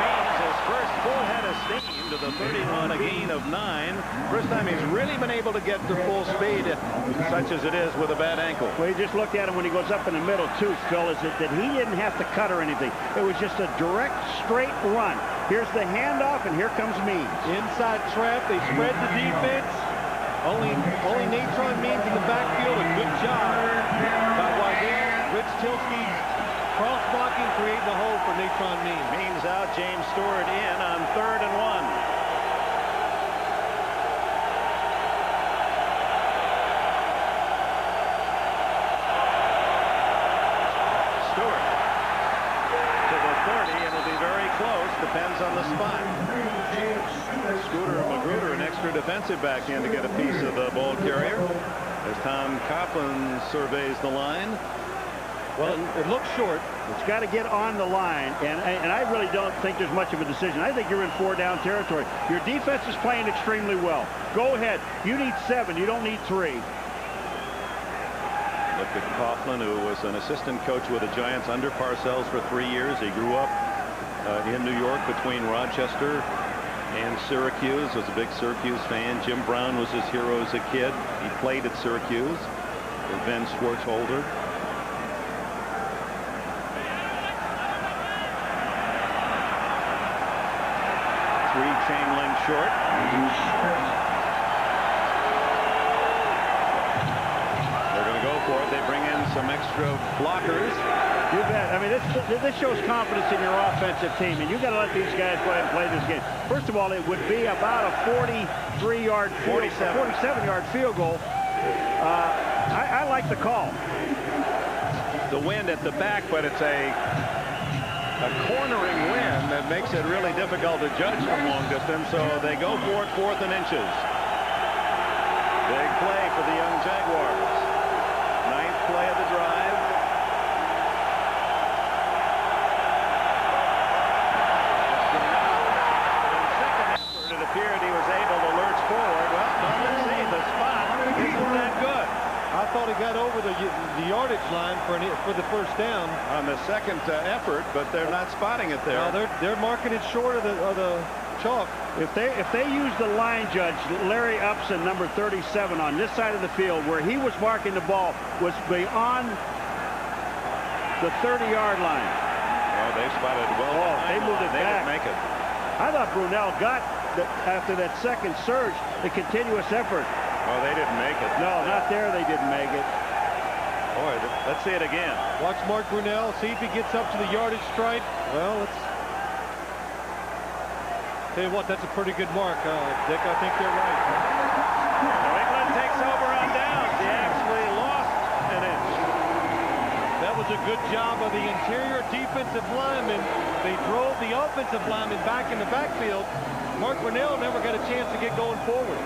Means his first full head of steam to the 31, a gain of 9. First time he's really been able to get to full speed, such as it is with a bad ankle. Well, you just looked at him when he goes up in the middle, too, Phil, is that he didn't have to cut or anything. It was just a direct, straight run. Here's the handoff, and here comes Means. Inside trap, they spread the defense. Only Natron Means in the backfield. A good job by Waddell. Rich Tilsky cross blocking, creating a hole for Natron Means. Means out, James Stewart in on 3rd and 1. defensive back in to get a piece of the ball carrier as Tom Coughlin surveys the line. Well, it looks short. It's got to get on the line, and I really don't think there's much of a decision. I think you're in 4-down territory. Your defense is playing extremely well. Go ahead. You need 7. You don't need 3. Look at Coughlin, who was an assistant coach with the Giants under Parcells for 3 years. He grew up in New York between Rochester and Syracuse. Was a big Syracuse fan. Jim Brown was his hero as a kid. He played at Syracuse with Ben Schwartzholder. Chain link short. They're going to go for it. They bring in some extra blockers. You bet. I mean, this shows confidence in your offensive team, and you got to let these guys go ahead and play this game. First of all, it would be about a 47-yard field goal. I like the call. The wind at the back, but it's a cornering wind that makes it really difficult to judge from long distance, so they go for it 4th and inches. Big play for the young Jaguars. 9th play of the drive. It appeared he was able to lurch forward. Well, let's see. The spot isn't that good. I thought he got over the yardage line for the first down on the second effort, but they're not spotting it there. No, they're marking it short of the chalk. If they use the line judge, Larry Upson, number 37, on this side of the field, where he was marking the ball, was beyond the 30-yard line. Oh, they spotted it well. Oh, they moved it back. Didn't make it. I thought Brunell got after that second surge, the continuous effort. Oh, they didn't make it. No, not there. They didn't make it. Boy, let's see it again. Watch Mark Brunell. See if he gets up to the yardage stripe. Well, let's tell you what. That's a pretty good mark, Dick. I think they're right. New England takes over on downs. He actually lost an inch. That was a good job of the interior defensive lineman. They drove the offensive lineman back in the backfield. Mark Brunell never got a chance to get going forward.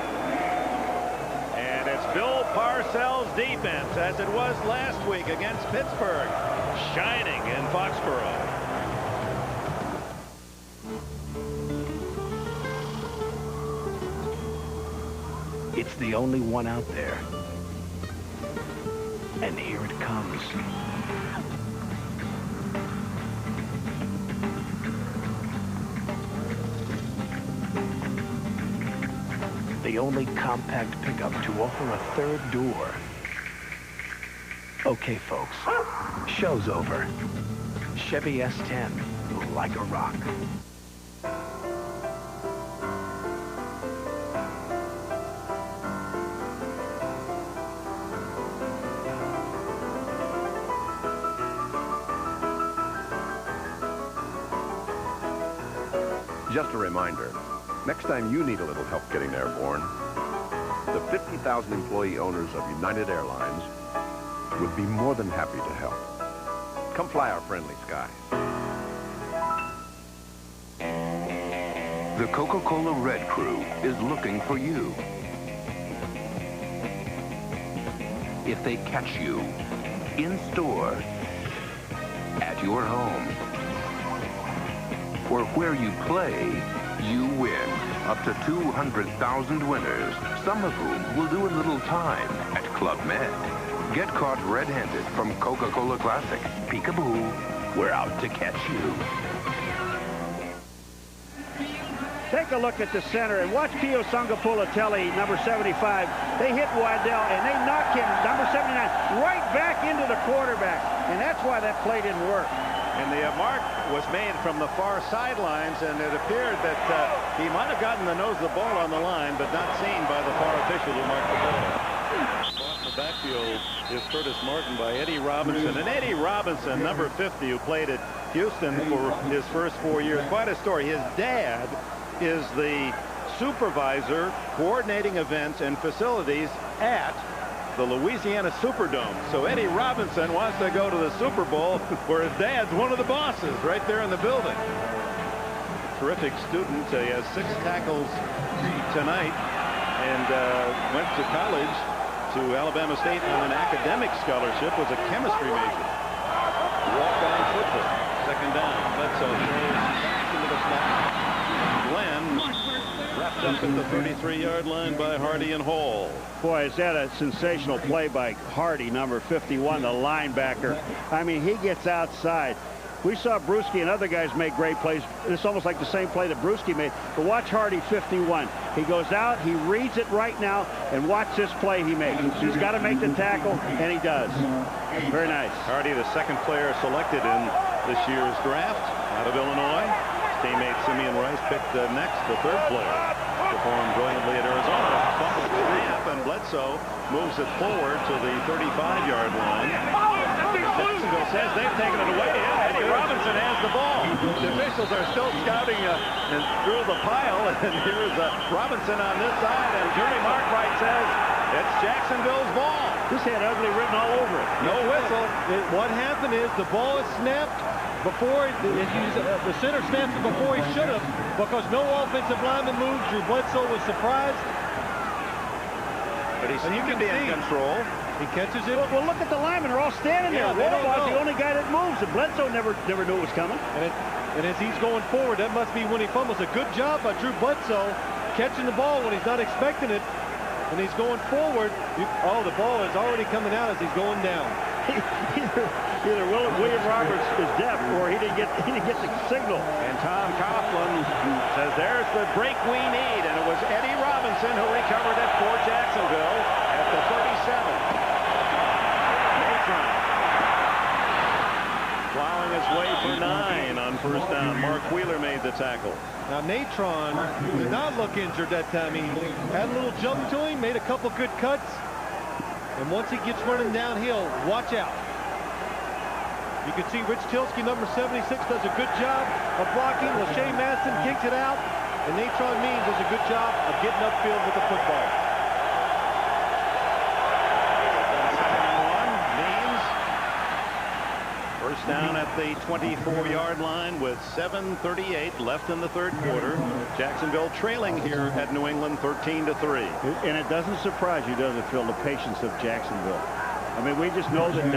And it's Bill Parcells' defense, as it was last week against Pittsburgh, shining in Foxborough. It's the only one out there. And here it comes. The only compact pickup to offer a third door. Okay, folks, show's over. Chevy S10, like a rock. Just a reminder, next time you need a little help getting airborne, the 50,000 employee owners of United Airlines would be more than happy to help. Come fly our friendly skies. The Coca-Cola Red Crew is looking for you. If they catch you in store, at your home, or where you play, you win. Up to 200,000 winners, some of whom will do a little time at Club Med. Get caught red-handed from Coca-Cola Classic. Peekaboo, we're out to catch you. Take a look at the center and watch Pio Sangapulatelli, number 75. They hit Waddell and they knock him, number 79, right back into the quarterback. And that's why that play didn't work. And the mark was made from the far sidelines, and it appeared that he might have gotten the nose of the ball on the line, but not seen by the far official who marked the ball. Off the backfield is Curtis Martin by Eddie Robinson. And Eddie Robinson, number 50, who played at Houston for his first 4 years. Quite a story. His dad is the supervisor coordinating events and facilities at the Louisiana Superdome. So Eddie Robinson wants to go to the Super Bowl where his dad's one of the bosses right there in the building. Terrific student. He has 6 tackles tonight and went to college to Alabama State on an academic scholarship, was a chemistry major. Walk-on football. Second down. Bledsoe throws back into the slot. Glenn wrapped up at the 33-yard line by Hardy and Hall. Boy, is that a sensational play by Hardy, number 51, the linebacker. I mean, he gets outside. We saw Brewski and other guys make great plays. It's almost like the same play that Brewski made. But watch Hardy, 51. He goes out, he reads it right now, and watch this play he makes. He's got to make the tackle, and he does. Very nice. Hardy, the second player selected in this year's draft out of Illinois. His teammate Simeon Rice picked next, the third player. Performed brilliantly at Arizona. Fumbled the snap, and Bledsoe moves it forward to the 35-yard line. Jacksonville says they've taken it away. Eddie Robinson has the ball. The officials are still scouting and through the pile. And here's Robinson on this side. And Judy Markwright says it's Jacksonville's ball. This had ugly written all over it. No whistle. What happened is the ball is snapped before the center snapped it before he should have, because no offensive lineman moved. Drew Bledsoe was surprised. But he seemed to be in control. He catches it. Well, look at the linemen. They're all standing there. Wardlaw's the only guy that moves. And Bledsoe never knew it was coming. And as he's going forward, that must be when he fumbles. A good job by Drew Bledsoe catching the ball when he's not expecting it. And he's going forward. The ball is already coming out as he's going down. Either William Roberts is deaf or he didn't get the signal. And Tom Coughlin says there's the break we need. And it was Eddie Robinson who recovered it for Jacksonville at the 37. Natron plowing his way for 9 on first down. Mark Wheeler made the tackle. Now Natron did not look injured that time. He had a little jump to him, made a couple good cuts. And once he gets running downhill, watch out. You can see Rich Tilsky, number 76, does a good job of blocking. Lachey Masson kicks it out. And Natron Means does a good job of getting upfield with the football. First down at the 24-yard line with 7:38 left in the third quarter. Jacksonville trailing here at New England 13-3. And it doesn't surprise you, does it, Phil, the patience of Jacksonville. I mean, we just know that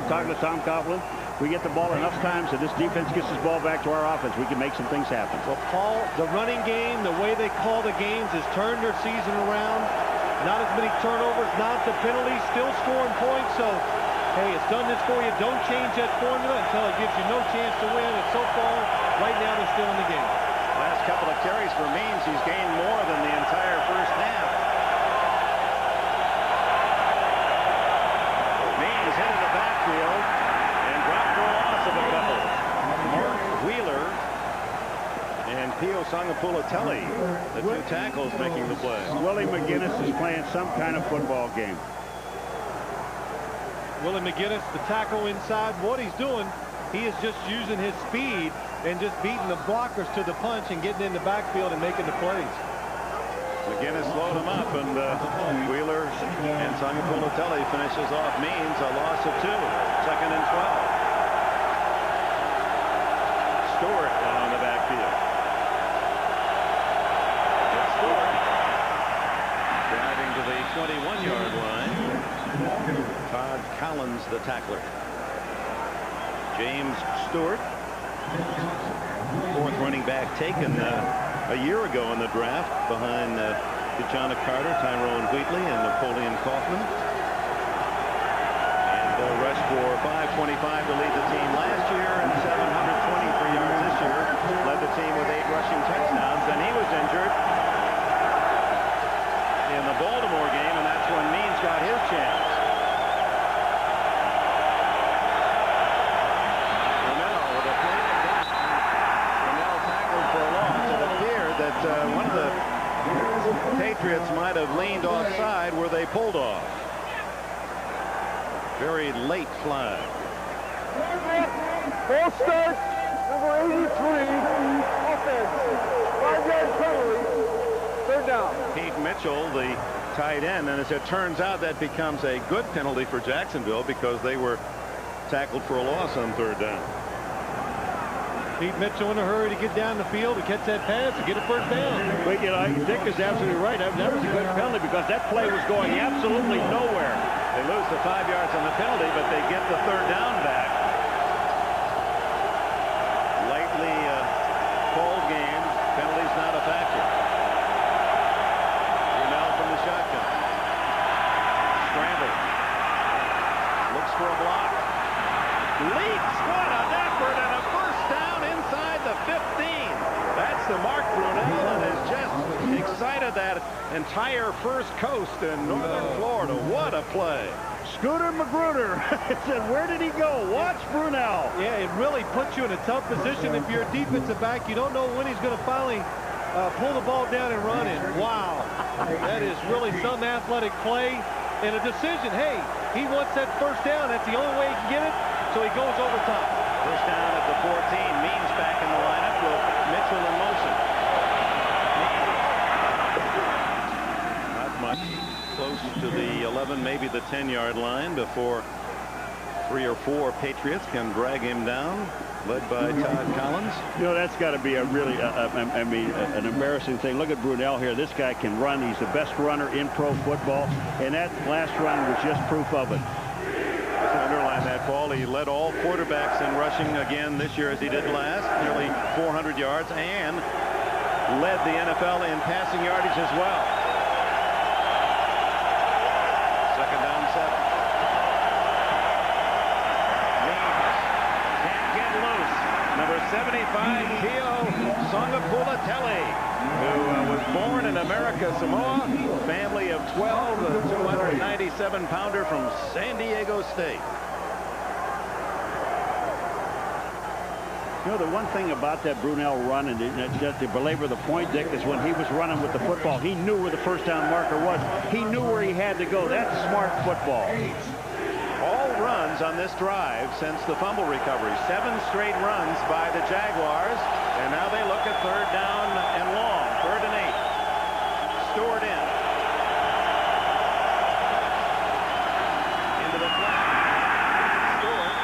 talking to Tom Coughlin, we get the ball enough times that this defense gets this ball back to our offense. We can make some things happen. Well, Paul, the running game, the way they call the games has turned their season around. Not as many turnovers, not the penalties, still scoring points. So, hey, it's done this for you. Don't change that formula until it gives you no chance to win. And so far, right now, they're still in the game. Last couple of carries for Means, he's gained more than the entire first half. Means hit in the backfield and dropped for a loss of a couple. Mark Wheeler and Pio Sangapulatelli, the two tackles making the play. Willie McGinnis is playing some kind of football game. Willie McGinnis, the tackle inside. What he's doing, he is just using his speed and just beating the blockers to the punch and getting in the backfield and making the plays. McGinnis slowed him up, and Wheeler and Sangapulatelli finishes off Means, a loss of 2. Second and 12. Stewart on the backfield. It's Stewart driving to the 21-yard line. Todd Collins, the tackler. James Stewart, fourth running back taken a year ago in the draft behind DeJohn Carter, Tyrone Wheatley, and Napoleon Kaufman. And rushed for 525 to lead the team last year and 723 yards this year. Led the team with 8 rushing touchdowns. Then he was injured in the Baltimore game, and that's when Means got his chance. One of the Patriots might have leaned offside where they pulled off. Very late flag. Ball start, number 83, offense. 5-yard penalty, third down. Pete Mitchell, the tight end, and as it turns out, that becomes a good penalty for Jacksonville because they were tackled for a loss on third down. Pete Mitchell in a hurry to get down the field, to catch that pass, and get a first down. But, you know, Dick is absolutely right. That was a good penalty because that play was going absolutely nowhere. They lose the 5 yards on the penalty, but they get the third down back. Lightly called game. Penalty's not a factor. Brunel from the shotgun. Scramble. Looks for a block. Leaps. What an effort and a first down inside the 15. That's the Mark Brunel, and has just excited that entire first coast in northern Florida. What a play. Scooter Magruder said, where did he go? Watch Brunel. Yeah, it really puts you in a tough position if you're a defensive back. You don't know when he's going to finally pull the ball down and run it. Wow. That is really some athletic play and a decision. Hey, he wants that first down. That's the only way he can get it, so he goes over top. First down at the 14. Means back in the lineup with Mitchell in motion. Not much. Close to the 11, maybe the 10-yard line before 3 or 4 Patriots can drag him down, led by Todd Collins. You know, that's got to be a really, an embarrassing thing. Look at Brunel here. This guy can run. He's the best runner in pro football, and that last run was just proof of it. Just underline that, Paul. He led all quarterbacks in rushing again this year as he did last, nearly 400 yards, and led the NFL in passing yardage as well. Second down, 7. Can't get loose. Number 75, Keo Songapulatelli, who was born in America, Samoa. Family of 12, a 297-pounder from San Diego State. You know, the one thing about that Brunel run, and just to belabor the point, Dick, is when he was running with the football, he knew where the first down marker was. He knew where he had to go. That's smart football. All runs on this drive since the fumble recovery. 7 straight runs by the Jaguars, and now they look at third down and long. 3rd and 8. Stewart in. Into the flat. Stewart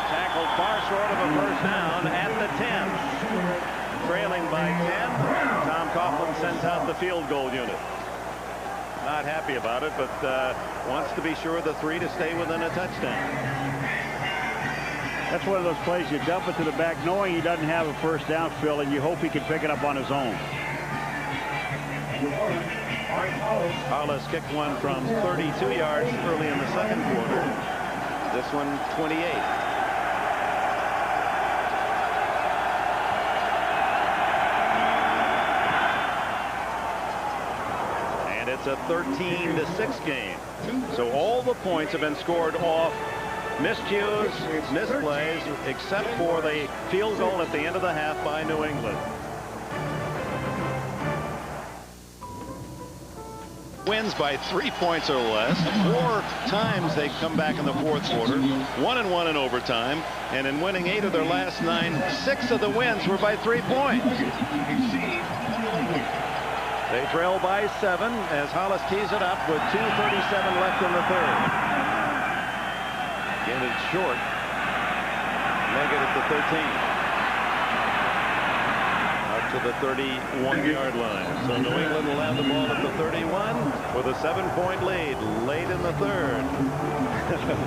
tackled far short of a first down at the 10. Trailing by 10. Tom Coughlin sends out the field goal unit. Not happy about it, but wants to be sure the 3 to stay within a touchdown. That's one of those plays you dump it to the back knowing he doesn't have a first down, Phil, and you hope he can pick it up on his own. Hollis kicked one from 32 yards early in the second quarter. This one 28. And it's a 13-6 game. So all the points have been scored off miscues, misplays, except for the field goal at the end of the half by New England. Wins by 3 points or less. 4 times they've come back in the fourth quarter. 1-1 in overtime. And in winning 8 of their last 9, 6 of the wins were by 3 points. They trail by 7 as Hollis tees it up with 2:37 left in the third. Again, it's short. Make it at the 13. To the 31-yard line. So New England will have the ball at the 31 with a 7-point lead late in the third.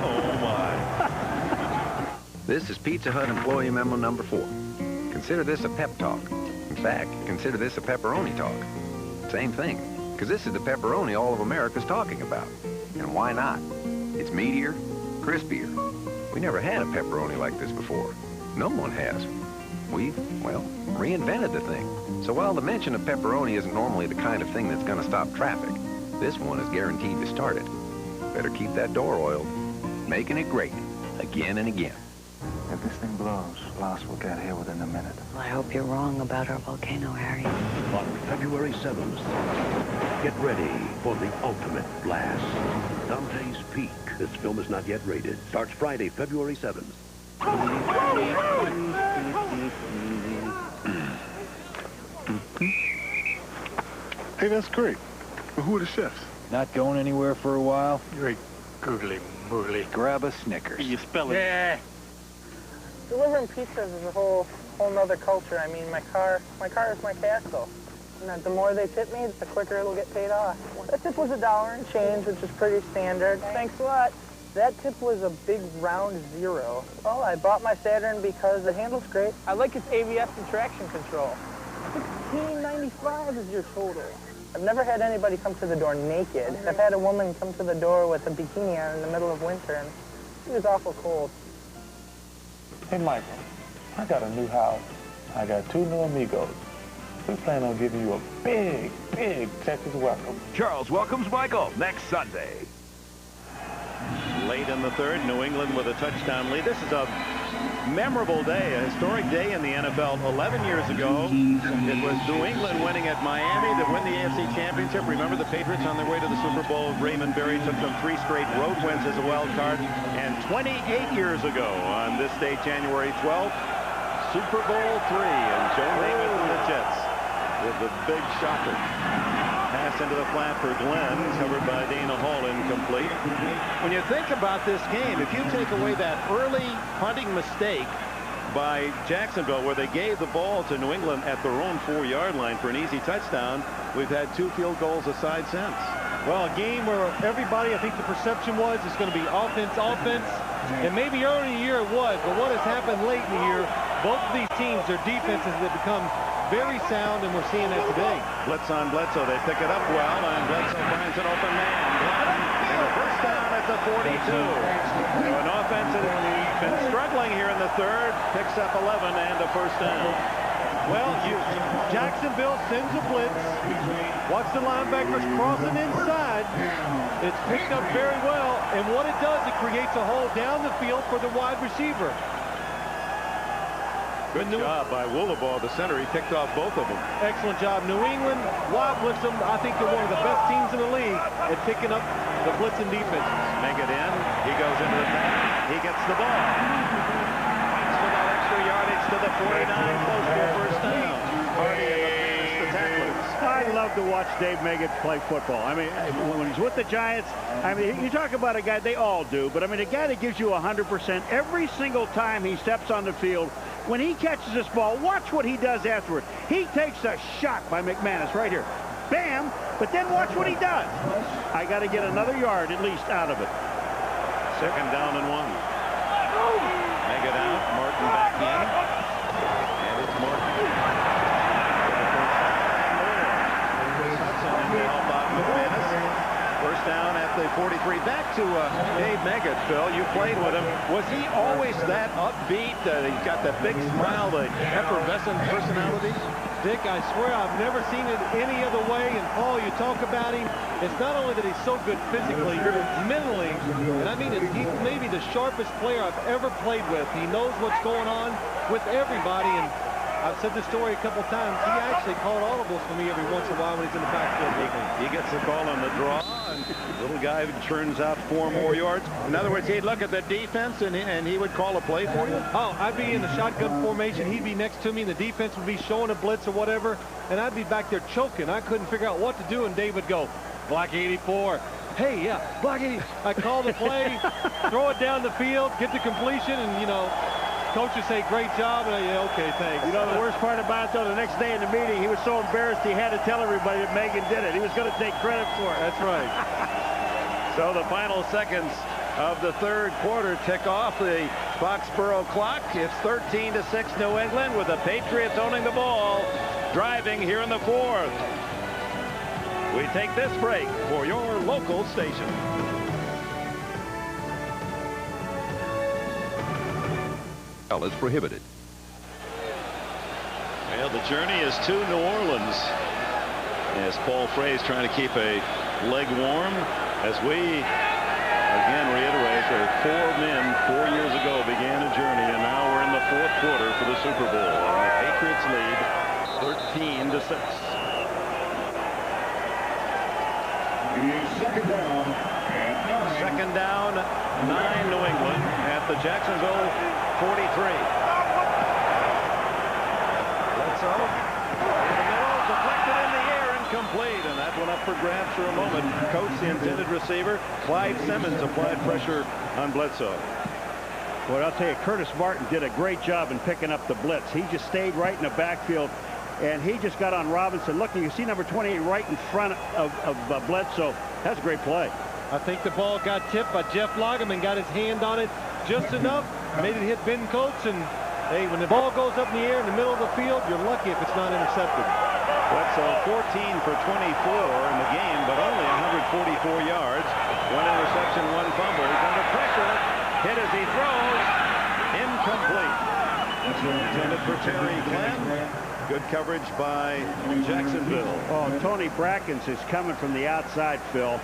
Oh my. This is Pizza Hut employee memo number 4. Consider this a pep talk. In fact, consider this a pepperoni talk. Same thing, because this is the pepperoni all of America's talking about. And why not? It's meatier, crispier. We never had a pepperoni like this before. No one has. We've, well, reinvented the thing. So while the mention of pepperoni isn't normally the kind of thing that's going to stop traffic, this one is guaranteed to start it. Better keep that door oiled, making it great, again and again. If this thing blows, Lost will get here within a minute. I hope you're wrong about our volcano, Harry. On February 7th, get ready for the ultimate blast. Dante's Peak. This film is not yet rated. Starts Friday, February 7th. Hey, that's great. But who are the chefs? Not going anywhere for a while? You're a googly moogly. Grab a Snickers. You spell it. Yeah. Delivering pizzas is a whole whole nother culture. I mean, my car is my castle. And the more they tip me, the quicker it'll get paid off. That tip was $1 and change, which is pretty standard. Thanks a lot. That tip was a big round 0. Oh, I bought my Saturn because it handles great. I like its ABS and traction control. $16.95 is your total. I've never had anybody come to the door naked. I've had a woman come to the door with a bikini on in the middle of winter, and she was awful cold. Hey, Michael, I got a new house. I got 2 new amigos. We plan on giving you a big, big Texas welcome. Charles welcomes Michael next Sunday. Late in the third, New England with a touchdown lead. This is a memorable day, a historic day in the NFL. 11 years ago, it was New England winning at Miami to win the AFC Championship. Remember the Patriots on their way to the Super Bowl? Raymond Berry took them 3 straight road wins as a wild card. And 28 years ago, on this day, January 12th, Super Bowl III, and Joe Namath and the Jets with the big shocker. Pass into the flat for Glenn, covered by Dana Hall, incomplete. When you think about this game, if you take away that early punting mistake by Jacksonville, where they gave the ball to New England at their own 4-yard line for an easy touchdown, we've had 2 field goals aside since. Well, a game where everybody, I think the perception was it's going to be offense, offense. And maybe early in the year it was, but what has happened late in the year, both of these teams, their defenses have become very sound, and we're seeing that today. Blitz on Bledsoe. They pick it up well, and Bledsoe finds an open man. And the first down at the 42. So an offense that has been struggling here in the third, picks up 11 and a first down. Well, Jacksonville sends a blitz. Watch the linebackers crossing inside. It's picked up very well, and what it does, it creates a hole down the field for the wide receiver. Good job by Woolabaugh, the center. He picked off both of them. Excellent job. New England, wide blitz them. I think they're one of the best teams in the league at picking up the blitzing defense. Make it in. He goes into the pass. He gets the ball. Fights for that extra yardage to the 49. Close for a first down. Hardy against the tacklers. I love to watch Dave Meggett play football. I mean, when he's with the Giants, I mean, you talk about a guy, they all do, but I mean, a guy that gives you 100% every single time he steps on the field. When he catches this ball, watch what he does afterward. He takes a shot by McManus right here. Bam! But then watch what he does. I got to get another yard at least out of it. Second down and 1. Make it out. Martin back in. And it's Martin. First down at the 43. Back to Dave Meggett, Phil. You played with him. Was he always that upbeat? He's got that big smile, the effervescent personality. Dick, I swear I've never seen it any other way. And Paul, you talk about him. It's not only that he's so good physically, mentally, and I mean, he's maybe the sharpest player I've ever played with. He knows what's going on with everybody, and I've said this story a couple times. He actually called audibles for me every once in a while when he's in the backfield. He gets the call on the draw, and little guy churns out 4 more yards. In other words, he'd look at the defense, and he would call a play for you? Oh, I'd be in the shotgun formation. He'd be next to me, and the defense would be showing a blitz or whatever, and I'd be back there choking. I couldn't figure out what to do, and Dave would go, block 84. Hey, yeah, block 80. I call the play, throw it down the field, get the completion, and, you know, coaches say, great job, and yeah, okay, thanks. You know, the worst part about it, though, the next day in the meeting, he was so embarrassed he had to tell everybody that Megan did it. He was going to take credit for it. That's right. So the final seconds of the third quarter tick off the Foxborough clock. It's 13-6 New England, with the Patriots owning the ball, driving here in the fourth. We take this break for your local station. Is prohibited. Well, the journey is to New Orleans, as Paul Frey's trying to keep a leg warm. As we again reiterate that 4 men 4 years ago began a journey, and now we're in the fourth quarter for the Super Bowl, and the Patriots lead 13-6. Second down, 9 New England at the Jacksonville 43. Bledsoe in the middle, deflected in the air, incomplete, and that went up for grabs for a moment. Coates, the intended receiver, Clyde Simmons, applied pressure on Bledsoe. Well, I'll tell you, Curtis Martin did a great job in picking up the blitz. He just stayed right in the backfield, and he just got on Robinson. Look, you see number 28 right in front of Bledsoe. That's a great play. I think the ball got tipped by Jeff Lagerman, got his hand on it just enough, made it hit Ben Coates, and hey, when the ball goes up in the air in the middle of the field, you're lucky if it's not intercepted. Bledsoe 14 for 24 in the game, but only 144 yards. 1 interception, 1 fumble. He's under pressure. Hit as he throws. Incomplete. Intended for Terry Glenn. Good coverage by Jacksonville. Oh, Tony Brackens is coming from the outside, Phil.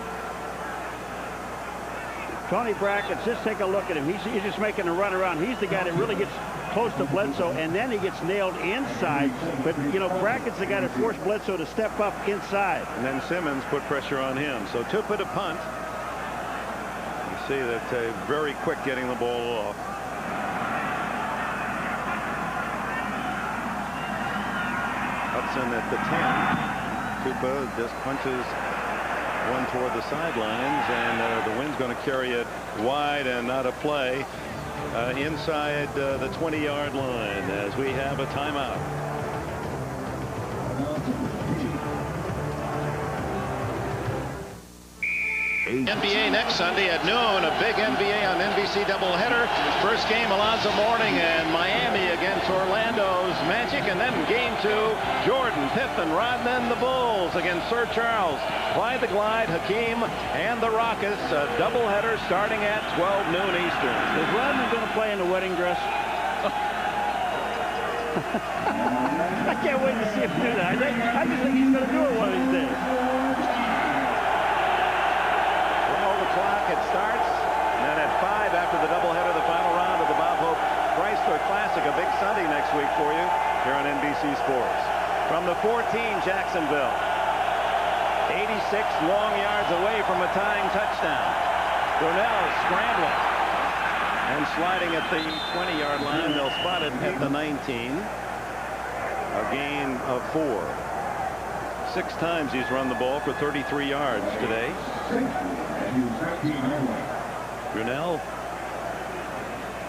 Tony Brackens, just take a look at him. He's just making a run around. He's the guy that really gets close to Bledsoe, and then he gets nailed inside. But, you know, Brackett's the guy that forced Bledsoe to step up inside. And then Simmons put pressure on him. So Tupa to punt. You see that very quick getting the ball off. Hudson at the 10. Tupa just punches one toward the sidelines, and the wind's going to carry it wide and not a play inside the 20-yard line as we have a timeout. NBA next Sunday at noon, a big NBA on NBC doubleheader. First game Alonzo Mourning and Miami against Orlando's Magic, and then game 2, Jordan, Pippen, Rodman, the Bulls against Sir Charles, Clyde the Glide, Hakeem, and the Rockets. A doubleheader starting at 12 noon Eastern. Is Rodman going to play in the wedding dress? I can't wait to see him do that. I just think he's going to do it one of these days. Clock, it starts, and then at 5 after the doubleheader, the final round of the Bob Hope Chrysler Classic, a big Sunday next week for you here on NBC Sports. From the 14, Jacksonville, 86 long yards away from a tying touchdown. Brunell scrambling and sliding at the 20-yard line. They'll spot it at the 19. A gain of 4. 6 times he's run the ball for 33 yards today. Brunell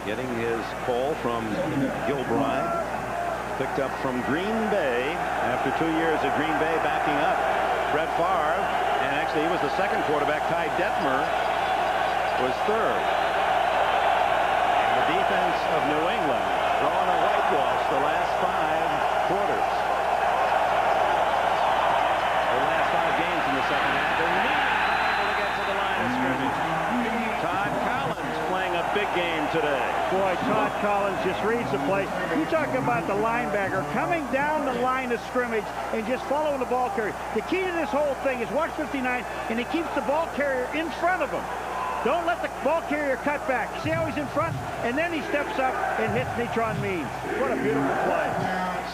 getting his call from Gilbride. Picked up from Green Bay after 2 years at Green Bay, backing up Brett Favre. And actually he was the second quarterback. Ty Detmer was third. And the defense of New England drawing a whitewash the last 5 quarters. The last 5 games in the second half. Todd Collins playing a big game today. Boy, Todd Collins just reads the play. You talk about the linebacker coming down the line of scrimmage and just following the ball carrier. The key to this whole thing is watch 59, and he keeps the ball carrier in front of him. Don't let the ball carrier cut back. See how he's in front? And then he steps up and hits Neutron Means. What a beautiful play.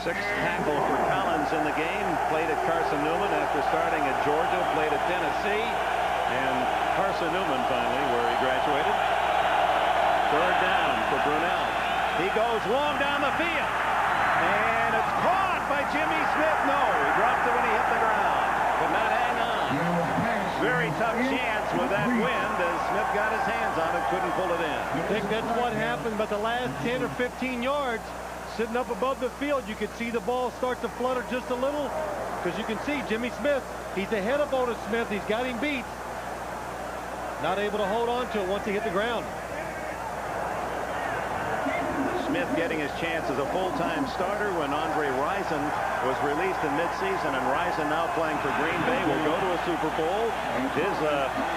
6th tackle for Collins in the game. Played at Carson Newman after starting at Georgia. Played at Tennessee. And Carson Newman finally, where he graduated. 3rd down for Brunell. He goes long down the field. And it's caught by Jimmy Smith. No, he dropped it when he hit the ground. Could not hang on. Very tough chance with that wind as Smith got his hands on it, couldn't pull it in. I think that's what happened, but the last 10 or 15 yards, sitting up above the field, you could see the ball start to flutter just a little, because you can see Jimmy Smith, he's ahead of Otis Smith. He's got him beat. Not able to hold on to it once he hit the ground. Smith getting his chance as a full-time starter when Andre Rison was released in midseason, and Rison now playing for Green Bay will go to a Super Bowl. His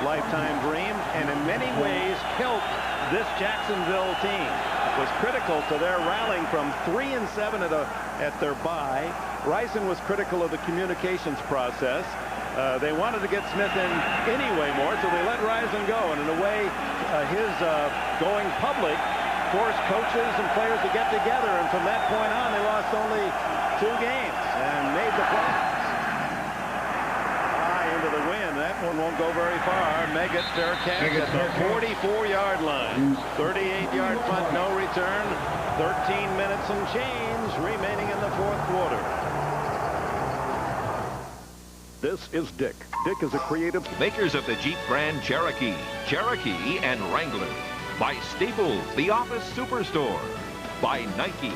lifetime dream, and in many ways helped this Jacksonville team. Was critical to their rallying from 3-7 at their bye. Rison was critical of the communications process. They wanted to get Smith in anyway more, so they let Rison go. And in a way, his going public forced coaches and players to get together. And from that point on, they lost only 2 games and made the playoffs. High into the wind. That one won't go very far. Meggett fair catch at the 44-yard line. 38-yard punt, no return. 13 minutes and change remaining in the 4th quarter. This is Dick. Dick is a creative... Makers of the Jeep brand Cherokee, Cherokee, and Wrangler. by Staples, the office superstore, by Nike,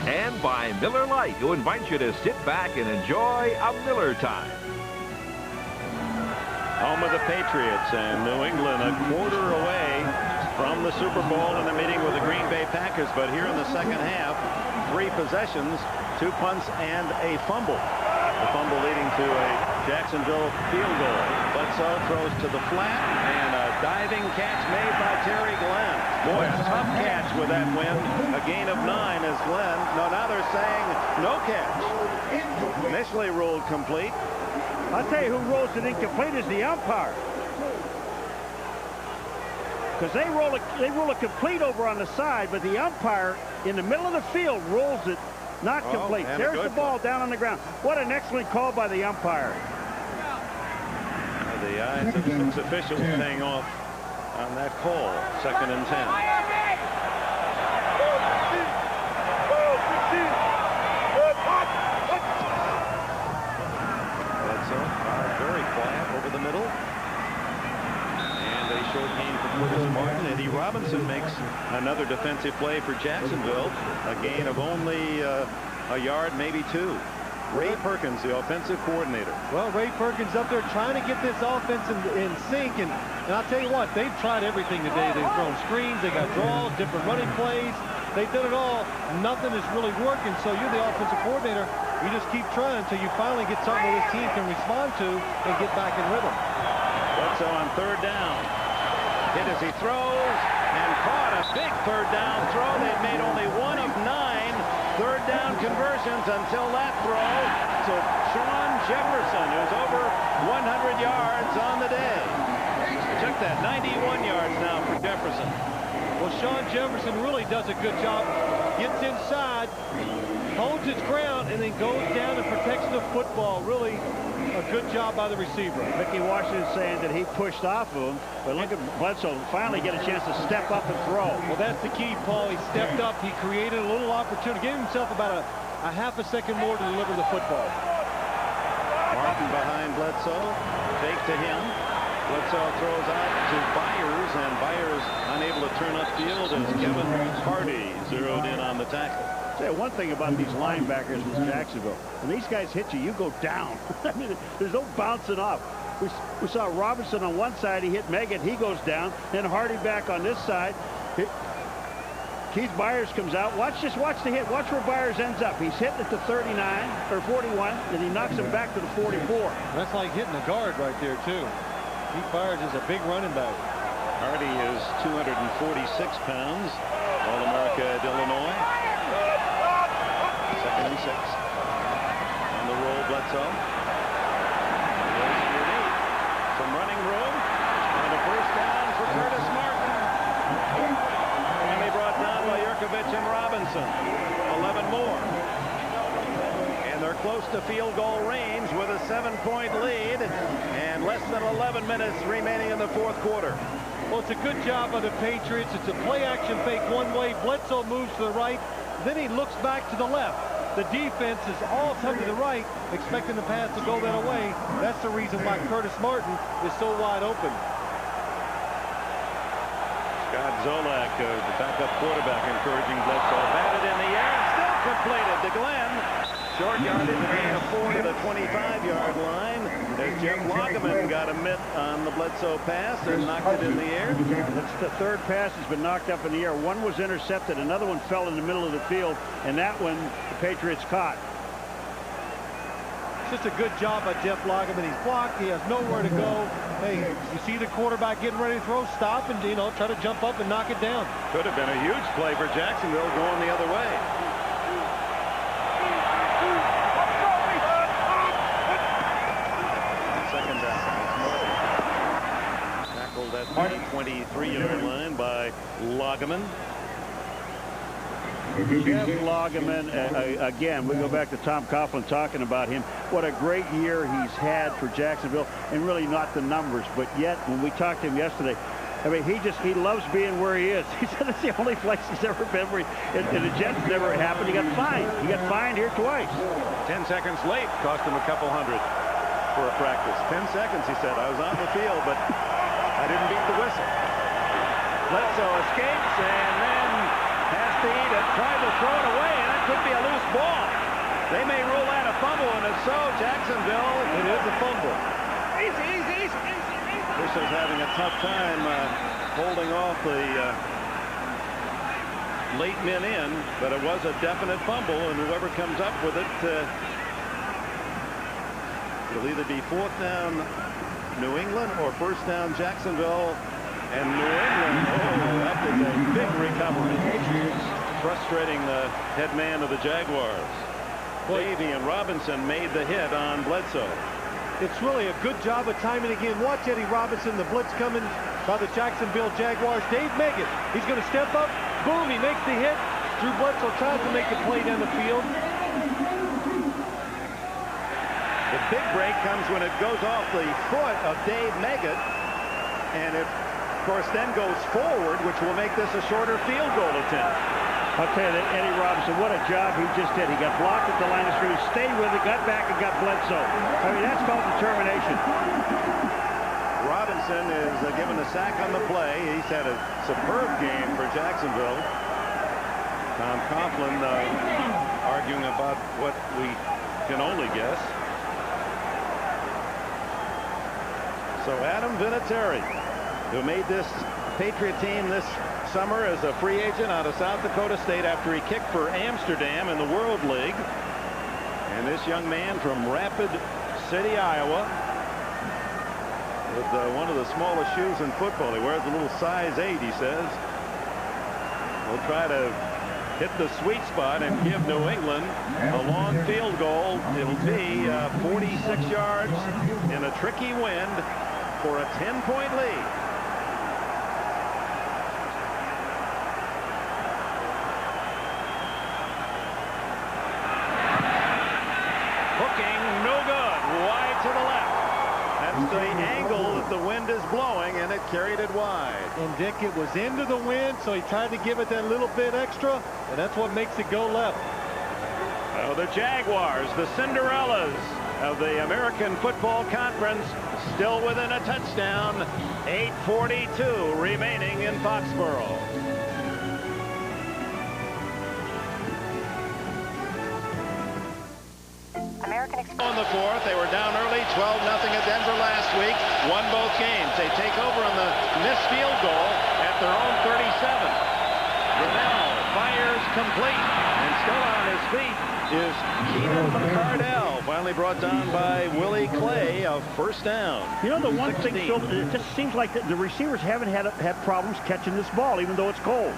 and by Miller Lite, who invites you to sit back and enjoy a Miller time. Home of the Patriots, and New England a quarter away from the Super Bowl in the meeting with the Green Bay Packers. But here in the second half, 3 possessions, 2 punts, and a fumble. The fumble leading to a Jacksonville field goal. Bledsoe throws to the flat, and a diving catch made by Terry Glenn. Boy, a tough catch with that win. A gain of 9 as Glenn. No, now they're saying no catch. Initially ruled complete. I'll tell you who rolls it incomplete is the umpire. Because they roll it complete over on the side, but the umpire in the middle of the field rolls it not complete. There's the ball down on the ground. What an excellent call by the umpire. The eyes of 6 officials paying off on that call. 2nd and 10. Very quiet over the middle. And a short gain for Curtis Martin. Eddie Robinson makes another defensive play for Jacksonville. A gain of only a yard, maybe 2. Ray Perkins, the offensive coordinator. Well, Ray Perkins up there trying to get this offense in sync. And I'll tell you what, they've tried everything today. They've thrown screens, they got draws, different running plays. They've done it all. Nothing is really working. So you're the offensive coordinator. You just keep trying until you finally get something that this team can respond to and get back in rhythm. Bledsoe on 3rd down. Hit as he throws and caught a big 3rd down throw. They've made only 1 of 9 3rd down conversions until that throw to Sean Jefferson, who's over 100 yards on the day. Took that 91 yards now for Jefferson. Well, Sean Jefferson really does a good job. Gets inside, holds his ground, and then goes down and protects the football. Really a good job by the receiver. Mickey Washington saying that he pushed off of him, but look at Bledsoe finally get a chance to step up and throw. Well, that's the key, Paul. He stepped up. He created a little opportunity. Gave himself about a half a second more to deliver the football. Martin behind Bledsoe. Fake to him. Bledsoe throws out to Byers, and Byers unable to turn upfield as Kevin Hardy zeroed in on the tackle. Say one thing about these linebackers in Jacksonville. When these guys hit you, you go down. I mean, there's no bouncing off. We saw Robinson on one side. He hit Megan. He goes down. Then Hardy back on this side. Keith Byers comes out. Watch the hit. Watch where Byers ends up. He's hitting at the 39 or 41, and he knocks him back to the 44. That's like hitting a guard right there, too. Keith Byers is a big running back. Hardy is 246 pounds. All-America at Illinois. 2nd and 6. On the roll, Bledsoe. Some running room. And a 1st down for Curtis Martin. Finally brought down by Yurkovich and Robinson. 11 more. And they're close to field goal range with a 7-point lead and less than 11 minutes remaining in the 4th quarter. Well, it's a good job by the Patriots. It's a play-action fake one way. Bledsoe moves to the right. Then he looks back to the left. The defense is all come to the right, expecting the pass to go that way. That's the reason why Curtis Martin is so wide open. Scott Zolak, the backup quarterback, encouraging Bledsoe. Batted in the air, still completed to Glenn. Short yardage, a gain of 4 to the 25-yard line. As Jeff Loggeman got a mitt on the Bledsoe pass and knocked it in the air. That's the 3rd pass has been knocked up in the air. One was intercepted. Another one fell in the middle of the field, and that one the Patriots caught. It's just a good job by Jeff Loggeman. He's blocked. He has nowhere to go. Hey, you see the quarterback getting ready to throw, stop and, try to jump up and knock it down. Could have been a huge play for Jacksonville going the other way. At the 23-yard line by Loggeman. Jeff Loggeman, again, we go back to Tom Coughlin talking about him. What a great year he's had for Jacksonville, and really not the numbers, but yet when we talked to him yesterday, I mean, he loves being where he is. He said it's the only place he's ever been where and the Jets never happened. He got fined. He got fined here twice. 10 seconds late cost him a couple hundred for a practice. 10 seconds, he said. I was on the field, but I didn't beat the whistle. Bledsoe escapes and then has to eat it. Tried to throw it away, and that could be a loose ball. They may rule that a fumble, and if so, Jacksonville, it is a fumble. Easy. Officials having a tough time holding off the late men in, but it was a definite fumble, and whoever comes up with it, it'll either be 4th down New England or 1st down Jacksonville. And New England, that is a big recovery. Frustrating the head man of the Jaguars. Davey and Robinson made the hit on Bledsoe. It's really a good job of timing again. Watch Eddie Robinson, the blitz coming by the Jacksonville Jaguars. Dave Meggett, he's going to step up. Boom, he makes the hit. Drew Bledsoe tries to make the play down the field. The big break comes when it goes off the foot of Dave Meggett. And it, of course, then goes forward, which will make this a shorter field goal attempt. I'll tell you that Eddie Robinson, what a job he just did. He got blocked at the line of scrimmage, stayed with it, got back, and got Bledsoe. I mean, that's called determination. Robinson is given a sack on the play. He's had a superb game for Jacksonville. Tom Coughlin arguing about what we can only guess. So Adam Vinatieri, who made this Patriot team this summer as a free agent out of South Dakota State after he kicked for Amsterdam in the World League. And this young man from Rapid City, Iowa, with one of the smallest shoes in football. He wears a little size 8, he says. We'll try to hit the sweet spot and give New England a long field goal. It'll be 46 yards in a tricky wind for a 10-point lead. The angle that the wind is blowing, and it carried it wide. And Dick, it was into the wind, so he tried to give it that little bit extra, and that's what makes it go left. Oh, the Jaguars, the Cinderellas of the American Football Conference, still within a touchdown. 8:42 remaining in Foxborough. On the 4th, they were down early, 12-0 at Denver last week, won both games. They take over on the missed field goal at their own 37. Brunell fires complete, and still on his feet is Keenan McCardell, finally brought down by Willie Clay, of 1st down. You know, the one thing, Phil, it just seems like the receivers haven't had problems catching this ball, even though it's cold.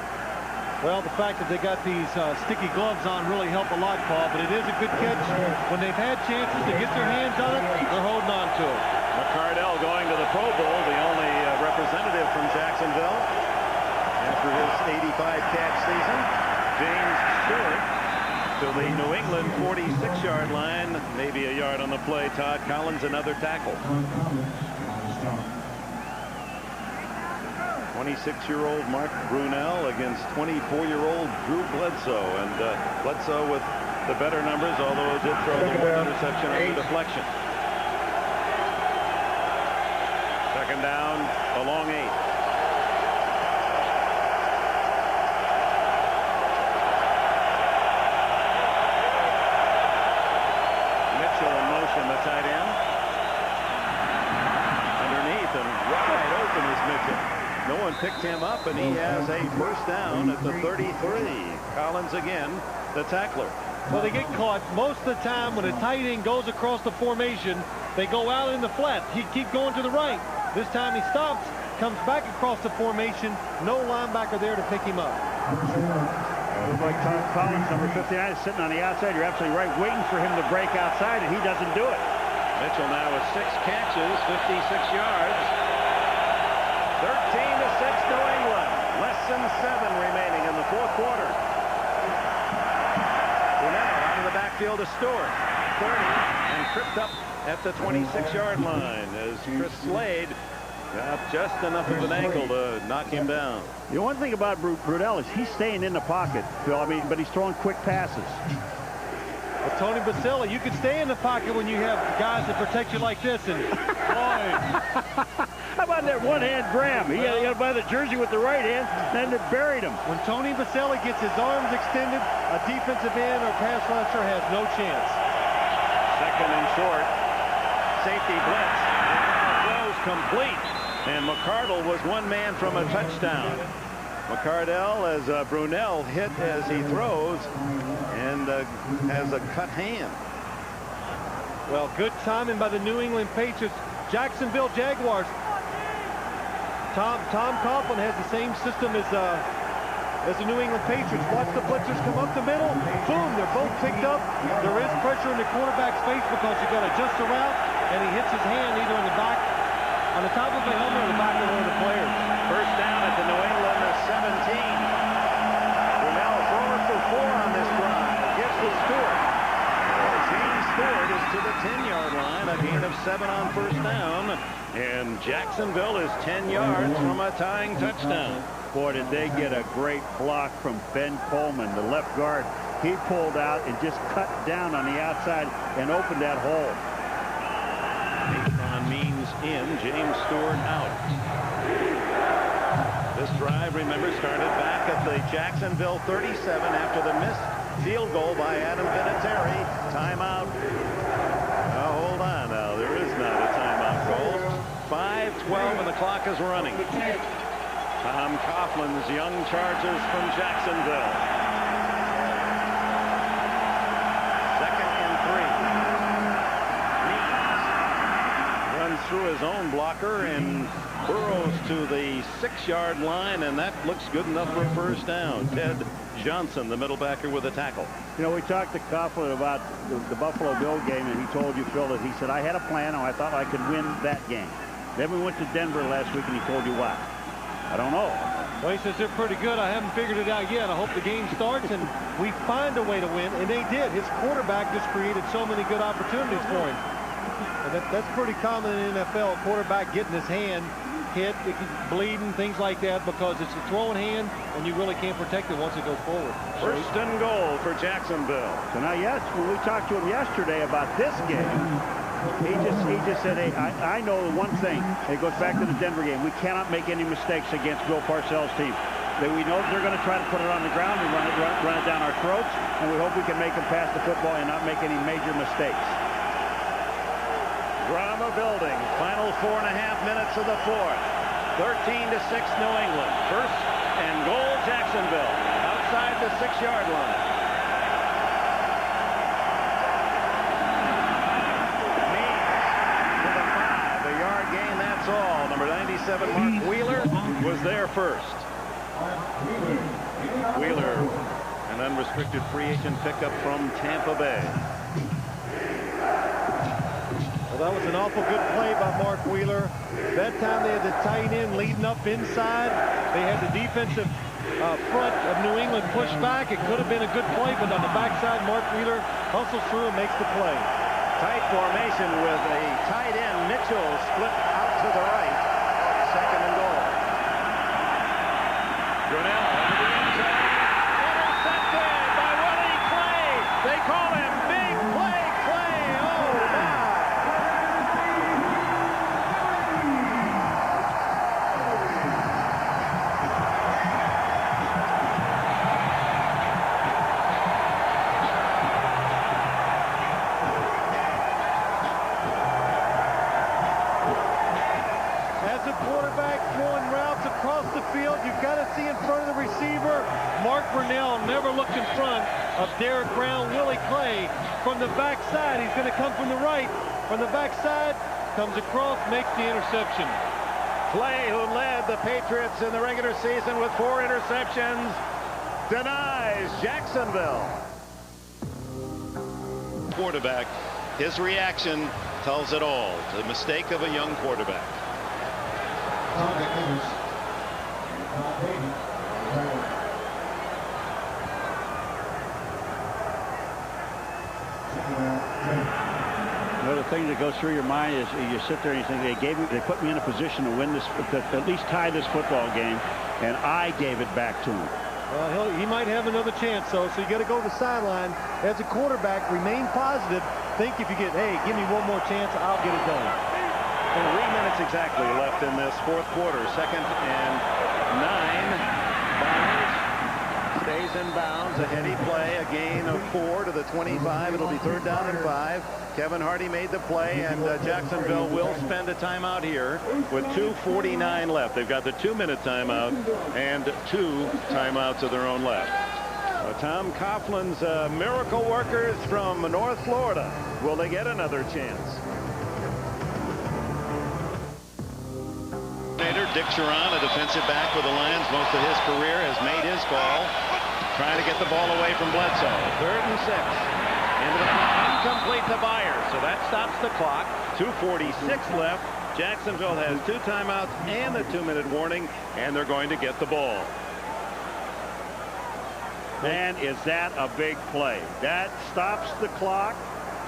Well, the fact that they got these sticky gloves on really help a lot, Paul, but it is a good catch. When they've had chances to get their hands on it, they're holding on to it. McCardell going to the Pro Bowl, the only representative from Jacksonville after his 85-catch season. James Stewart to the New England 46-yard line, maybe a yard on the play. Todd Collins, another tackle. 26-year-old Mark Brunell against 24-year-old Drew Bledsoe. And Bledsoe with the better numbers, although he did throw the one interception on the deflection. 2nd down, a long 8. Mitchell in motion, the tight end. Underneath and wide open is Mitchell. No one picked him up, and he has a 1st down at the 33. Collins again, the tackler. Well, they get caught most of the time when a tight end goes across the formation. They go out in the flat. He'd keep going to the right. This time he stops, comes back across the formation. No linebacker there to pick him up. Like Tom Collins, number 59, is sitting on the outside. You're absolutely right, waiting for him to break outside, and he doesn't do it. Mitchell now with 6 catches, 56 yards. 13-6 New England. Less than 7 remaining in the 4th quarter. Brunell out of the backfield to Stewart. 30 and tripped up at the 26-yard line as Chris Slade got just enough of an ankle to knock him down. The one thing about Brunell is he's staying in the pocket, Phil. I mean, but he's throwing quick passes. Well, Tony Baselli, you can stay in the pocket when you have guys that protect you like this. And boy, How about that one-hand grab? He got by the jersey with the right hand, then it buried him. When Tony Baselli gets his arms extended, a defensive end or pass rusher has no chance. Second and short. Safety blitz. Throws complete. And McCardle was one man from a touchdown. McCardle, as Brunell hit as he throws, and has a cut hand. Well, good timing by the New England Patriots. Jacksonville Jaguars. Tom Coughlin has the same system as the New England Patriots. Watch the blitzers come up the middle. Boom, they're both picked up. There is pressure in the quarterback's face because you've got to adjust the route, and he hits his hand either in the back, on the top of the helmet or the back of one of the players. First down at the New England 17. Brunell 4 for 4 on this drive. Gives to Stewart. James Stewart is to the 10-yard line. A gain of 7 on first down. And Jacksonville is 10 yards from a tying touchdown. Boy, did they get a great block from Ben Coleman, the left guard. He pulled out and just cut down on the outside and opened that hole. Nathan Means in, James Stewart out. This drive, remember, started back at the Jacksonville 37 after the missed field goal by Adam Vinatieri. Timeout. Now, hold on now. There is not a timeout call. 5:12 and the clock is running. Tom Coughlin's young Chargers from Jacksonville. Second and 3. Means runs through his own blocker and burrows to the 6-yard line, and that looks good enough for a first down. Ted Johnson, the middle backer, with a tackle. You know, we talked to Coughlin about the Buffalo Bill game, and he told you, Phil, that he said, I had a plan and I thought I could win that game. Then we went to Denver last week and he told you why. I don't know. Well, he says they're pretty good. I haven't figured it out yet. I hope the game starts and we find a way to win, and they did. His quarterback just created so many good opportunities for him. And that's pretty common in the NFL, a quarterback getting his hand hit, bleeding, things like that, because it's a throwing hand and you really can't protect it once it goes forward. First and goal for Jacksonville. So now, yes, when we talked to him yesterday about this game, he just said, hey, I know one thing. It goes back to the Denver game. We cannot make any mistakes against Bill Parcells' team. We know they're going to try to put it on the ground and run it down our throats, and we hope we can make them pass the football and not make any major mistakes. Drama building. Final 4.5 minutes of the fourth. 13-6 New England. First and goal Jacksonville. Outside the 6-yard line. Means to the 5. A yard gain, that's all. Number 97, Mark Wheeler, was there first. Wheeler, an unrestricted free agent pickup from Tampa Bay. Well, that was an awful good play by Mark Wheeler. That time they had the tight end leading up inside. They had the defensive front of New England pushed back. It could have been a good play, but on the backside, Mark Wheeler hustles through and makes the play. Tight formation with a tight end. Mitchell split out to the right. Second and goal. Brunell over the end zone. Intercepted by Willie Clay. They call him Big Play Clay. Oh, my. You've got to see in front of the receiver. Mark Brunell never looked in front of Derek Brown. Willie Clay from the backside. He's going to come from the right. From the backside, comes across, makes the interception. Clay, who led the Patriots in the regular season with 4 interceptions, denies Jacksonville. Quarterback, his reaction tells it all. The mistake of a young quarterback. You know, the thing that goes through your mind is you sit there and you think they put me in a position to win this, to at least tie this football game, and I gave it back to him. Well, he might have another chance, though, so you got to go to the sideline. As a quarterback, remain positive. Think if you get, hey, give me one more chance, I'll get it done. 3 minutes exactly left in this fourth quarter. 2nd and 9. Byers stays in bounds. A heady play. A gain of 4 to the 25. It'll be 3rd down and 5. Kevin Hardy made the play, and Jacksonville will spend a timeout here with 2:49 left. They've got the 2-minute timeout and 2 timeouts of their own left. Tom Coughlin's miracle workers from North Florida. Will they get another chance? Dick Sharon, a defensive back for the Lions most of his career, has made his call. Trying to get the ball away from Bledsoe. 3rd and 6. Into the incomplete to Byers. So that stops the clock. 2:46 left. Jacksonville has 2 timeouts and a 2-minute warning, and they're going to get the ball. Man, is that a big play. That stops the clock.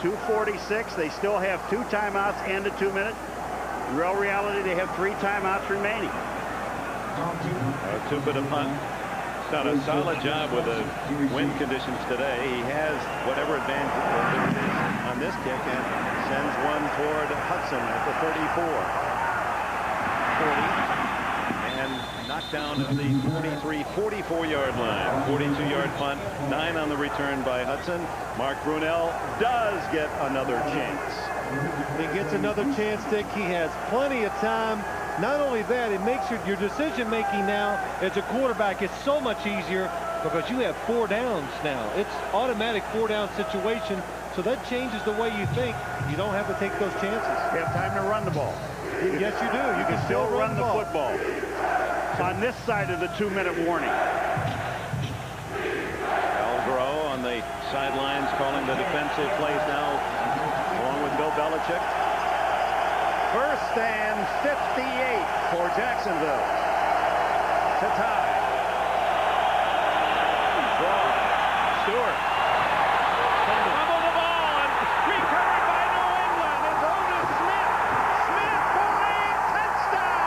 2:46. They still have 2 timeouts and a 2-minute. In real reality, they have 3 timeouts remaining. Tupa punt. Done a solid job with the wind conditions today. He has whatever advantage there is on this kick and sends one toward Hudson at the 34. 40. And knocked down at the 43, 44-yard line. 42-yard punt. 9 on the return by Hudson. Mark Brunell does get another chance. He gets another chance, Dick. He has plenty of time. Not only that, it makes your decision making now as a quarterback is so much easier because you have 4 downs now. It's automatic 4-down situation, so that changes the way you think. You don't have to take those chances. You have time to run the ball. Yes, you do. You can still run the football. On this side of the 2-minute warning. Algro on the sidelines calling the defensive plays now along with Bill Belichick. 1st and 58 for Jacksonville to tie. Draw. Stewart. Fumble the ball and recovered by New England. It's Otis Smith. Smith for a touchdown.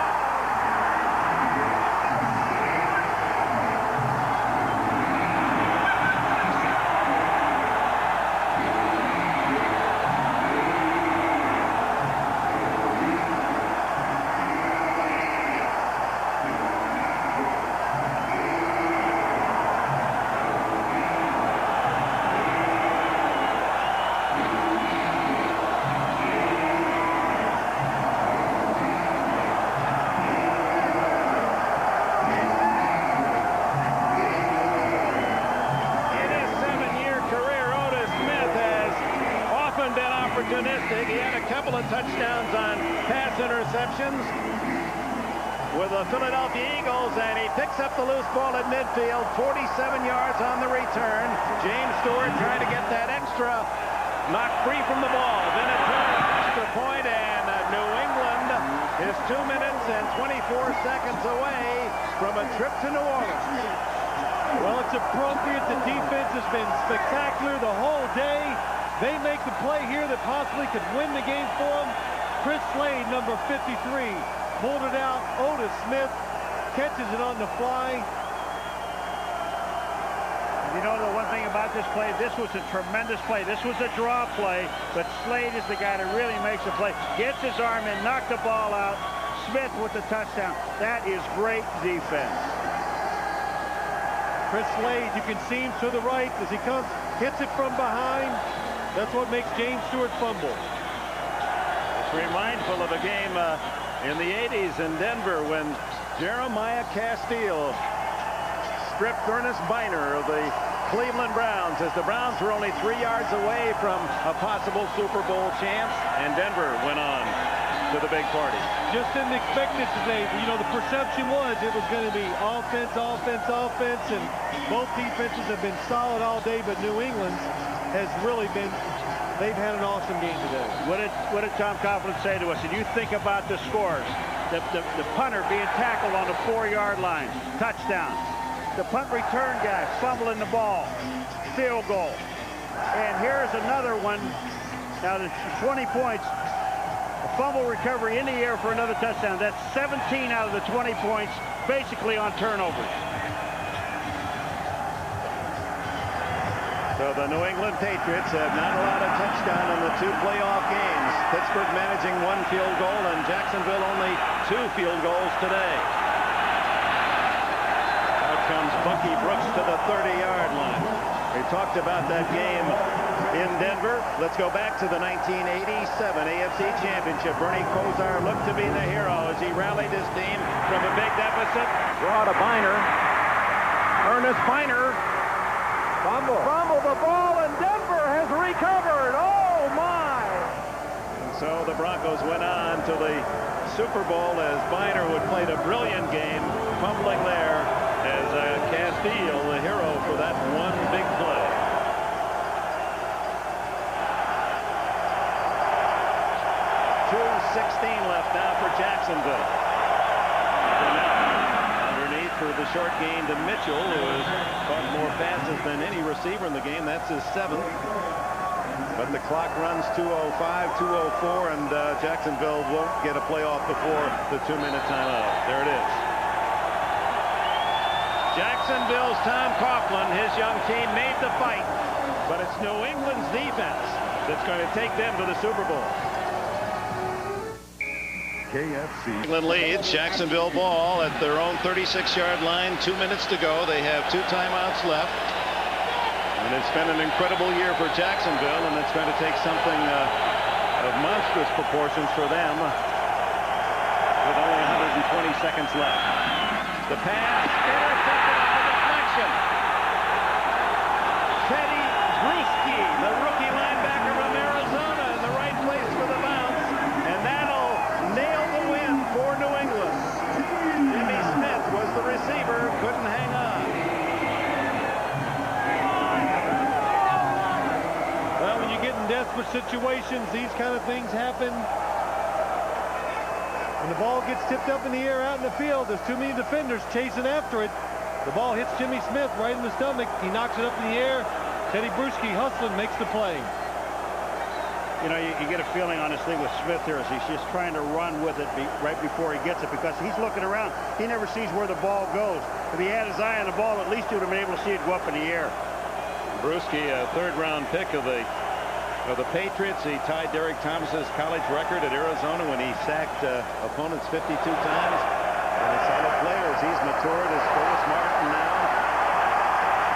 He had a couple of touchdowns on pass interceptions with the Philadelphia Eagles, and he picks up the loose ball at midfield, 47 yards on the return. James Stewart trying to get that extra, knocked free from the ball. Then it turned an extra point, and New England is 2 minutes and 24 seconds away from a trip to New Orleans. Well, it's appropriate. The defense has been spectacular the whole day. They make the play here that possibly could win the game for them. Chris Slade, number 53, pulled it out. Otis Smith catches it on the fly. You know, the one thing about this play, this was a tremendous play. This was a draw play, but Slade is the guy that really makes the play. Gets his arm in, knocked the ball out. Smith with the touchdown. That is great defense. Chris Slade, you can see him to the right as he comes, hits it from behind. That's what makes James Stewart fumble. It's mindful of a game in the 80s in Denver when Jeremiah Castile stripped Ernest Biner of the Cleveland Browns as the Browns were only 3 yards away from a possible Super Bowl chance, and Denver went on to the big party. Just didn't expect it today. You know, the perception was it was going to be offense, offense, offense, and both defenses have been solid all day, but New England has really been, they've had an awesome game today. What did Tom Coughlin say to us? And you think about the scores. The punter being tackled on the 4-yard line, touchdown. The punt return guy fumbling the ball, field goal. And here's another one. Now the 20 points, a fumble recovery in the air for another touchdown. That's 17 out of the 20 points basically on turnovers. So the New England Patriots have not allowed a touchdown in the 2 playoff games. Pittsburgh managing 1 field goal and Jacksonville only 2 field goals today. Out comes Bucky Brooks to the 30-yard line. We talked about that game in Denver. Let's go back to the 1987 AFC Championship. Bernie Kosar looked to be the hero as he rallied his team from a big deficit. Draw to Biner. Ernest Biner. Fumble the ball, and Denver has recovered. Oh, my! And so the Broncos went on to the Super Bowl as Biner would played a brilliant game, fumbling there as Castile, the hero for that one big play. .2:16 left now for Jacksonville. Underneath for the short gain to Mitchell, who has caught more passes than any receiver in the game. That's his 7th. But the clock runs 2:05, 2:04, and Jacksonville won't get a playoff before the 2-minute timeout. There it is. Jacksonville's Tom Coughlin, his young team, made the fight, but it's New England's defense that's going to take them to the Super Bowl. KFC. England leads. Jacksonville ball at their own 36-yard line. 2 minutes to go. They have 2 timeouts left. And it's been an incredible year for Jacksonville, and it's going to take something of monstrous proportions for them with only 120 seconds left. The pass intercepted on the deflection. Teddy Bruschi, the rookie linebacker from Arizona, in the right place for the bounce, and that'll nail the win for New England. Jimmy Smith was the receiver, couldn't hang on. Well, when you get in desperate situations, these kind of things happen. When the ball gets tipped up in the air out in the field, there's too many defenders chasing after it. The ball hits Jimmy Smith right in the stomach. He knocks it up in the air. Teddy Bruschi hustling makes the play. You know, you get a feeling on this thing with Smith here as he's just trying to run with it right before he gets it, because he's looking around. He never sees where the ball goes. If he had his eye on the ball, at least he would have been able to see it go up in the air. Bruschi, a 3rd-round pick of the Patriots. He tied Derek Thomas's college record at Arizona when he sacked opponents 52 times. And a solid player as he's matured as Curtis Martin now.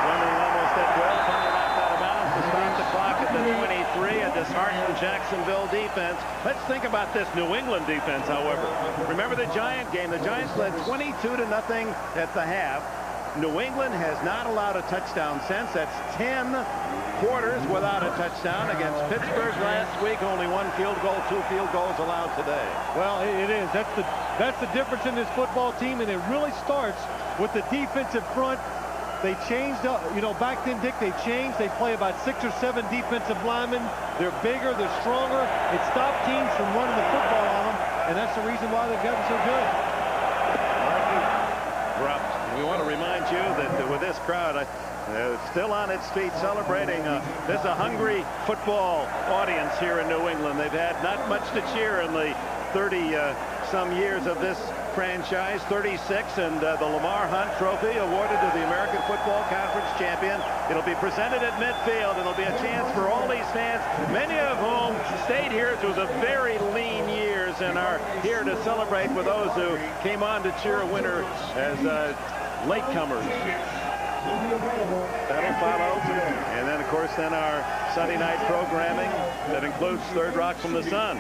Running almost at will, coming knocked out of bounds to stop the clock at the 23. A disheartened Jacksonville defense. Let's think about this New England defense, however. Remember the Giant game. The Giants led 22-0 at the half. New England has not allowed a touchdown since. That's 10 quarters without a touchdown. Against Pittsburgh last week, only 1 field goal, 2 field goals allowed today. Well, it is. That's the difference in this football team, and it really starts with the defensive front. They changed, back then, Dick, they changed. They play about 6 or 7 defensive linemen. They're bigger, they're stronger. It stopped teams from running the football on them, and that's the reason why they've gotten so good. Dropped. We want to remind you that with this crowd, still on its feet celebrating, there's a hungry football audience here in New England. They've had not much to cheer in the 30-some years of this franchise, 36, and the Lamar Hunt Trophy awarded to the American Football Conference champion. It'll be presented at midfield. It'll be a chance for all these fans, many of whom stayed here through the very lean years and are here to celebrate with those who came on to cheer a winner as latecomers. That'll follow. And then, of course, our Sunday night programming that includes Third Rock from the Sun.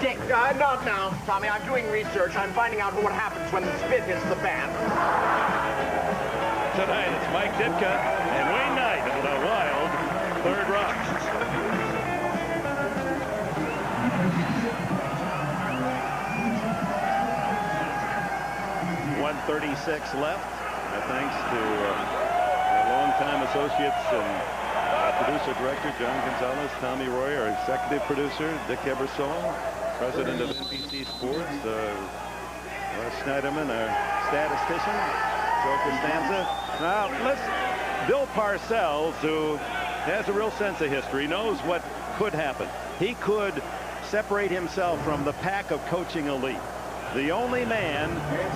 Dick, not now, Tommy. I'm doing research. I'm finding out what happens when the spit hits the fan. Tonight, it's Mike Ditka and Wayne Knight of the Wild Third Rock. 1:36 left. Thanks to our longtime associates and producer-director John Gonzalez, Tommy Roy, our executive producer, Dick Ebersol, president of NBC Sports, Les Schneiderman, our statistician, Joe Costanza. Now, Bill Parcells, who has a real sense of history, knows what could happen. He could separate himself from the pack of coaching elite. the only man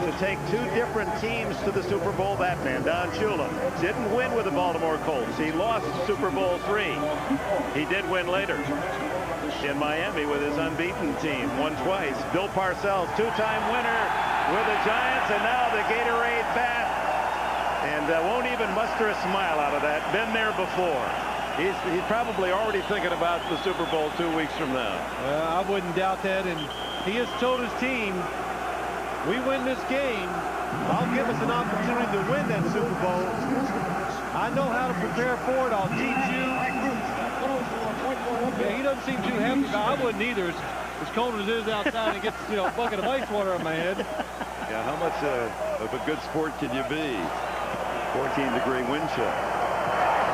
to take two different teams to the Super Bowl. That man, Don Shula, didn't win with the Baltimore Colts. He lost Super Bowl III. He did win later in Miami with his unbeaten team. Won twice. Bill Parcells, two-time winner with the Giants, and now the Gatorade bat. And won't even muster a smile out of that. Been there before. He's probably already thinking about the Super Bowl 2 weeks from now. Well, I wouldn't doubt that, and he has told his team, we win this game, I'll give us an opportunity to win that Super Bowl. I know how to prepare for it. I'll teach you. Yeah, he doesn't seem too happy. I wouldn't either. As cold as it is outside, and gets, you know, a bucket of ice water on my head. Yeah, how much of a good sport can you be? 14-degree wind chill.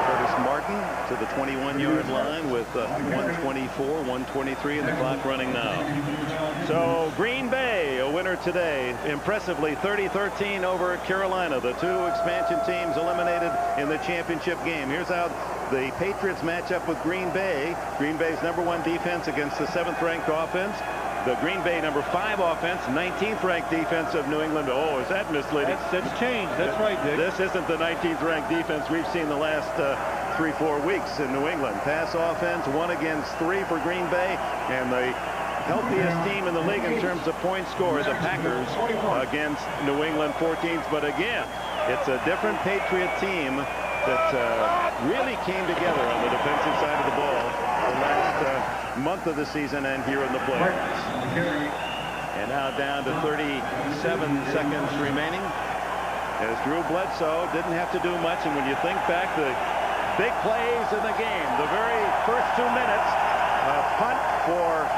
Curtis Martin to the 21-yard line with 124, 123, and the clock running now. So Green Bay, a winner today, impressively 30-13 over Carolina. The two expansion teams eliminated in the championship game. Here's how the Patriots match up with Green Bay. Green Bay's #1 defense against the 7th-ranked offense. The Green Bay #5 offense, 19th ranked defense of New England. Oh, is that misleading? That's changed. That's right, Dick. This isn't the 19th ranked defense we've seen the last 3-4 weeks in New England. Pass offense 1 against 3 for Green Bay, and the healthiest team in the league in terms of points scored, the Packers, against New England 14th. But again, it's a different Patriot team that really came together on the defensive side of the ball the last month of the season and here in the playoffs. And now down to 37 seconds remaining as Drew Bledsoe didn't have to do much. And when you think back, the big plays in the game, the very first 2 minutes, a punt for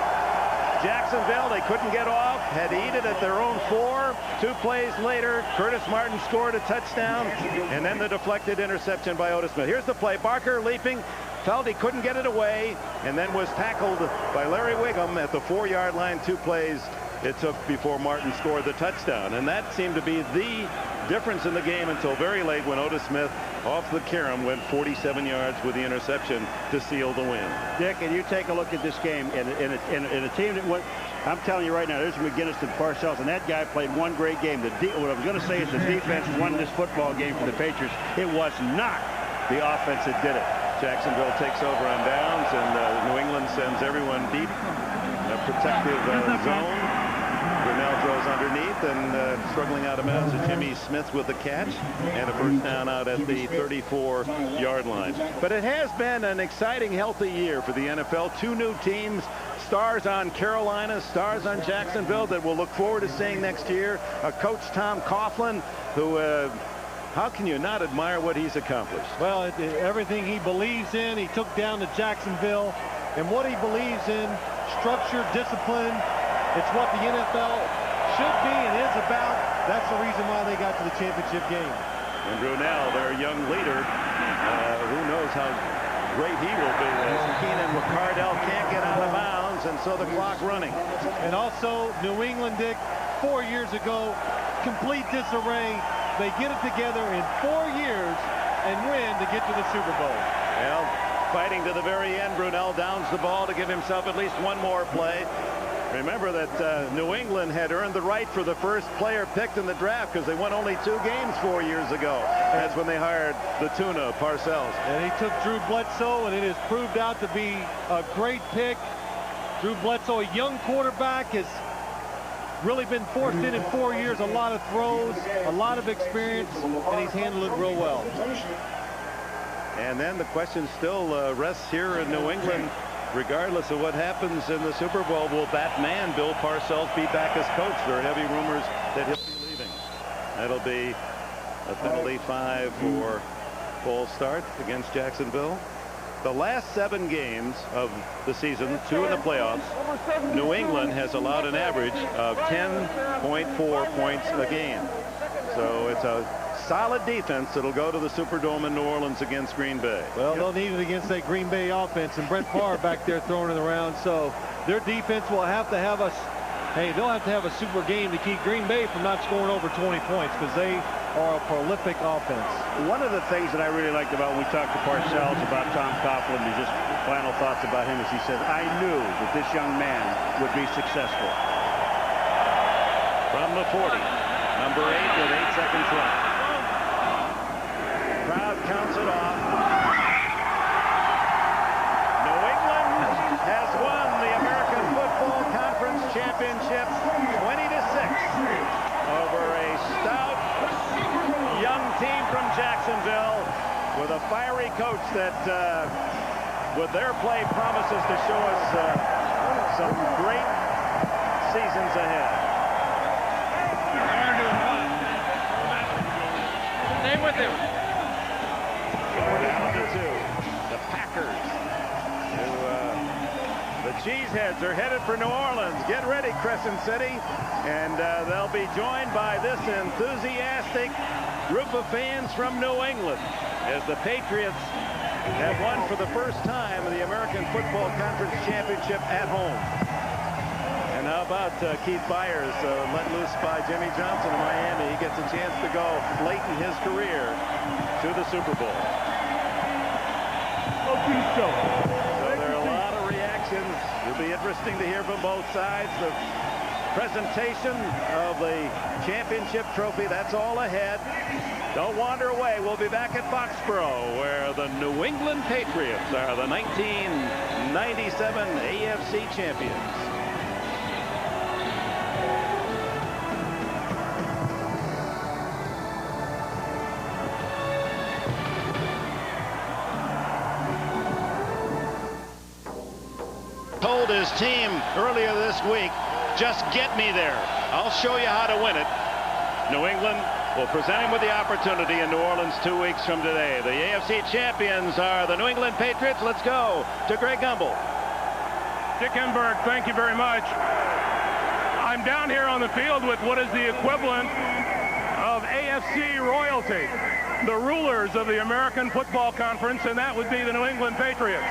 Jacksonville, they couldn't get off, had to eat it at their own 4. 2 plays later, Curtis Martin scored a touchdown, and then the deflected interception by Otis Smith. Here's the play. Barker leaping, felt he couldn't get it away, and then was tackled by Larry Wiggum at the 4-yard line. 2 plays it took before Martin scored the touchdown. And that seemed to be the difference in the game until very late when Otis Smith off the carom went 47 yards with the interception to seal the win. Dick, and you take a look at this game in a team that went, I'm telling you right now, there's McGinnis and Parcells, and that guy played one great game. What I was going to say is the defense won this football game for the Patriots. It was not the offense that did it. Jacksonville takes over on downs, and New England sends everyone deep. A protective zone. Brunell throws underneath, and struggling out of bounds is Jimmy Smith with the catch, and a first down out at the 34-yard line. But it has been an exciting, healthy year for the NFL. 2 new teams, stars on Carolina, stars on Jacksonville that we'll look forward to seeing next year. Coach Tom Coughlin, who how can you not admire what he's accomplished? Well, everything he believes in, he took down to Jacksonville, and what he believes in, structure, discipline, it's what the NFL should be and is about. That's the reason why they got to the championship game. And Brunell, their young leader, who knows how great he will be as Keenan McCardell can't get out of bounds, and so the clock running. And also, New England, Dick, 4 years ago, complete disarray. They get it together in 4 years and win to get to the Super Bowl. Well, fighting to the very end, Brunell downs the ball to give himself at least one more play. Remember that New England had earned the right for the first player picked in the draft because they won only 2 games 4 years ago. That's when they hired the tuna, Parcells. And he took Drew Bledsoe, and it has proved out to be a great pick. Drew Bledsoe, a young quarterback, has really been forced in 4 years. A lot of throws, a lot of experience, and he's handled it real well. And then the question still rests here in New England. Regardless of what happens in the Super Bowl, will that man, Bill Parcells, be back as coach? There are heavy rumors that he'll be leaving. That'll be a penalty 5 for false start against Jacksonville. The last 7 games of the season, 2 in the playoffs, New England has allowed an average of 10.4 points a game. So it's a solid defense that'll go to the Superdome in New Orleans against Green Bay. Well, they'll need it against that Green Bay offense, and Brett Favre back there throwing it around. So their defense will have to have us. Hey, they'll have to have a super game to keep Green Bay from not scoring over 20 points because they are a prolific offense. One of the things that I really liked about when we talked to Parcells about Tom Coughlin, his final thoughts about him, is he said, I knew that this young man would be successful. from the 40. Number 8 with 8 seconds left. Crowd counts it off. New England has won the American Football Conference Championship 20-6 over a stout young team from Jacksonville with a fiery coach that with their play promises to show us some great seasons ahead. Stay with him. Down to 2. The Packers. The Cheeseheads are headed for New Orleans. Get ready, Crescent City. And they'll be joined by this enthusiastic group of fans from New England as the Patriots have won for the first time the American Football Conference Championship at home. And how about Keith Byers let loose by Jimmy Johnson in Miami? He gets a chance to go late in his career to the Super Bowl. So there are a lot of reactions. It'll be interesting to hear from both sides. The presentation of the championship trophy, that's all ahead. Don't wander away. We'll be back at Foxborough, where the New England Patriots are the 1997 AFC champions. Told his team earlier this week, just get me there. I'll show you how to win it. New England will present him with the opportunity in New Orleans 2 weeks from today. The AFC champions are the New England Patriots. Let's go to Greg Gumbel. Dick Enberg, thank you very much. I'm down here on the field with what is the equivalent of AFC royalty, the rulers of the American Football Conference, and that would be the New England Patriots.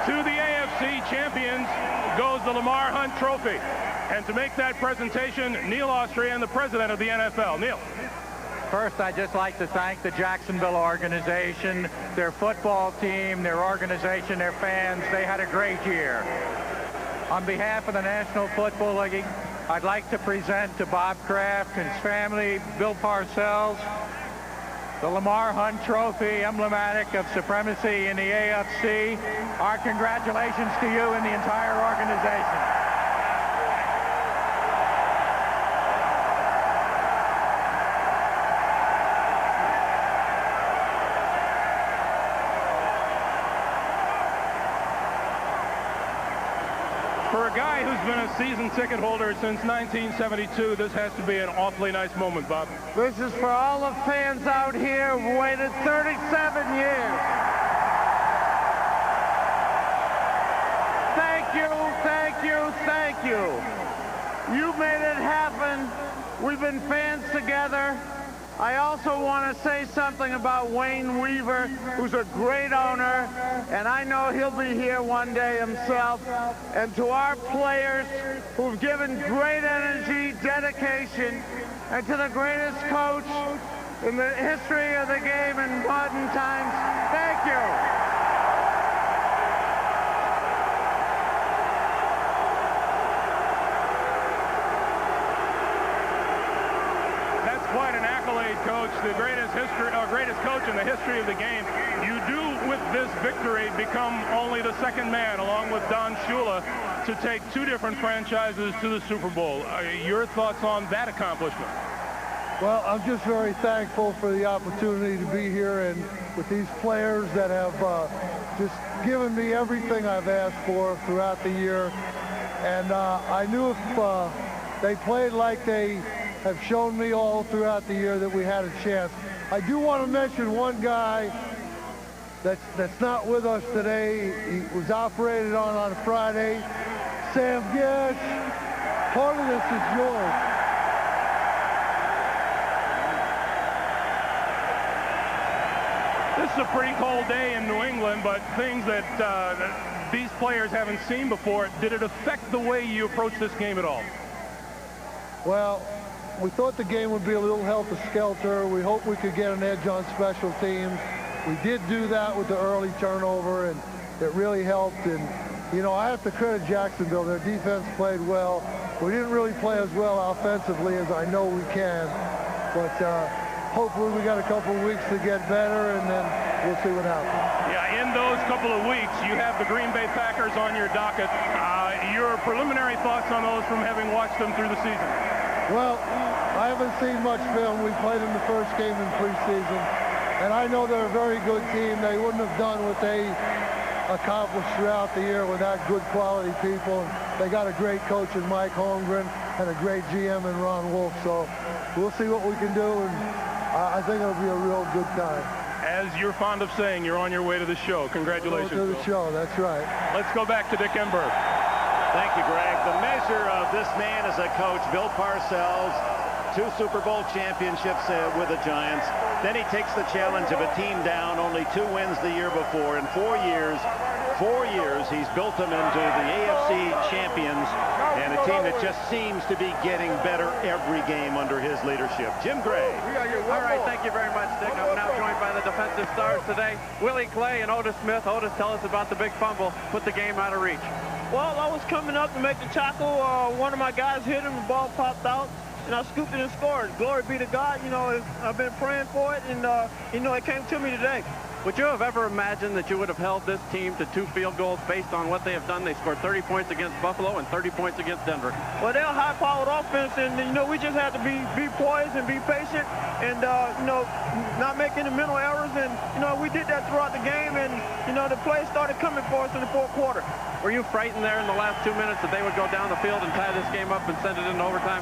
To the AFC champions goes the Lamar Hunt Trophy. And to make that presentation, Neil Austrian, the president of the NFL. Neil. First, I'd just like to thank the Jacksonville organization, their football team, their organization, their fans. They had a great year. On behalf of the National Football League, I'd like to present to Bob Kraft, his family, Bill Parcells, the Lamar Hunt Trophy, emblematic of supremacy in the AFC. Our congratulations to you and the entire organization. For a guy who's been a season ticket holder since 1972, this has to be an awfully nice moment, Bob. This is for all the fans out here who waited 37 years. Thank you, thank you, thank you. You made it happen. We've been fans together. I also want to say something about Wayne Weaver, who's a great owner, and I know he'll be here one day himself. And to our players who've given great energy, dedication, and to the greatest coach in the history of the game in modern times, thank you. Quite an accolade, Coach. The greatest coach in the history of the game. You do, with this victory, become only the second man, along with Don Shula, to take two different franchises to the Super Bowl. Your thoughts on that accomplishment? Well, I'm just very thankful for the opportunity to be here and with these players that have just given me everything I've asked for throughout the year. And I knew if they played like they have shown me all throughout the year that we had a chance. I do want to mention one guy that's not with us today. He was operated on a Friday. Sam Gash, part of this is yours. This is a pretty cold day in New England, but things that these players haven't seen before. Did it affect the way you approach this game at all? Well, we thought the game would be a little helter-skelter. We hoped we could get an edge on special teams. We did do that with the early turnover, and it really helped. And You know, I have to credit Jacksonville. Their defense played well. We didn't really play as well offensively as I know we can. But hopefully we got a couple of weeks to get better, and then we'll see what happens. Yeah, in those couple of weeks, you have the Green Bay Packers on your docket. Your preliminary thoughts on those from having watched them through the season? Well, I haven't seen much film. We played in the first game in preseason, and I know they're a very good team. They wouldn't have done what they accomplished throughout the year without good quality people. They got a great coach in Mike Holmgren and a great GM in Ron Wolf. So we'll see what we can do, and I think it'll be a real good time. As you're fond of saying, you're on your way to the show. Congratulations. To the show, that's right. Let's go back to Dick Enberg. Thank you, Greg. The measure of this man as a coach, Bill Parcells, 2 Super Bowl championships with the Giants. Then he takes the challenge of a team down, only 2 wins the year before. In 4 years, he's built them into the AFC champions and a team that just seems to be getting better every game under his leadership. Jim Gray. All right, thank you very much, Dick. I'm now joined by the defensive stars today, Willie Clay and Otis Smith. Otis, tell us about the big fumble, put the game out of reach. Well, I was coming up to make the tackle. One of my guys hit him, the ball popped out, and I scooped it and scored. Glory be to God. You know, I've been praying for it, and, you know, it came to me today. Would you have ever imagined that you would have held this team to 2 field goals based on what they have done? They scored 30 points against Buffalo and 30 points against Denver. Well, they're a high-powered offense, and, you know, we just had to be poised and be patient and, you know, not make any mental errors. And, you know, we did that throughout the game, and, you know, the plays started coming for us in the 4th quarter. Were you frightened there in the last 2 minutes that they would go down the field and tie this game up and send it into overtime?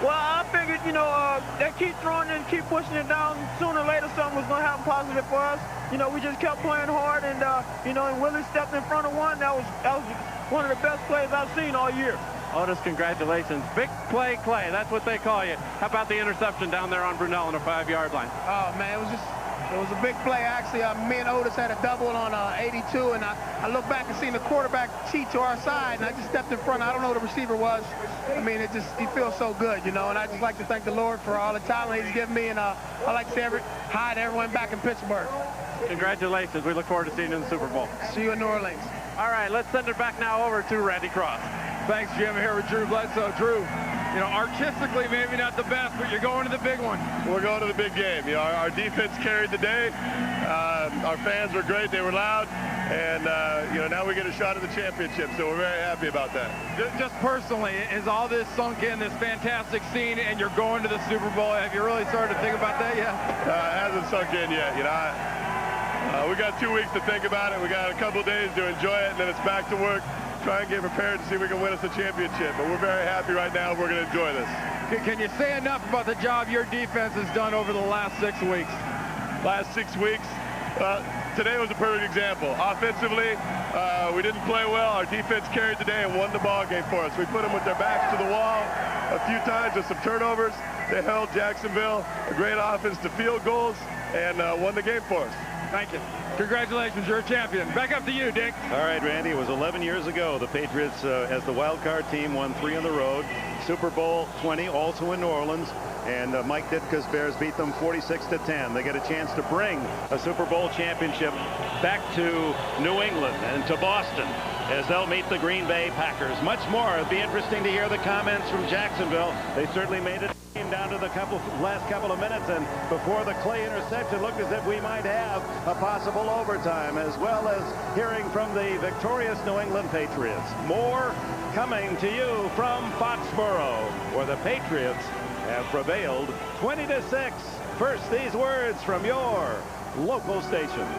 Well, I figured, you know, they keep throwing and keep pushing it down. Sooner or later, something was going to happen positive for us. You know, we just kept playing hard, and, you know, and Willie stepped in front of one. That was one of the best plays I've seen all year. Otis, congratulations. Big play, Clay. That's what they call you. How about the interception down there on Brunell on the 5-yard line? Oh, man, it was a big play. Actually, me and Otis had a double on 82, and I looked back and seen the quarterback cheat to our side, and I just stepped in front. I don't know who the receiver was. I mean, he feels so good, you know, and I just like to thank the Lord for all the talent he's given me, and I like to say hi to everyone back in Pittsburgh. Congratulations. We look forward to seeing you in the Super Bowl. See you in New Orleans. All right, let's send it back now over to Randy Cross. Thanks, Jim. Here with Drew Bledsoe. Drew, you know, artistically maybe not the best, but you're going to the big one. We're going to the big game. You know, our defense carried the day. Our fans were great. They were loud. And, you know, now we get a shot at the championship, so we're very happy about that. Just personally, is all this sunk in, this fantastic scene, and you're going to the Super Bowl? Have you really started to think about that yet? It hasn't sunk in yet. You know, we got 2 weeks to think about it. We got a couple days to enjoy it, and then it's back to work. Try and get prepared to see if we can win us a championship. But we're very happy right now. We're going to enjoy this. Can you say enough about the job your defense has done over the last 6 weeks? Last 6 weeks? Today was a perfect example. Offensively, we didn't play well. Our defense carried the day and won the ball game for us. We put them with their backs to the wall a few times with some turnovers. They held Jacksonville, a great offense, to field goals and won the game for us. Thank you. Congratulations, you're a champion. Back up to you, Dick. All right, Randy, it was 11 years ago. The Patriots, as the wild card team, won 3 on the road. Super Bowl 20, also in New Orleans. And Mike Ditka's Bears beat them 46-10. They get a chance to bring a Super Bowl championship back to New England and to Boston as they'll meet the Green Bay Packers. Much more. It'll be interesting to hear the comments from Jacksonville. They certainly made it down to the last couple of minutes, and before the Clay interception, looked as if we might have a possible overtime, as well as hearing from the victorious New England Patriots. More coming to you from Foxborough, where the Patriots have prevailed 20-6. First, these words from your local station.